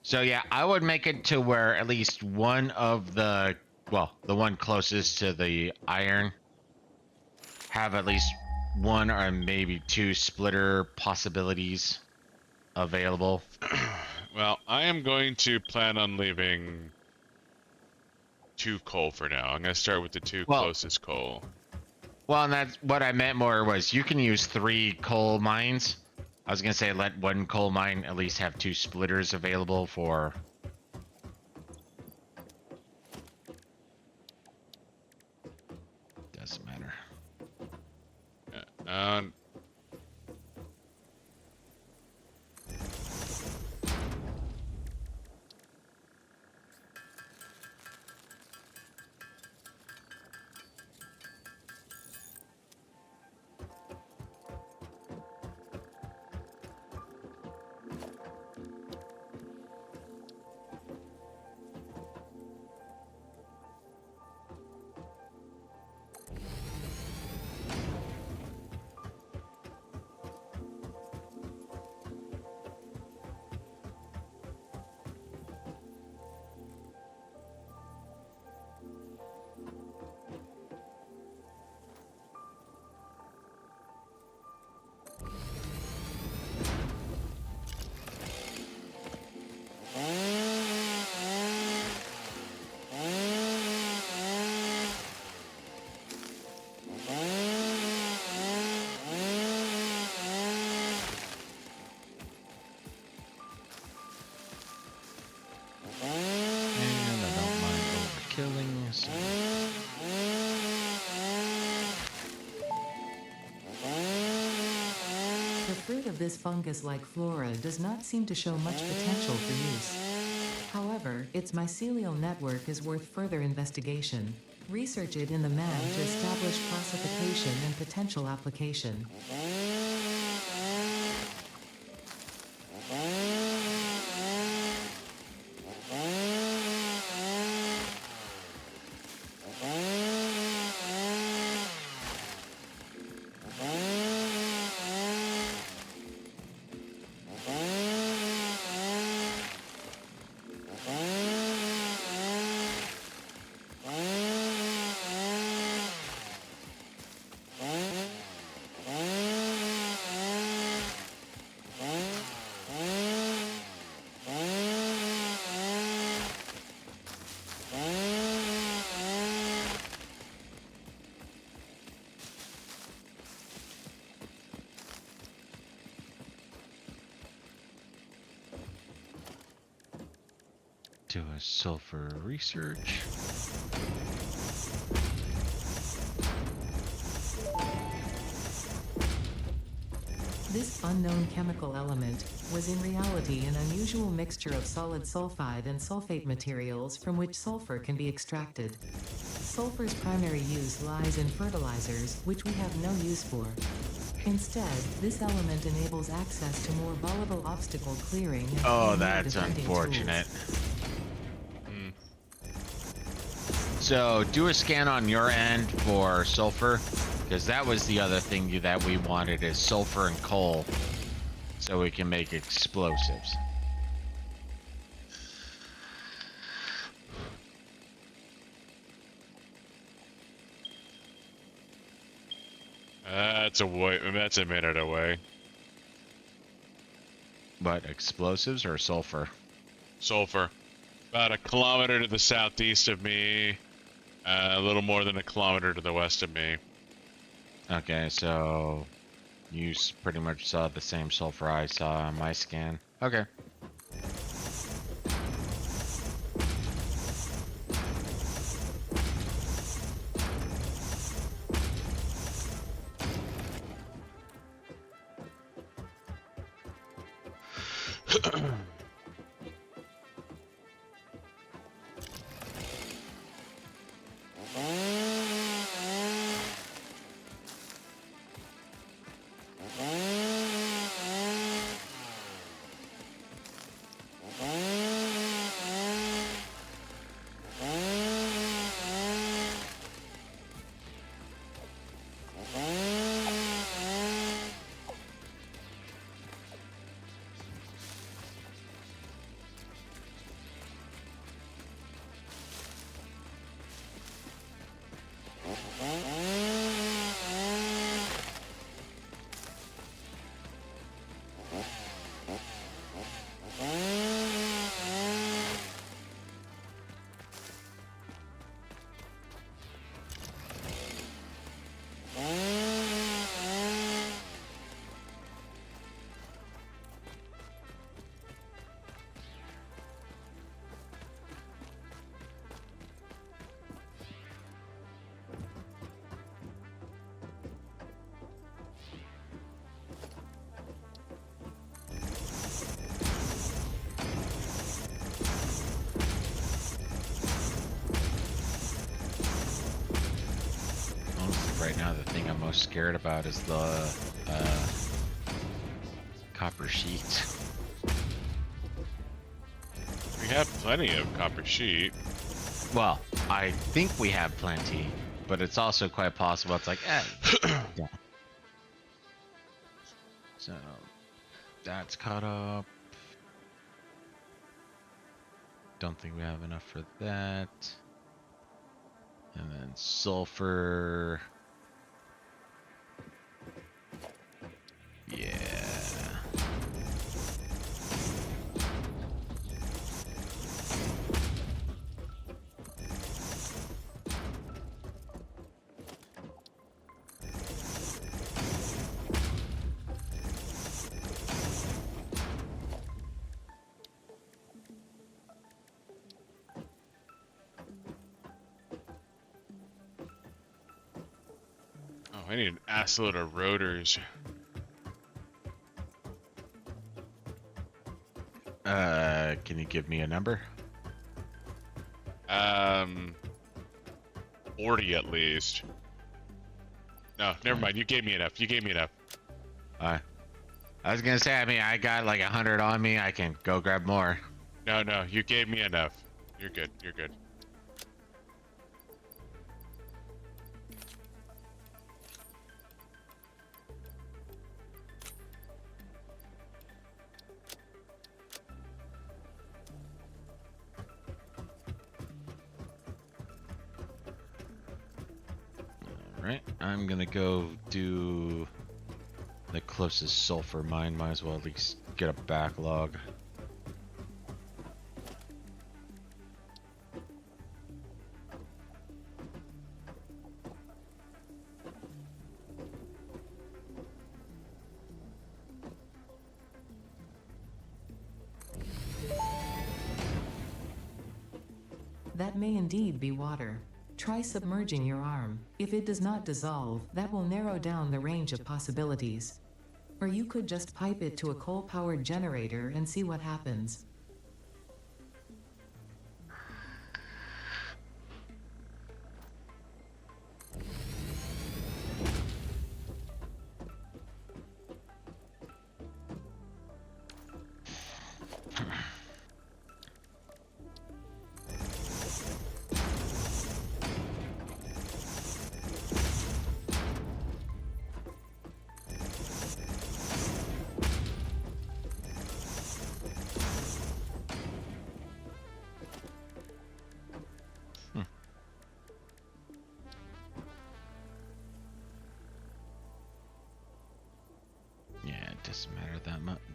S2: So yeah, I would make it to where at least one of the, well, the one closest to the iron have at least one or maybe two splitter possibilities available.
S1: Well, I am going to plan on leaving 2 coal for now. I'm going to start with the 2 closest coal.
S2: Well, and that's what I meant more was you can use 3 coal mines. I was going to say let one coal mine at least have 2 splitters available for... Doesn't matter.
S3: The fruit of this fungus-like flora does not seem to show much potential for use. However, its mycelial network is worth further investigation. Research it in the man to establish classification and potential application.
S2: Do a sulfur research.
S3: This unknown chemical element was in reality an unusual mixture of solid sulfide and sulfate materials from which sulfur can be extracted. Sulfur's primary use lies in fertilizers, which we have no use for. Instead, this element enables access to more volatile obstacle clearing and
S2: Oh,
S3: more
S2: that's
S3: defending
S2: unfortunate.
S3: tools.
S2: So do a scan on your end for sulfur, because that was the other thing that we wanted is sulfur and coal, so we can make explosives.
S1: That's a minute away.
S2: But explosives or sulfur?
S1: Sulfur. About a kilometer to the southeast of me. A little more than a kilometer to the west of me.
S2: Okay, so you pretty much saw the same sulfur I saw on my scan. Okay. Right now, the thing I'm most scared about is the copper sheet.
S1: We have plenty of copper sheet.
S2: Well, I think we have plenty, but it's also quite possible it's like, yeah. So that's caught up. Don't think we have enough for that. And then sulfur. Yeah.
S1: Oh, I need an ass load of rotors.
S2: Can you give me a number?
S1: 40 at least. No, never mind. You gave me enough. You gave me enough.
S2: I was gonna say, I mean, I got like 100 on me. I can go grab more.
S1: No, you gave me enough. You're good. You're good.
S2: Alright, I'm gonna go do the closest sulfur mine. Might as well at least get a backlog.
S3: That may indeed be water. Try submerging your arm. If it does not dissolve, that will narrow down the range of possibilities. Or you could just pipe it to a coal-powered generator and see what happens.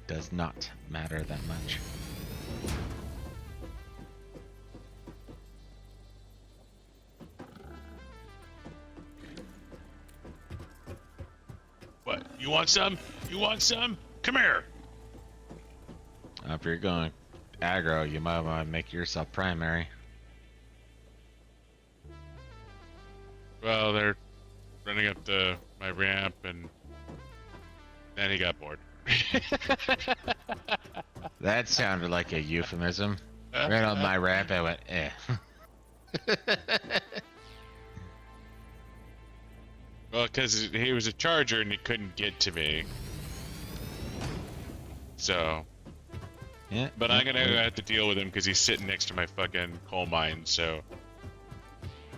S2: does not matter that much.
S1: What? You want some? You want some? Come here.
S2: If you're going aggro, you might want to make yourself primary.
S1: Well, they're running up my ramp, and then he got bored.
S2: That sounded like a euphemism. Right on my ramp, I went, eh.
S1: Well, because he was a charger and he couldn't get to me. So,
S2: Yeah.
S1: but I'm gonna have to deal with him because he's sitting next to my fucking coal mine. So,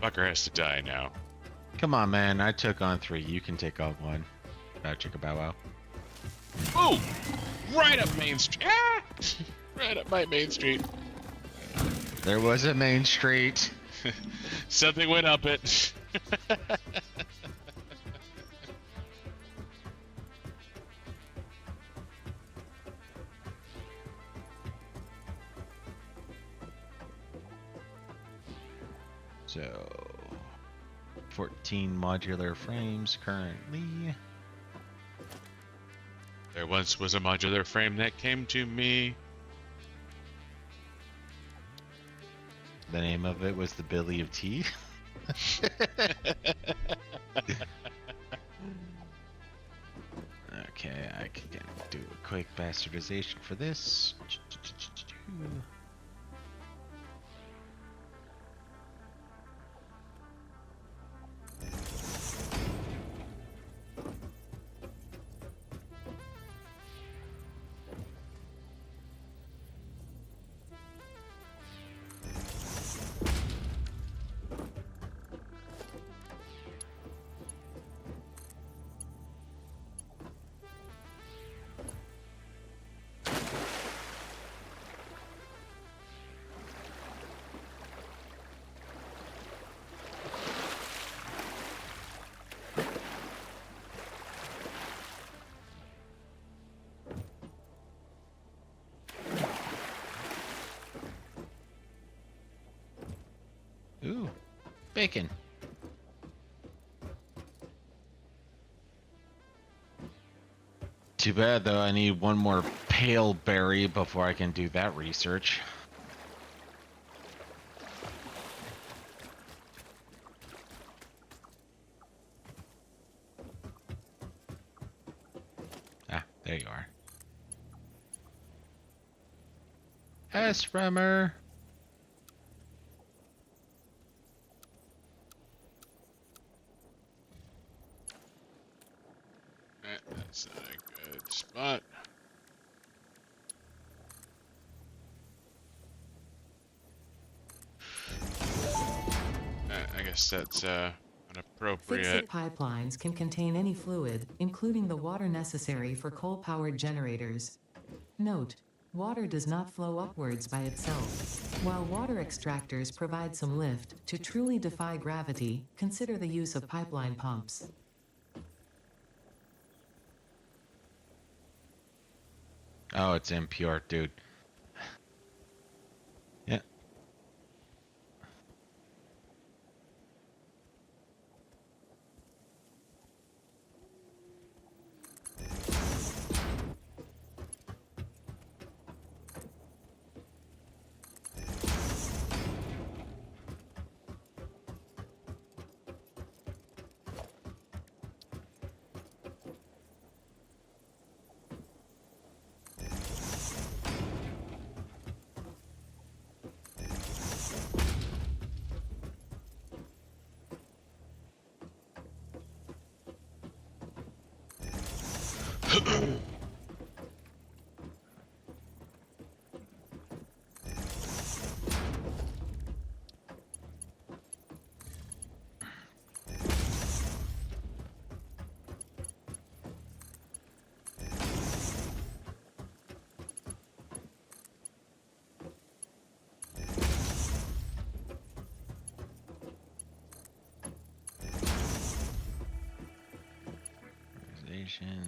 S1: fucker has to die now.
S2: Come on, man. I took on 3. You can take on 1. Chicka bow wow.
S1: Ooh! Right up Main Street. Ah! Right up my Main Street.
S2: There was a Main Street.
S1: Something went up it.
S2: So, 14 modular frames currently.
S1: There once was a modular frame that came to me.
S2: The name of it was the Billy of Tea. Okay, I can do a quick bastardization for this. Ooh, bacon. Too bad though, I need one more pale berry before I can do that research. Ah, there you are. Esremer.
S1: That's not a good spot. I guess that's inappropriate.
S3: Fixit pipelines can contain any fluid, including the water necessary for coal-powered generators. Note: water does not flow upwards by itself. While water extractors provide some lift, to truly defy gravity, consider the use of pipeline pumps.
S2: Oh, it's impure, dude. Yeah.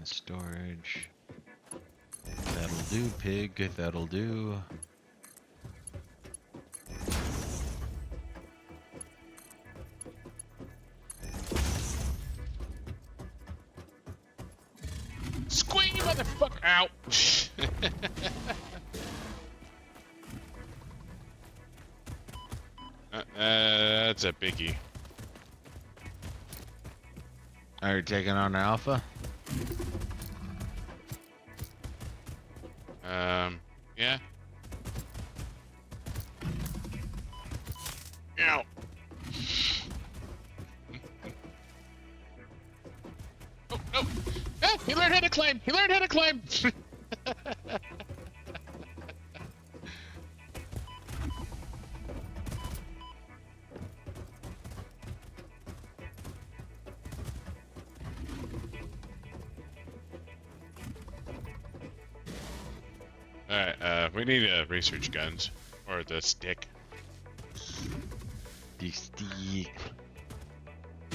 S2: Storage, do, pig. That'll do.
S1: Squeak, you motherfucker! Ow! That's a biggie.
S2: Are you taking on an alpha?
S1: Yeah. Ow! Oh, no! Ah, he learned how to climb! He learned how to climb! Alright, we need research guns. Or the stick.
S2: The stick.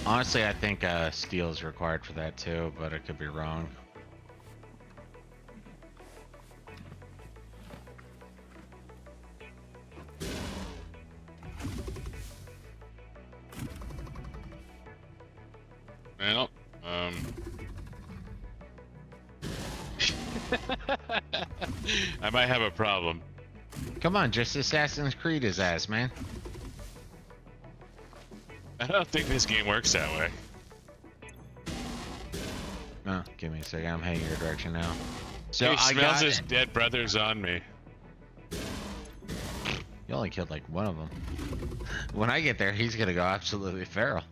S2: Honestly, I think steel is required for that too, but I could be wrong.
S1: Well, I might have a problem.
S2: Come on, just Assassin's Creed his ass, man.
S1: I don't think this game works that way.
S2: Oh, give me a second. I'm heading your direction now. So
S1: He
S2: I
S1: smells
S2: got
S1: his dead brothers on me.
S2: You only killed like one of them. When I get there, he's gonna go absolutely feral.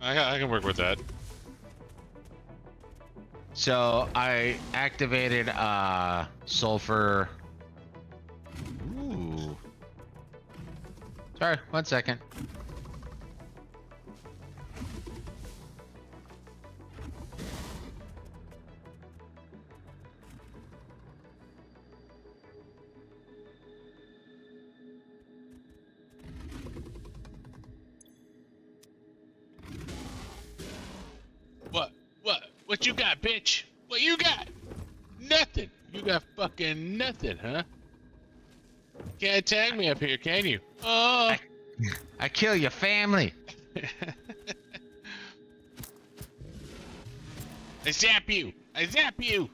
S1: I can work with that.
S2: So I activated sulfur. Ooh. Sorry, 1 second.
S1: What you got, bitch? What you got? Nothing. You got fucking nothing, huh? Can't tag me up here, can you? Oh.
S2: I kill your family.
S1: I zap you. I zap you.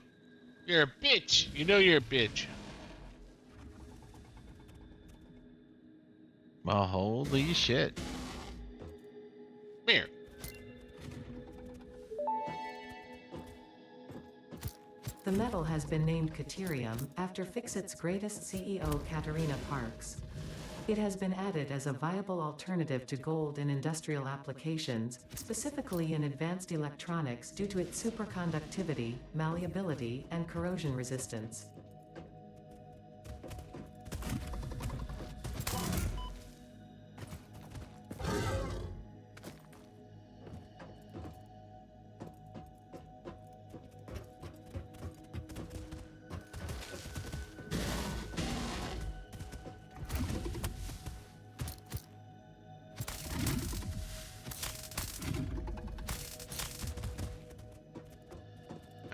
S1: You're a bitch. You know you're a bitch.
S2: Well, holy shit.
S1: Come here.
S3: The metal has been named Caterium after Fixit's greatest CEO Katerina Parks. It has been added as a viable alternative to gold in industrial applications, specifically in advanced electronics due to its superconductivity, malleability, and corrosion resistance.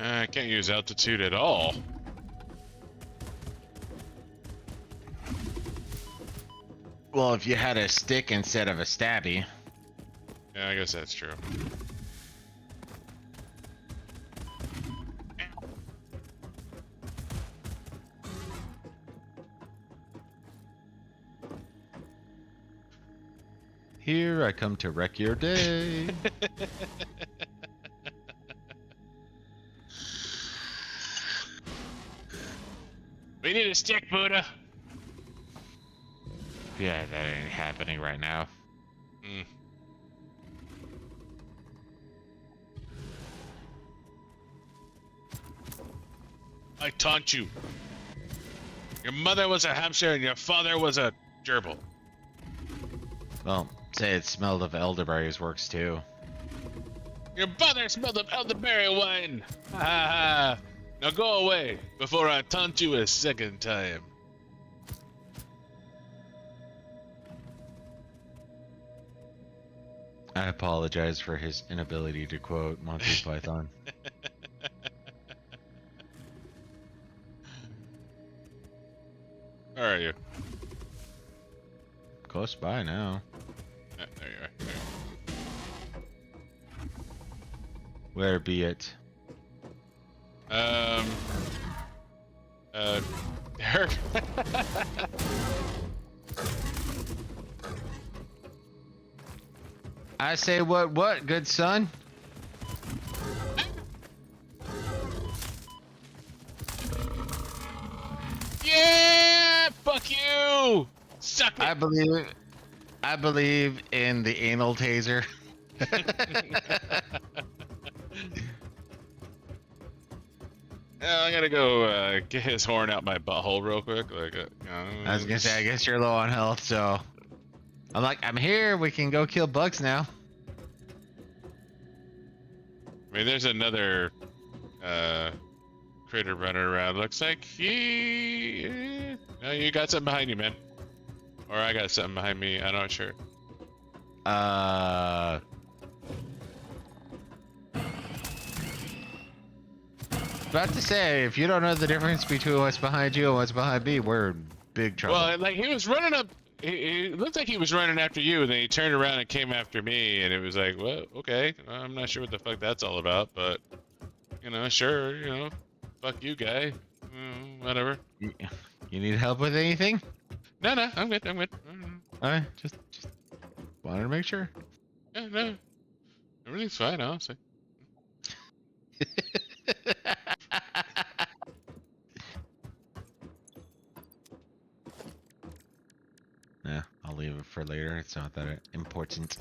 S1: I can't use altitude at all.
S2: Well, if you had a stick instead of a stabby.
S1: Yeah, I guess that's true.
S2: Here I come to wreck your day.
S1: We need a stick, Buddah.
S2: Yeah, that ain't happening right now.
S1: Mm. I taunt you. Your mother was a hamster and your father was a gerbil.
S2: Well, say it smelled of elderberries works too.
S1: Your brother smelled of elderberry wine. Ha ha ha. Now go away before I taunt you a second time.
S2: I apologize for his inability to quote Monty Python. close by now.
S1: There you are. There you
S2: Where be it?
S1: are. Derek.
S2: I say what, good son?
S1: Yeah! Fuck you! Suck it!
S2: I believe in the anal taser.
S1: I'm gonna go get his horn out my butthole real quick. Like,
S2: I was gonna say, I guess you're low on health, so I'm like, I'm here. We can go kill bugs now.
S1: I mean, there's another critter running around. Looks like he. No, you got something behind you, man. Or I got something behind me. I'm not sure.
S2: About to say, if you don't know the difference between what's behind you and what's behind me, we're in big trouble.
S1: Well, like he was running up. He looked like he was running after you, and then he turned around and came after me, and it was like, well, okay, I'm not sure what the fuck that's all about, but you know, sure, you know, fuck you, guy, whatever.
S2: You need help with anything?
S1: No, I'm good.
S2: All right, just wanted to make sure.
S1: Yeah, no, everything's fine, honestly.
S2: Yeah, I'll leave it for later. It's not that important.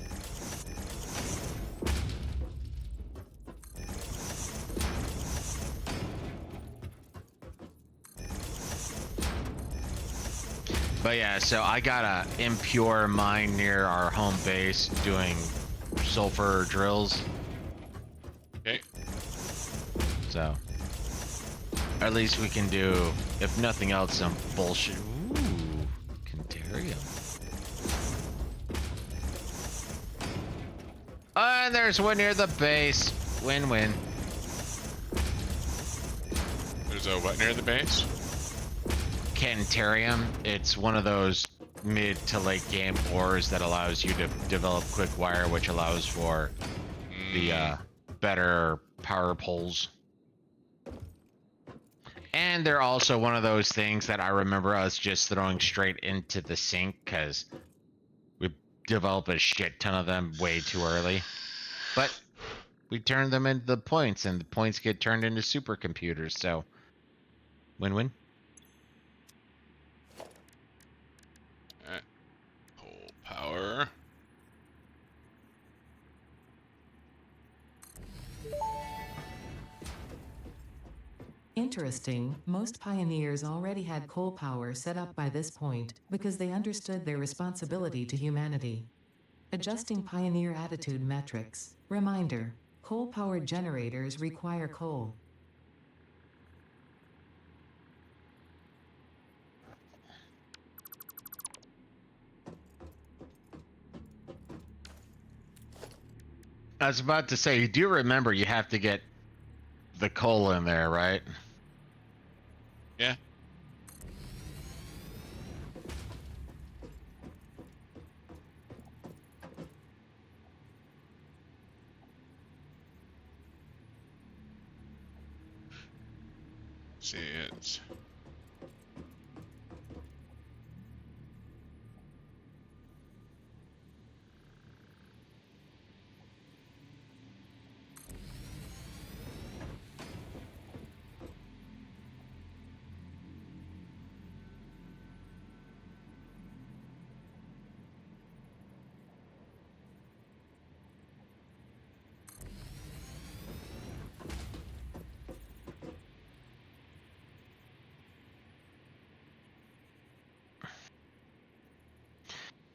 S2: But yeah, so I got a impure mine near our home base doing sulfur drills.
S1: Okay.
S2: So at least we can do, if nothing else, some bullshit. Ooh, Cantarium. And there's one near the base. Win-win.
S1: There's a what near the base?
S2: Cantarium. It's one of those mid to late game ores that allows you to develop quick wire, which allows for the better power poles. And they're also one of those things that I remember us just throwing straight into the sink because we developed a shit ton of them way too early. But we turned them into the points, and the points get turned into supercomputers, so win-win.
S1: Pole power.
S3: Interesting, most pioneers already had coal power set up by this point because they understood their responsibility to humanity. Adjusting pioneer attitude metrics. Reminder, coal-powered generators require coal.
S2: I was about to say, you do remember you have to get the coal in there, right?
S1: Yeah. See it.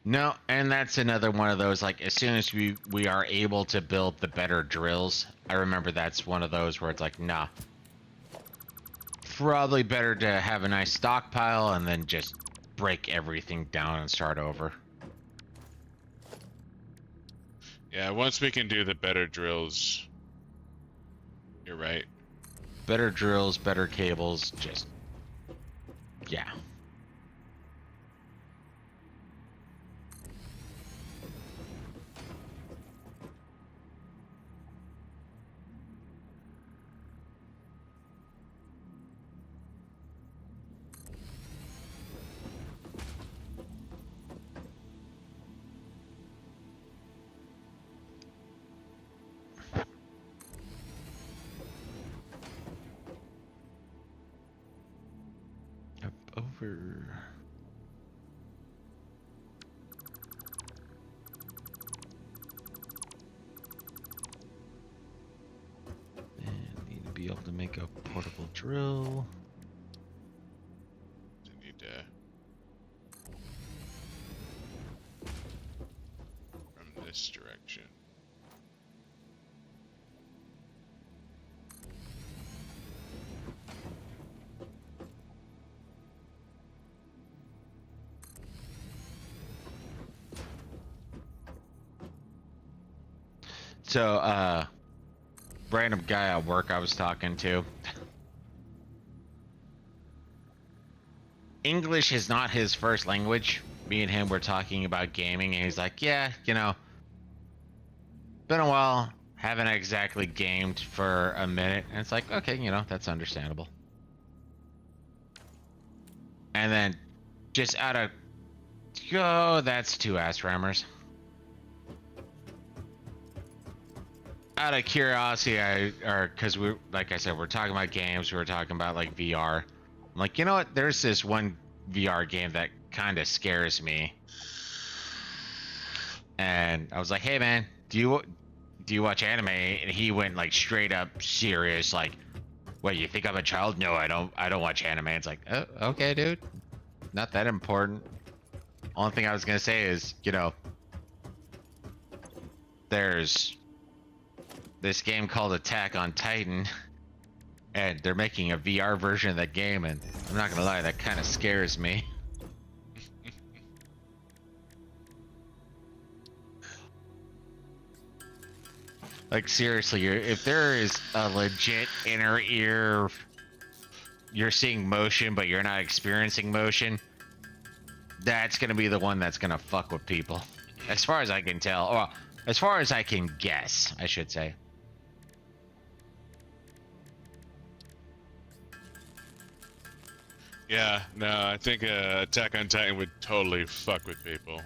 S2: No, and that's another one of those, like, as soon as we are able to build the better drills, I remember that's one of those where it's like, nah. Probably better to have a nice stockpile and then just break everything down and start over.
S1: Yeah, once we can do the better drills, you're right.
S2: Better drills, better cables, just... yeah. over. And need to be able to make a portable drill.
S1: I need to from this direction.
S2: So, random guy at work I was talking to. English is not his first language. Me and him were talking about gaming, and he's like, yeah, you know, been a while, haven't exactly gamed for a minute. And it's like, okay, you know, that's understandable. And then just out of, oh, that's two ass rammers. Out of curiosity, because we, like I said, we're talking about games, we were talking about like VR. I'm like, you know what? There's this one VR game that kind of scares me. And I was like, hey man, do you watch anime? And he went like straight up serious, like, what, you think I'm a child? No, I don't watch anime. It's like, oh, okay, dude, not that important. Only thing I was gonna say is, you know, there's this game called Attack on Titan, and they're making a VR version of that game, and I'm not gonna lie, that kind of scares me. Like seriously, if there is a legit inner ear, you're seeing motion but you're not experiencing motion, that's gonna be the one that's gonna fuck with people. As far as I can tell, or as far as I can guess, I should say.
S1: Yeah, no, I think Attack on Titan would totally fuck with people.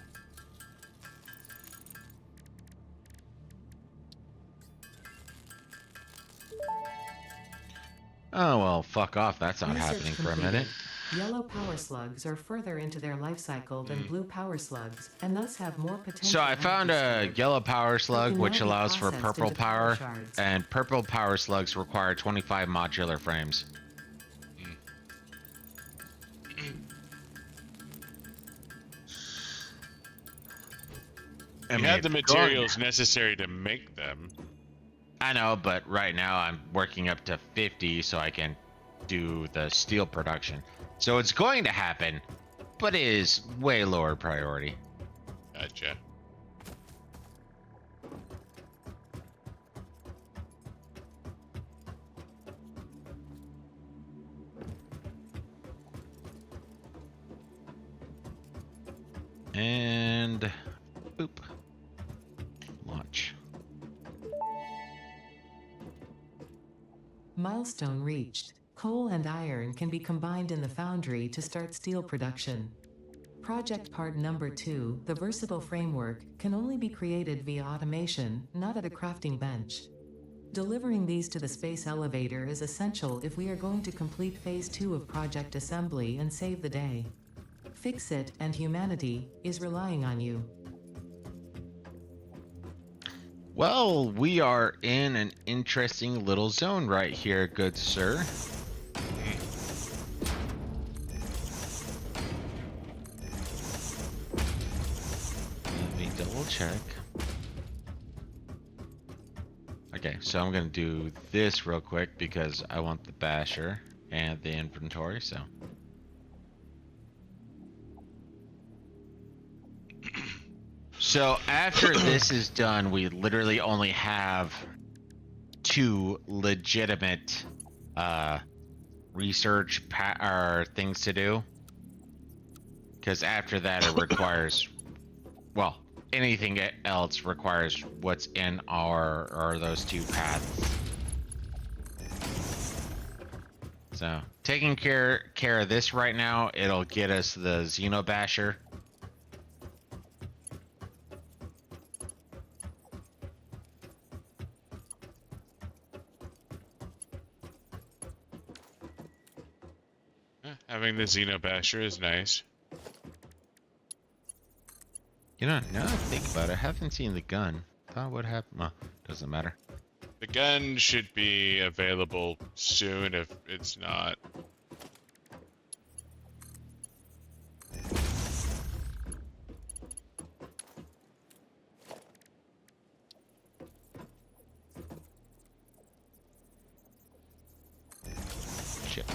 S2: Oh well, fuck off, that's not
S3: Research
S2: happening for a
S3: completed.
S2: minute.
S3: Yellow power slugs are further into their life cycle than blue power slugs, and thus have more potential.
S2: So I found a
S3: energy stored.
S2: yellow power slug,
S3: can
S2: which
S3: now be
S2: allows for
S3: processed
S2: purple
S3: into power
S2: power,
S3: shards.
S2: and purple power slugs require 25 modular frames. I
S1: You
S2: mean,
S1: have the
S2: if you're going-
S1: materials necessary to make them.
S2: I know, but right now I'm working up to 50 so I can do the steel production. So it's going to happen, but it is way lower priority.
S1: Gotcha.
S2: And boop. Launch.
S3: Milestone reached. Coal and iron can be combined in the foundry to start steel production. Project part number 2, the versatile framework, can only be created via automation, not at a crafting bench. Delivering these to the space elevator is essential if we are going to complete phase 2 of project assembly and save the day. Fix It and humanity is relying on you.
S2: Well, we are in an interesting little zone right here, good sir. Let me double check. Okay, so I'm gonna do this real quick because I want the basher and the inventory, so. So after this is done, we literally only have 2 legitimate research or things to do. Because after that it requires, well, anything else requires what's in our those 2 paths. So taking care of this right now, it'll get us the Xenobasher.
S1: Having the Xenobasher is nice.
S2: You know, now that I think about it, I haven't seen the gun. Thought what happened? Well, doesn't matter.
S1: The gun should be available soon if it's not.
S2: Shit.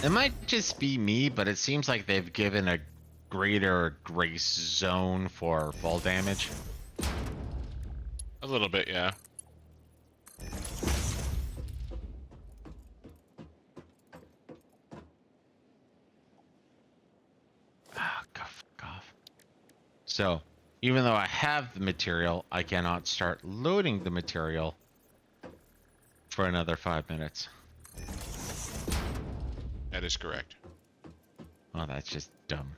S2: It might just be me, but it seems like they've given a greater grace zone for fall damage.
S1: A little bit, yeah.
S2: Ah, cough, cough. So, even though I have the material, I cannot start loading the material for another 5 minutes.
S1: That is correct.
S2: Oh, that's just dumb.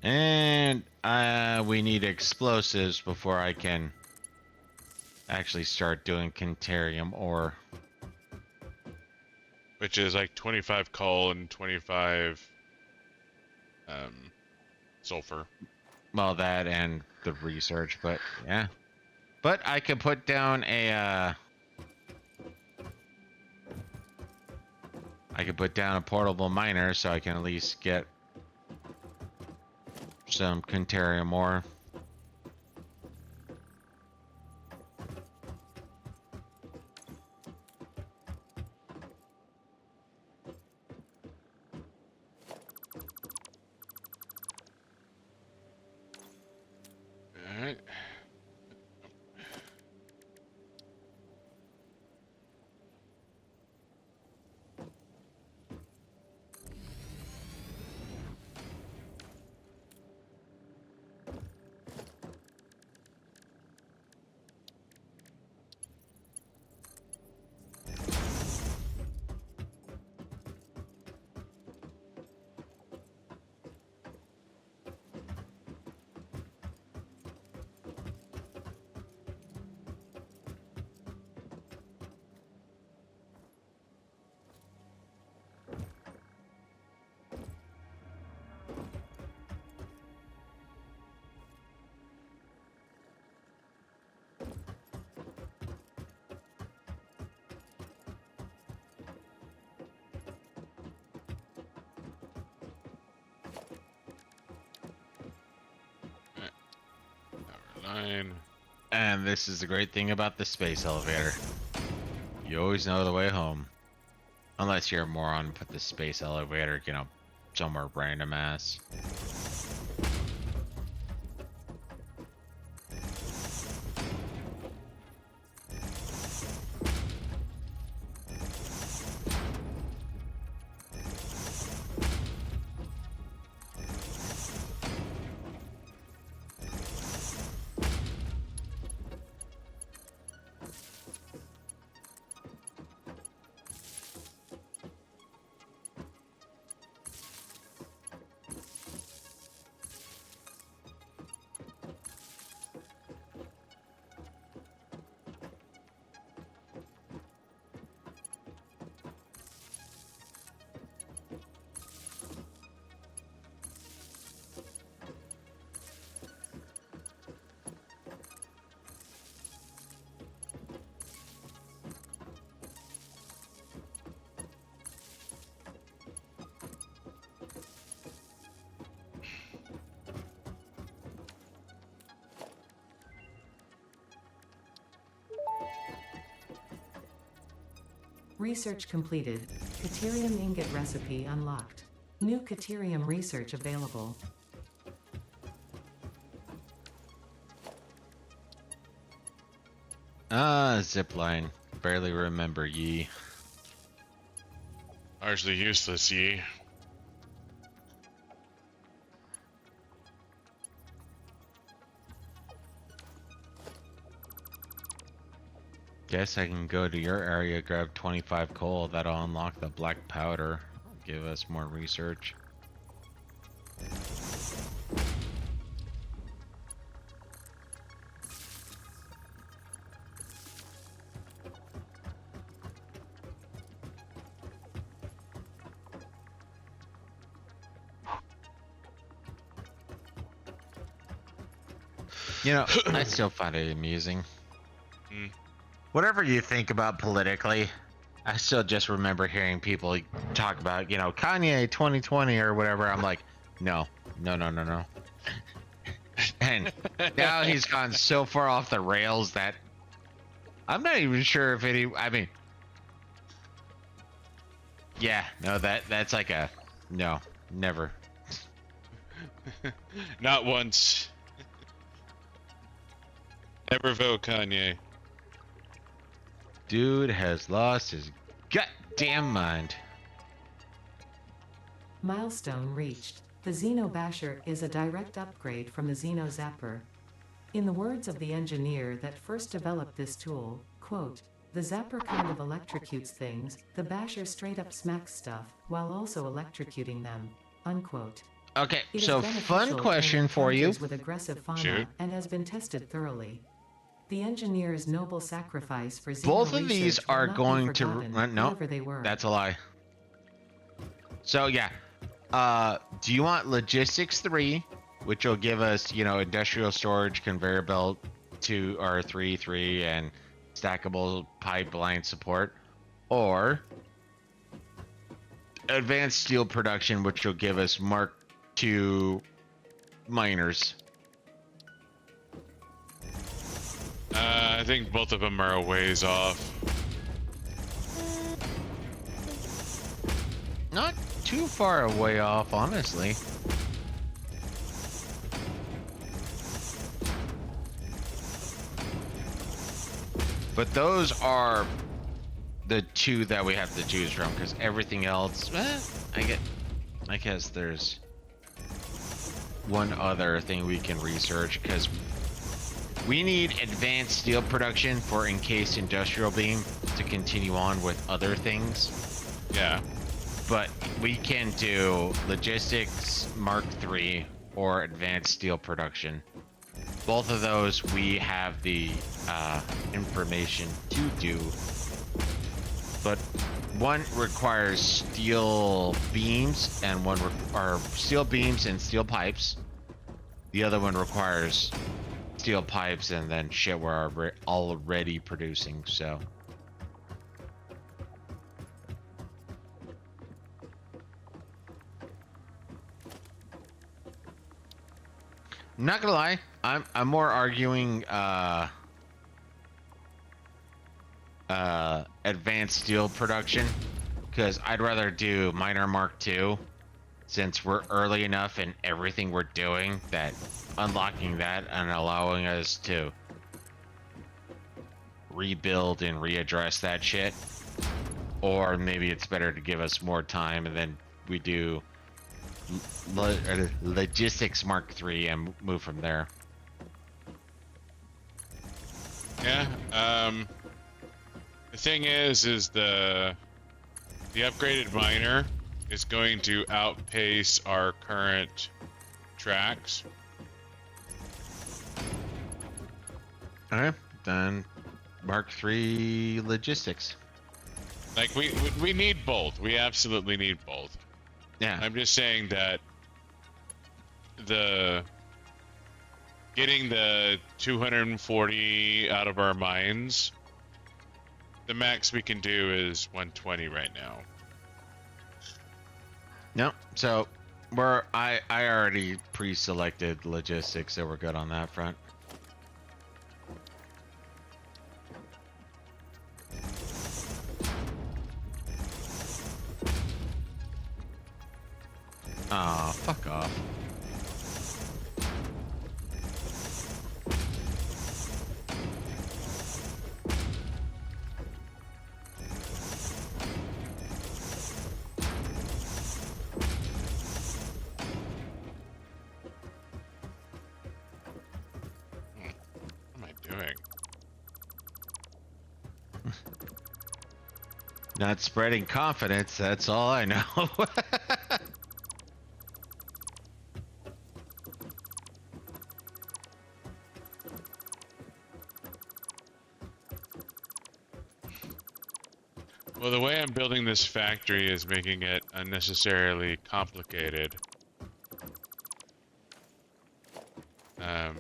S2: And we need explosives before I can actually start doing Cantarium ore.
S1: Which is like 25 coal and 25 sulfur.
S2: Well, that and the research, but yeah. But I could put down a portable miner so I can at least get some Cantarium ore.
S1: Alright. Number 9.
S2: And this is the great thing about the space elevator. You always know the way home. Unless you're a moron and put the space elevator, you know, somewhere random ass.
S3: Research completed. Caterium ingot recipe unlocked. New caterium research available.
S2: Zipline. Barely remember ye.
S1: Largely useless, ye.
S2: Guess I can go to your area, grab 25 coal. That'll unlock the black powder. Give us more research. You know, I still find it amusing. Whatever you think about politically, I still just remember hearing people talk about, you know, Kanye 2020 or whatever. I'm like, no. And now he's gone so far off the rails that I'm not even sure if I mean, yeah, no, that's like a, no, never.
S1: Not once. Never vote Kanye.
S2: Dude has lost his goddamn mind.
S3: Milestone reached. The Xeno Basher is a direct upgrade from the Xeno Zapper. In the words of the engineer that first developed this tool, quote, "The Zapper kind of electrocutes things, the Basher straight up smacks stuff, while also electrocuting them," unquote.
S2: Okay,
S3: It is
S2: so
S3: beneficial
S2: fun
S3: in
S2: question for you.
S3: encounters with aggressive fauna
S1: Shoot.
S3: and has been tested thoroughly. The engineer's noble sacrifice for Xeno
S2: Both of these
S3: research will
S2: are
S3: not be
S2: going to
S3: forgotten,
S2: no,
S3: whoever they were.
S2: that's a lie. So yeah, do you want logistics 3, which will give us, you know, industrial storage, conveyor belt 2 or 3, and stackable pipeline support, or advanced steel production, which will give us Mark II miners?
S1: I think both of them are a ways off.
S2: Not too far away off, honestly. But those are the 2 that we have to choose from, because everything else, I guess there's one other thing we can research, because we need advanced steel production for encased industrial beam to continue on with other things.
S1: Yeah.
S2: But we can do logistics Mark III or advanced steel production. Both of those we have the information to do. But one requires steel beams and or steel beams and steel pipes. The other one requires steel pipes and then shit we're already producing, so. I'm not gonna lie, I'm more arguing advanced steel production, because I'd rather do miner Mark II, since we're early enough in everything we're doing that unlocking that and allowing us to rebuild and readdress that shit. Or maybe it's better to give us more time and then we do logistics Mark III and move from there.
S1: Yeah. The thing is the upgraded miner is going to outpace our current tracks.
S2: Okay, then Mark III logistics.
S1: Like we need both. We absolutely need both.
S2: Yeah.
S1: I'm just saying that getting the 240 out of our mines, the max we can do is 120 right now.
S2: No, so I already pre-selected logistics, so we're good on that front. Aw, fuck off.
S1: What am I doing?
S2: Not spreading confidence, that's all I know.
S1: Well, the way I'm building this factory is making it unnecessarily complicated. Um,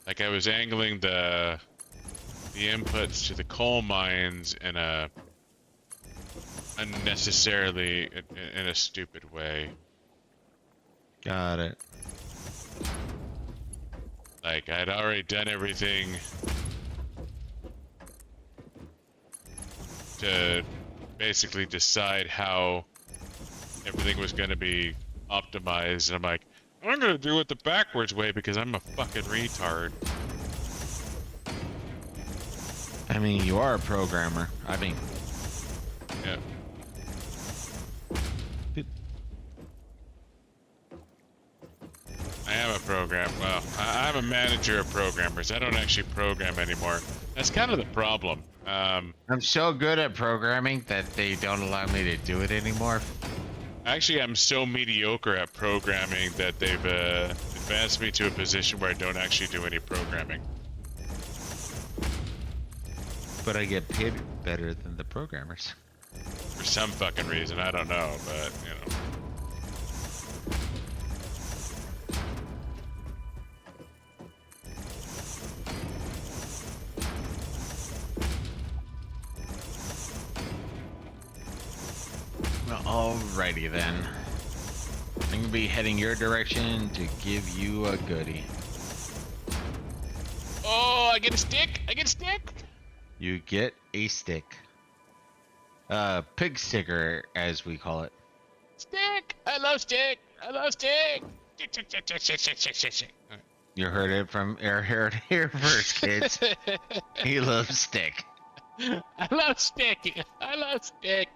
S1: like I was angling the inputs to the coal mines in a unnecessarily in a stupid way.
S2: Got it.
S1: Like I'd already done everything to basically decide how everything was going to be optimized, and I'm like, I'm going to do it the backwards way because I'm a fucking retard.
S2: I mean, you are a programmer. I mean,
S1: Yeah. I am a program. Well, I'm a manager of programmers. I don't actually program anymore. That's kind of the problem.
S2: I'm so good at programming that they don't allow me to do it anymore.
S1: Actually, I'm so mediocre at programming that they've advanced me to a position where I don't actually do any programming.
S2: But I get paid better than the programmers.
S1: For some fucking reason, I don't know, but, you know.
S2: Alrighty then. I'm gonna be heading your direction to give you a goodie.
S1: Oh, I get a stick! I get a stick!
S2: You get a stick. Pig sticker, as we call it.
S1: Stick! I love stick! I love stick! Stick, stick, stick, stick, stick, stick, stick, stick. All
S2: You heard it from here first, kids.
S1: right.
S2: He loves stick.
S1: I love stick! I love stick!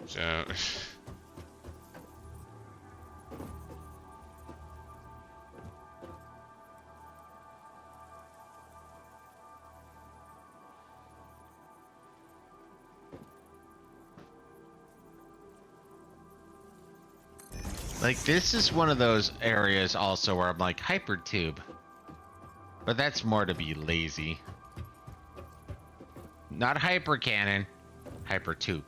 S1: So...
S2: Like, this is one of those areas also where I'm like, hypertube. But that's more to be lazy. Not hyper cannon, hypertube.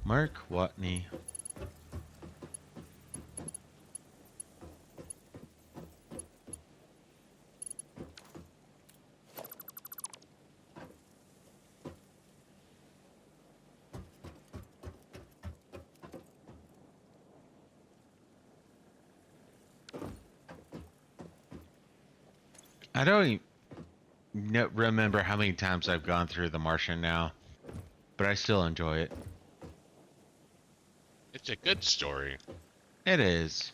S2: Mark Watney. I don't remember how many times I've gone through The Martian now, but I still enjoy it.
S1: It's a good story.
S2: It is.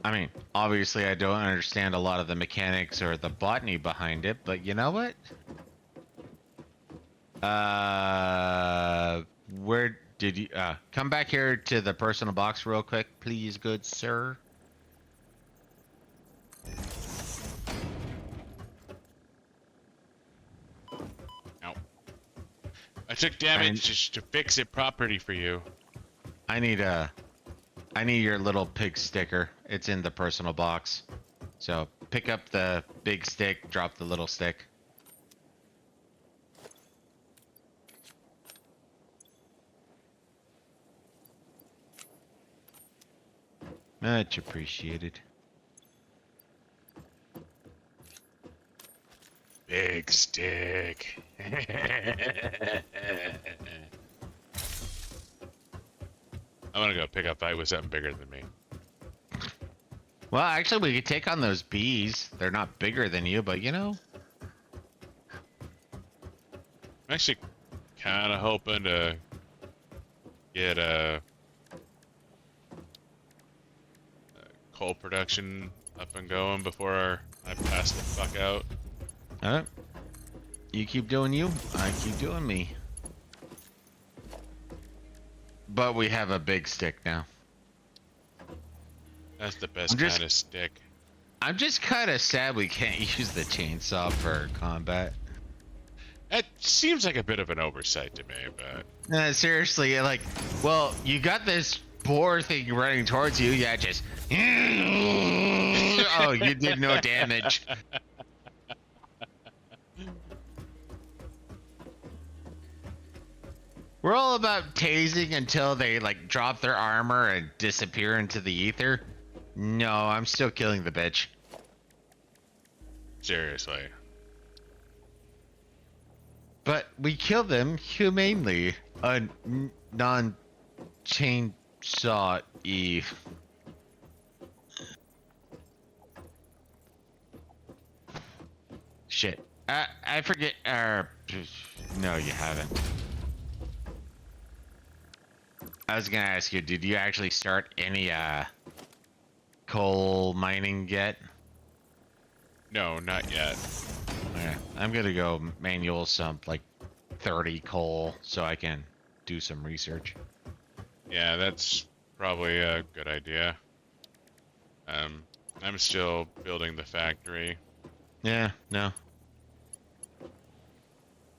S2: I mean, obviously I don't understand a lot of the mechanics or the botany behind it, but you know what? Where did you, come back here to the personal box real quick, please, good sir?
S1: I took damage just to fix it properly for you.
S2: I need your little pig sticker. It's in the personal box. So pick up the big stick, drop the little stick. Much appreciated.
S1: Big stick. I'm gonna go pick up fight with something bigger than me.
S2: Well, actually, we could take on those bees. They're not bigger than you, but you know.
S1: I'm actually kind of hoping to get coal production up and going before I pass the fuck out.
S2: Alright. You keep doing you, I keep doing me. But we have a big stick now.
S1: That's the best
S2: I'm just-
S1: kind of stick.
S2: I'm just kind of sad we can't use the chainsaw for combat.
S1: It seems like a bit of an oversight to me, but
S2: Seriously, like, well, you got this boar thing running towards you, yeah, just... Oh, you did no damage. We're all about tasing until they, like, drop their armor and disappear into the ether. No, I'm still killing the bitch.
S1: seriously.
S2: But we kill them humanely. A non-chainsaw Eve. Shit. I forget. No, you haven't. I was gonna ask you, did you actually start any coal mining yet?
S1: No, not yet.
S2: Yeah, I'm gonna go manual some like 30 coal so I can do some research.
S1: Yeah, that's probably a good idea. I'm still building the factory.
S2: Yeah, no.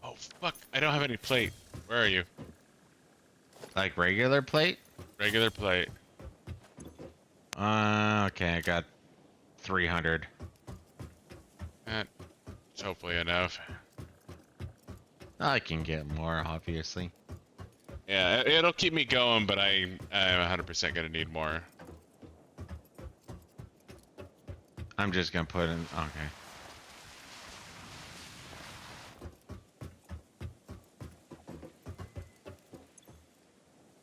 S1: Oh fuck! I don't have any plate. Where are you?
S2: Like regular plate?
S1: Regular plate.
S2: Okay, I got 300.
S1: That's hopefully enough.
S2: I can get more, obviously.
S1: Yeah, it'll keep me going, but I'm 100% gonna need more.
S2: I'm just gonna put in. Okay.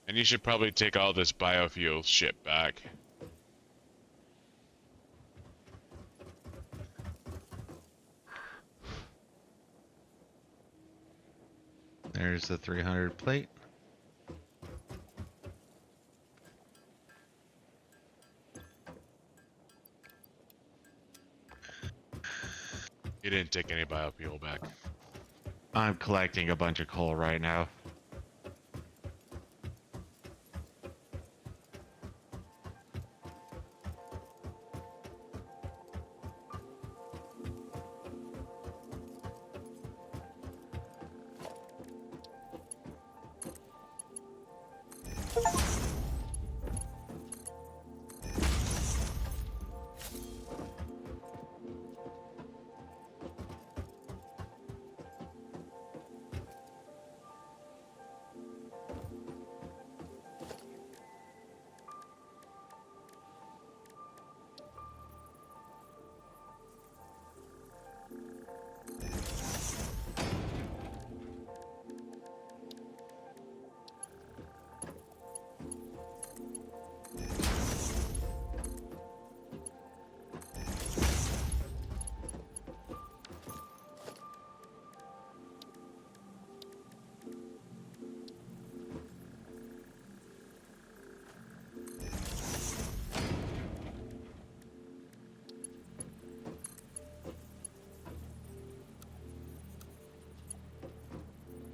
S1: And you should probably take all this biofuel shit back.
S2: There's the 300 plate.
S1: You didn't take any biofuel back.
S2: I'm collecting a bunch of coal right now.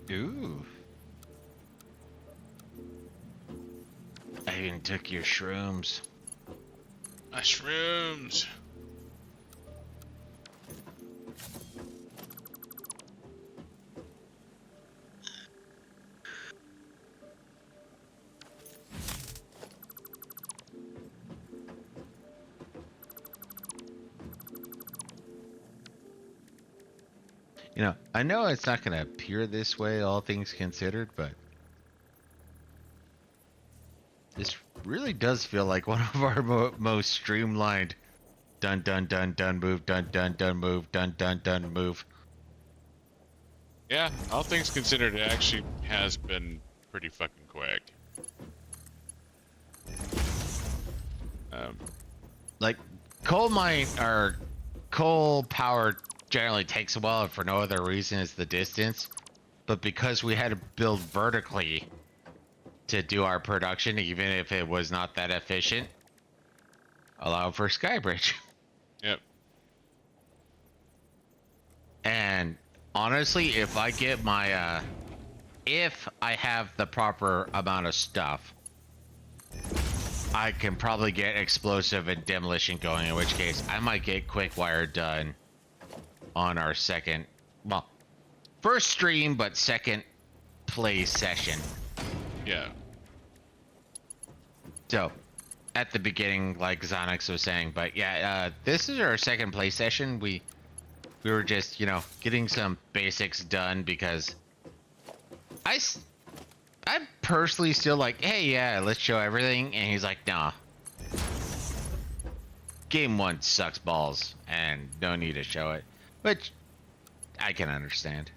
S2: Ooh. I even took your shrooms.
S1: Mushrooms!
S2: You know, I know it's not going to appear this way, all things considered, but this really does feel like one of our most streamlined dun dun dun dun move, dun dun dun move, dun dun dun move.
S1: Yeah, all things considered, it actually has been pretty fucking quick.
S2: Like coal mine or coal power generally takes a while, and for no other reason as the distance. But because we had to build vertically to do our production, even if it was not that efficient, allow for Skybridge.
S1: Yep.
S2: And honestly, if I get my, if I have the proper amount of stuff, I can probably get explosive and demolition going, in which case I might get quick wire done on our second, well, first stream, but second play session.
S1: Yeah.
S2: So, at the beginning, like XioniX was saying, but yeah, this is our second play session. We were just, you know, getting some basics done because I'm personally still like, hey, yeah, let's show everything, and he's like, nah. Game 1 sucks balls, and no need to show it, which I can understand.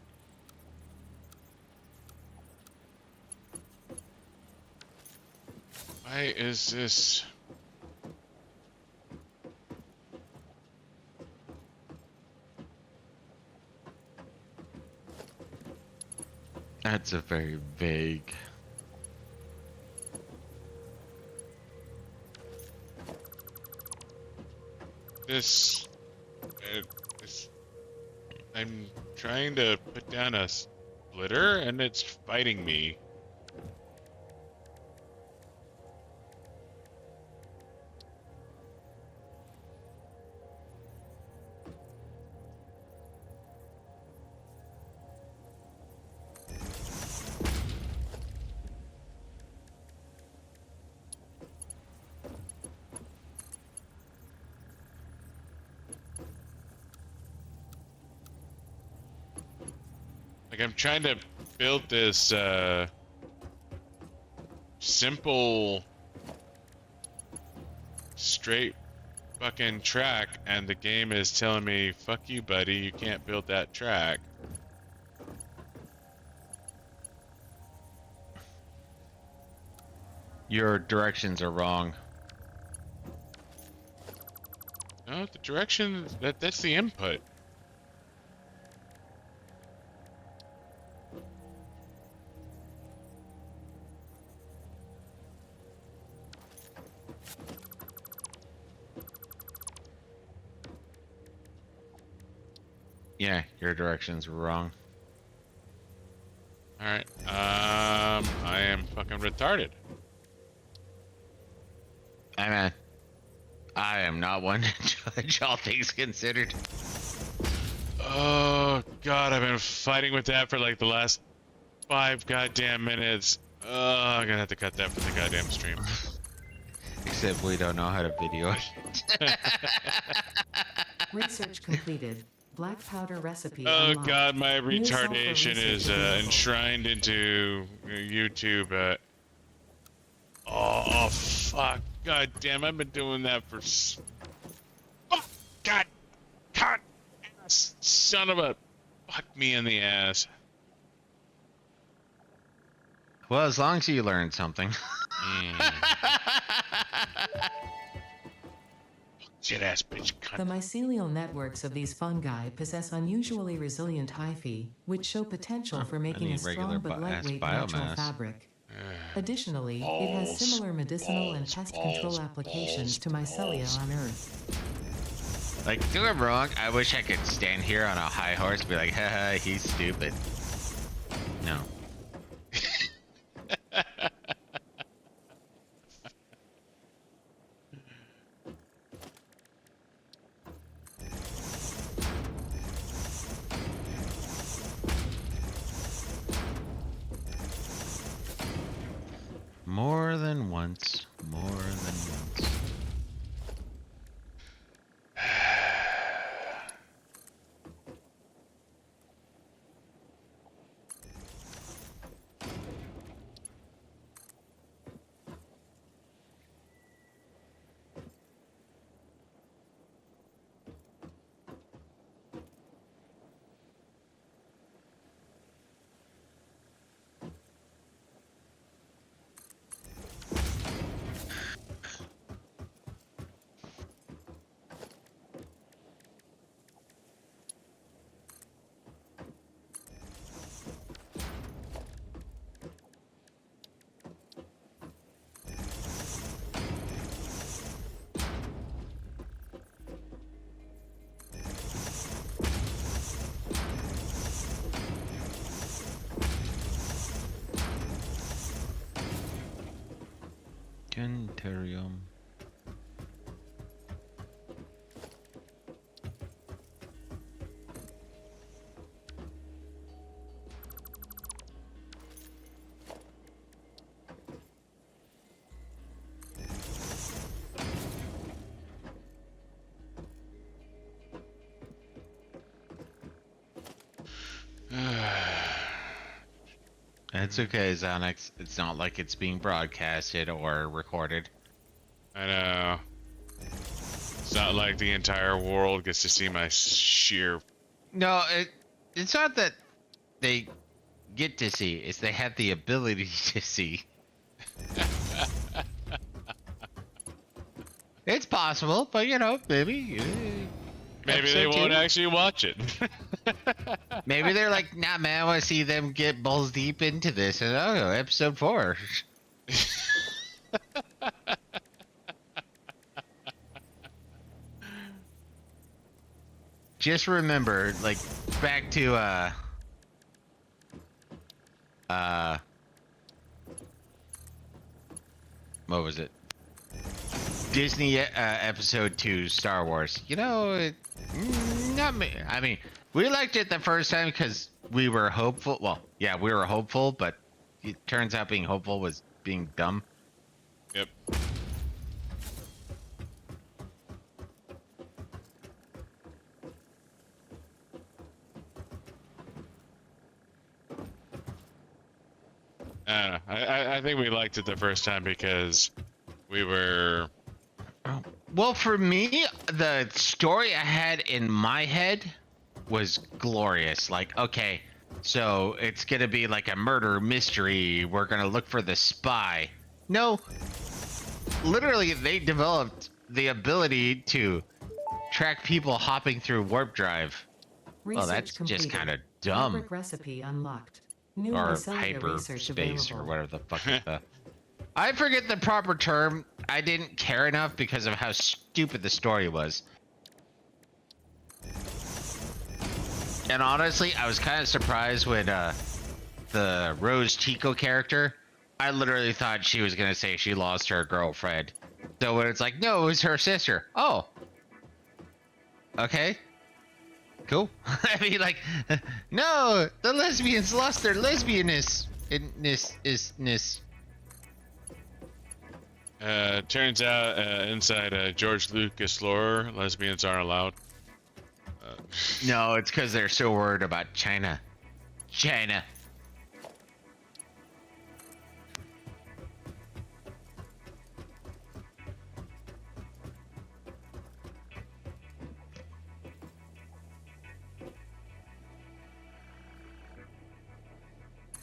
S1: Why is this?
S2: That's a very vague.
S1: This, I'm trying to put down a splitter and it's fighting me. Like I'm trying to build this simple straight fucking track and the game is telling me, fuck you buddy, you can't build that track.
S2: Your directions are wrong.
S1: No, the direction, that's the input.
S2: Yeah, your directions were wrong.
S1: Alright, I am fucking retarded.
S2: I am not one to judge, all things considered.
S1: Oh god, I've been fighting with that for like the last 5 goddamn minutes. I'm gonna have to cut that for the goddamn stream.
S2: Except we don't know how to video it.
S3: Research completed. Black powder recipe
S1: Oh
S3: unlocked.
S1: god, my
S3: New sulfur
S1: retardation is
S3: research available.
S1: enshrined into YouTube. Oh fuck, god damn, I've been doing that for. Oh god, god, ass, son of a, fuck me in the ass.
S2: Well, as long as you learned something.
S1: Shit ass bitch
S3: The
S1: cunt.
S3: mycelial networks of these fungi possess unusually resilient hyphae, which show potential for making a
S2: need regular
S3: strong but
S2: ass
S3: lightweight natural
S2: biomass.
S3: fabric. Additionally, it has similar medicinal and pest control applications to mycelia on Earth.
S2: Like, do it wrong. I wish I could stand here on a high horse and be like, haha, he's stupid. No. More than once. More than once. Planetarium. It's okay, XioniX. It's not like it's being broadcasted or recorded.
S1: I know. It's not like the entire world gets to see my sheer.
S2: No, it's not that they get to see. It's they have the ability to see. It's possible, but you know, maybe.
S1: Maybe they won't actually watch it.
S2: Maybe they're like, nah, man, I want to see them get balls deep into this. And oh, episode 4. Just remember, like, back to, what was it? Disney, episode 2, Star Wars. You know, not me. I mean, we liked it the first time because we were hopeful. Well, yeah, we were hopeful, but it turns out being hopeful was being dumb.
S1: Yep. I don't know. I think we liked it the first time because we were.
S2: Well, for me, the story I had in my head was glorious. Like, okay, so it's gonna be like a murder mystery. We're gonna look for the spy. No, literally, they developed the ability to track people hopping through warp drive. Well, that's just kind of dumb.
S3: Fabric recipe unlocked. New
S2: Or
S3: mycelia research
S2: hyperspace or
S3: available.
S2: whatever the fuck is the. I forget the proper term. I didn't care enough because of how stupid the story was. And honestly, I was kind of surprised when the Rose Chico character, I literally thought she was going to say she lost her girlfriend. So when it's like, no, it was her sister. Oh. Okay. Cool. I mean, like, no, the lesbians lost their lesbianness.
S1: Turns out inside George Lucas lore, lesbians aren't allowed.
S2: No, it's because they're so worried about China. China.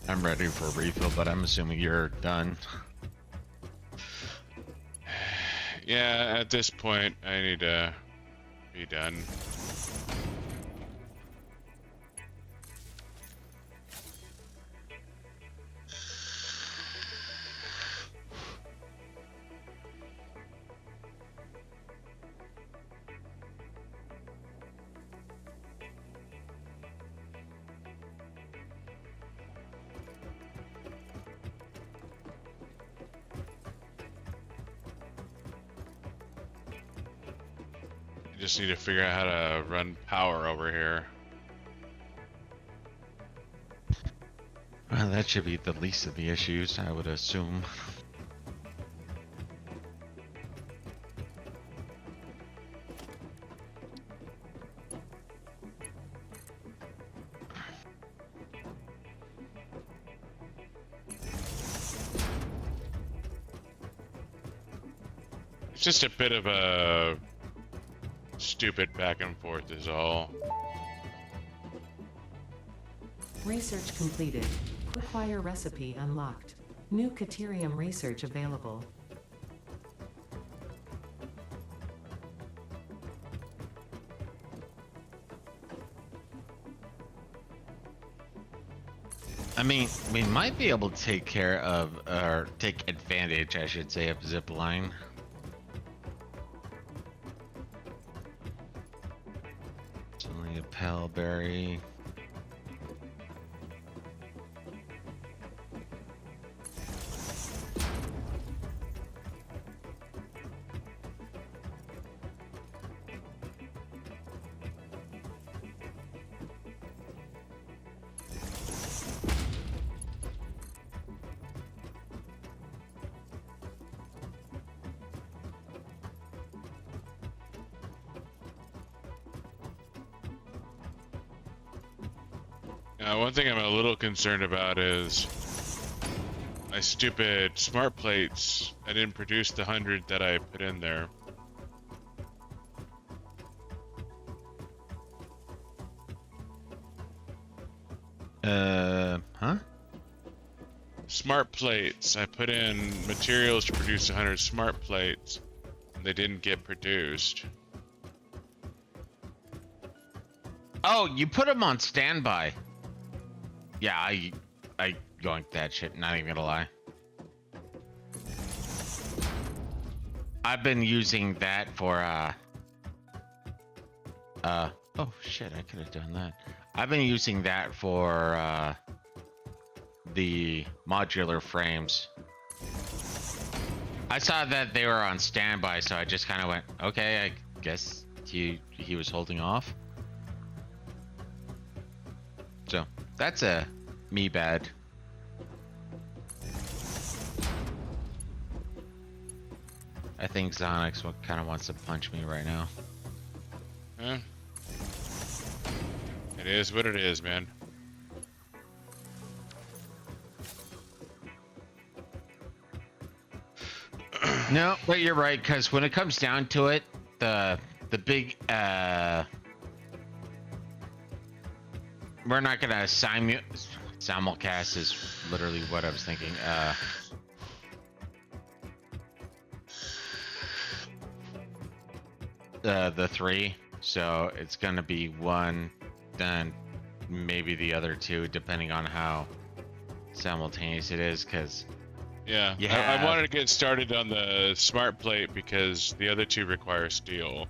S2: I'm ready for a refill, but I'm assuming you're done.
S1: Yeah, at this point, I need to be done. I just need to figure out how to run power over here.
S2: Well, that should be the least of the issues, I would assume.
S1: It's just a bit of a stupid back and forth is all.
S3: Research completed. Quickfire recipe unlocked. New Caterium research available.
S2: I mean, we might be able to take care of, or take advantage, I should say, of zipline. Only a Pellberry.
S1: One thing I'm a little concerned about is my stupid smart plates. I didn't produce the 100 that I put in there.
S2: Huh?
S1: Smart plates. I put in materials to produce 100 smart plates, and they didn't get produced.
S2: Oh, you put them on standby. Yeah, I yoinked that shit, not even gonna lie. I've been using that for, oh shit, I could have done that. I've been using that for, the modular frames. I saw that they were on standby, so I just kind of went, okay, I guess he was holding off. So, that's a me bad. I think XioniX kind of wants to punch me right now.
S1: Huh? It is what it is, man.
S2: No, but you're right, because when it comes down to it, the big we're not gonna simulcast is literally what I was thinking. The three, so it's gonna be one, then maybe the other two, depending on how simultaneous it is, because
S1: Yeah, I wanted to get started on the smart plate because the other two require steel.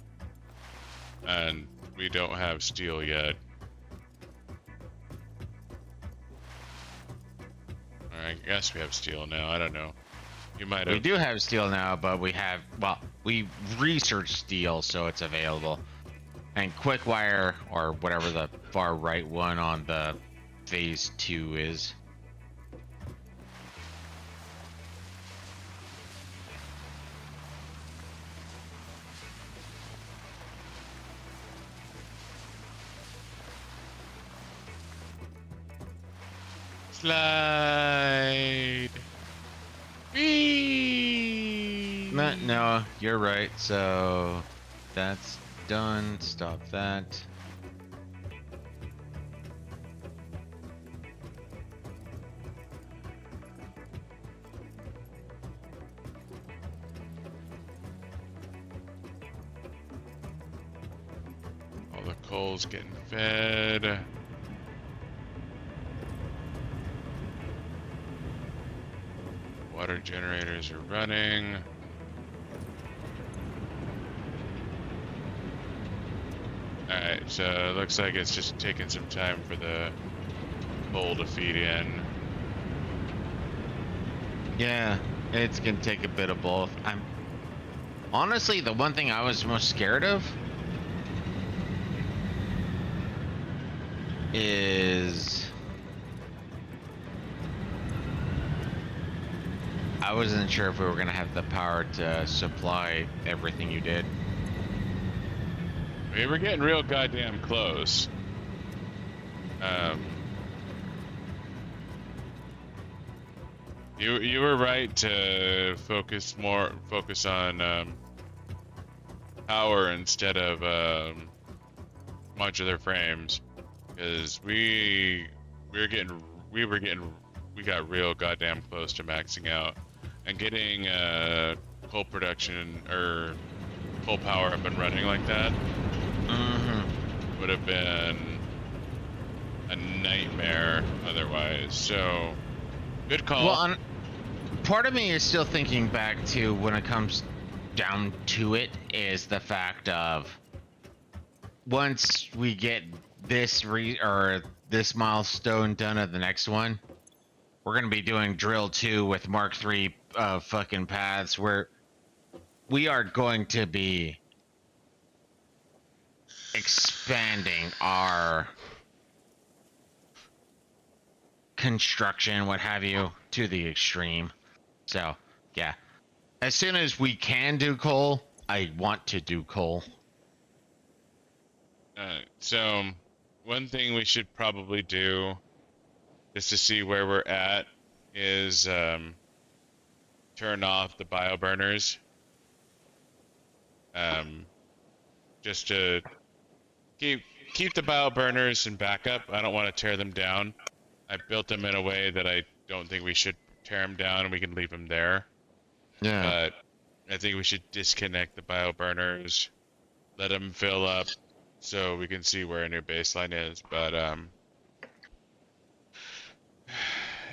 S1: And we don't have steel yet. Or I guess we have steel now, I don't know. You might have.
S2: we do have steel now, but we have, well, we researched steel, so it's available. And quick wire, or whatever the far right one on the phase 2 is.
S1: Slide. Whee!
S2: No, you're right. So that's done. Stop that.
S1: All the coal's getting fed. Water generators are running. Alright, so it looks like it's just taking some time for the coal to feed in.
S2: Yeah, it's gonna take a bit of both. I'm honestly, the one thing I was most scared of is I wasn't sure if we were gonna have the power to supply everything you did.
S1: We were getting real goddamn close. You were right to focus on power instead of modular frames, because we got real goddamn close to maxing out, and getting coal production or coal power up and running like that would have been a nightmare otherwise. So good call.
S2: Well, part of me is still thinking back to when it comes down to it is the fact of once we get this this milestone done at the next one, we're gonna be doing drill 2 with Mark 3 fucking paths where we are going to be expanding our construction, what have you, to the extreme. So, yeah. As soon as we can do coal, I want to do coal.
S1: So one thing we should probably do, just to see where we're at, is turn off the bio burners. Just to keep the bio burners in backup. I don't want to tear them down. I built them in a way that I don't think we should tear them down, and we can leave them there.
S2: Yeah.
S1: But I think we should disconnect the bio burners, let them fill up, so we can see where a new baseline is. But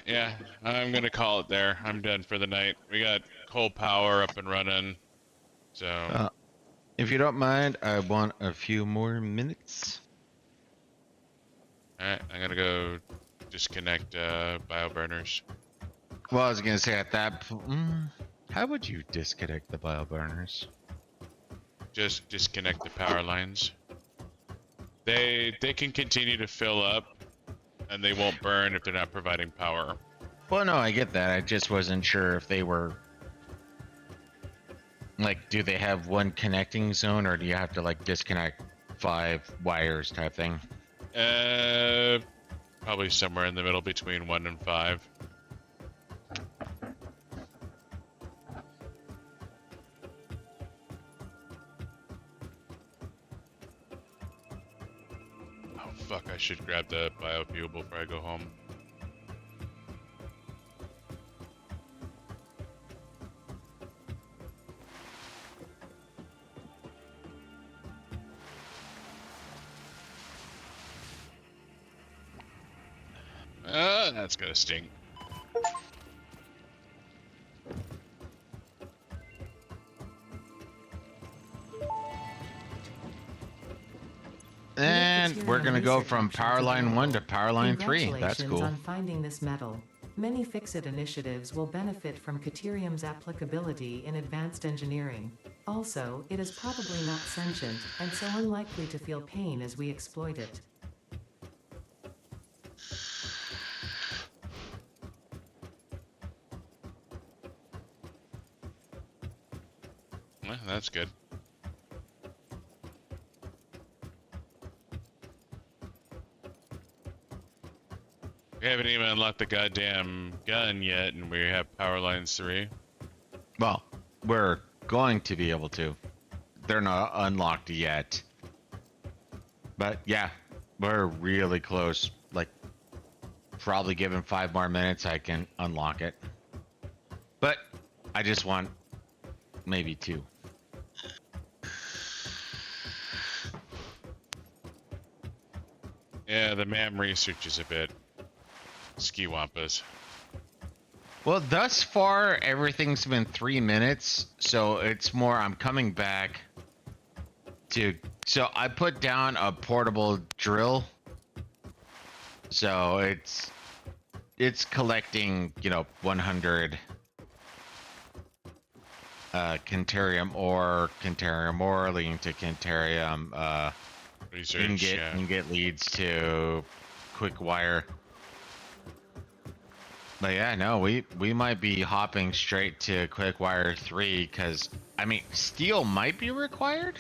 S1: yeah, I'm gonna call it there. I'm done for the night. We got coal power up and running, so
S2: If you don't mind, I want a few more minutes.
S1: all right. I'm gonna go disconnect bio burners.
S2: Well, I was gonna say at that how would you disconnect the bio burners?
S1: Just disconnect the power lines. They can continue to fill up, and they won't burn if they're not providing power.
S2: Well, no, I get that. I just wasn't sure if they were like, do they have one connecting zone, or do you have to like disconnect 5 wires type thing?
S1: Probably somewhere in the middle between 1 and 5. Oh fuck! I should grab the biofuel before I go home. That's gonna stink.
S2: And we're gonna go from power line 1 to power line 3. That's
S3: Congratulations
S2: cool.
S3: on finding this metal. Many Fix-It initiatives will benefit from Caterium's applicability in advanced engineering. Also, it is probably not sentient, and so unlikely to feel pain as we exploit it.
S1: Well, that's good. We haven't even unlocked the goddamn gun yet, and we have power lines 3.
S2: Well, we're going to be able to. They're not unlocked yet. But yeah, we're really close. Like, probably given 5 more minutes, I can unlock it. But I just want maybe 2.
S1: Yeah, the MAM research is a bit skiwampus.
S2: Well, thus far, everything's been 3 minutes, so it's more I'm coming back to... So I put down a portable drill. So it's collecting, 100 Cantarium ore leading to Cantarium
S1: Research, yeah.
S2: ingot leads to quick wire. But yeah, no, we might be hopping straight to quick wire 3 because I mean steel might be required.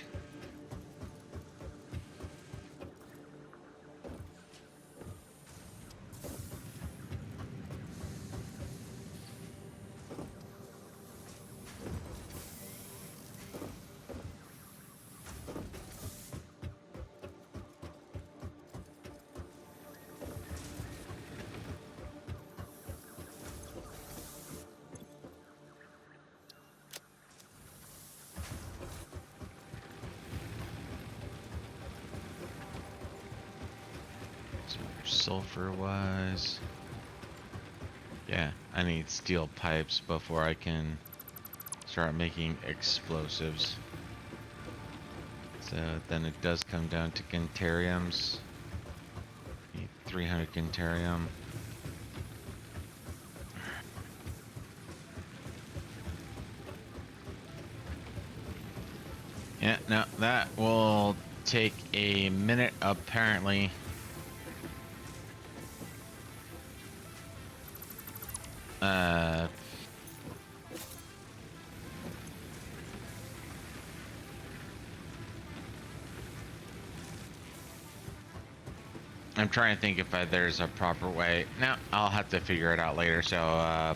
S2: Sulfur wise, yeah, I need steel pipes before I can start making explosives. So then it does come down to Cantariums. Need 300 Cantarium. Yeah, no, that will take a minute apparently. I'm trying to think if there's a proper way. No, I'll have to figure it out later.
S1: So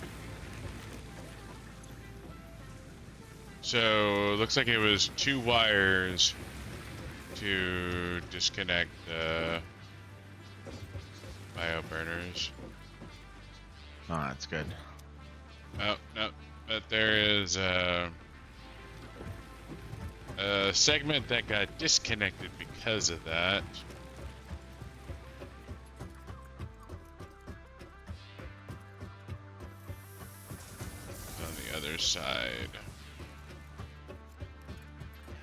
S1: looks like it was 2 wires to disconnect the bio burners.
S2: Oh, that's good.
S1: Oh no, but there is a segment that got disconnected because of that. On the other side.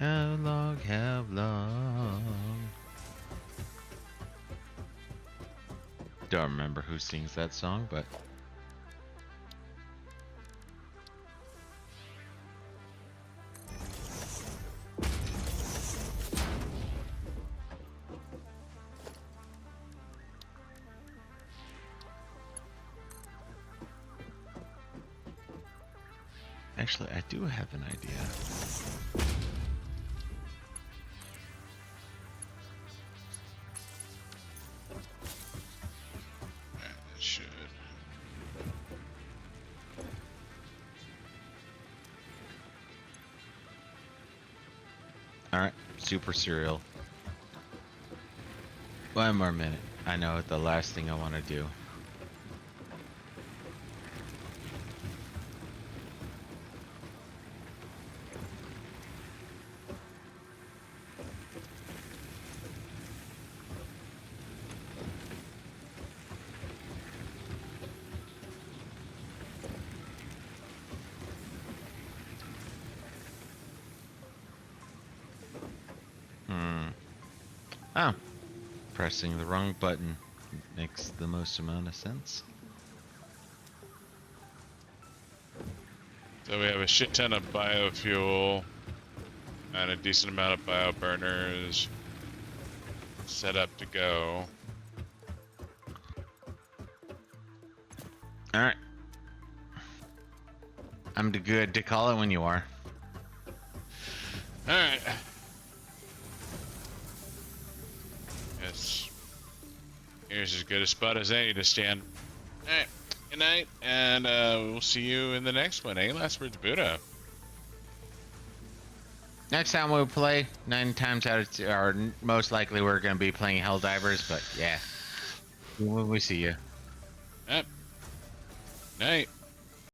S2: How long, how long? Don't remember who sings that song, but actually, I do have an idea.
S1: It should.
S2: All right, super cereal. One more minute. I know the last thing I want to do. Oh, pressing the wrong button makes the most amount of sense.
S1: So we have a shit ton of biofuel and a decent amount of bio burners set up to go.
S2: All right. I'm good to call it when you are.
S1: All right. Yes. Here's as good a spot as any to stand. All right. Good night, and we'll see you in the next one. Last words, Buddah.
S2: Next time we play, 9 times out of 10, or most likely we're going to be playing Helldivers, but yeah. We see you.
S1: Yep. Night.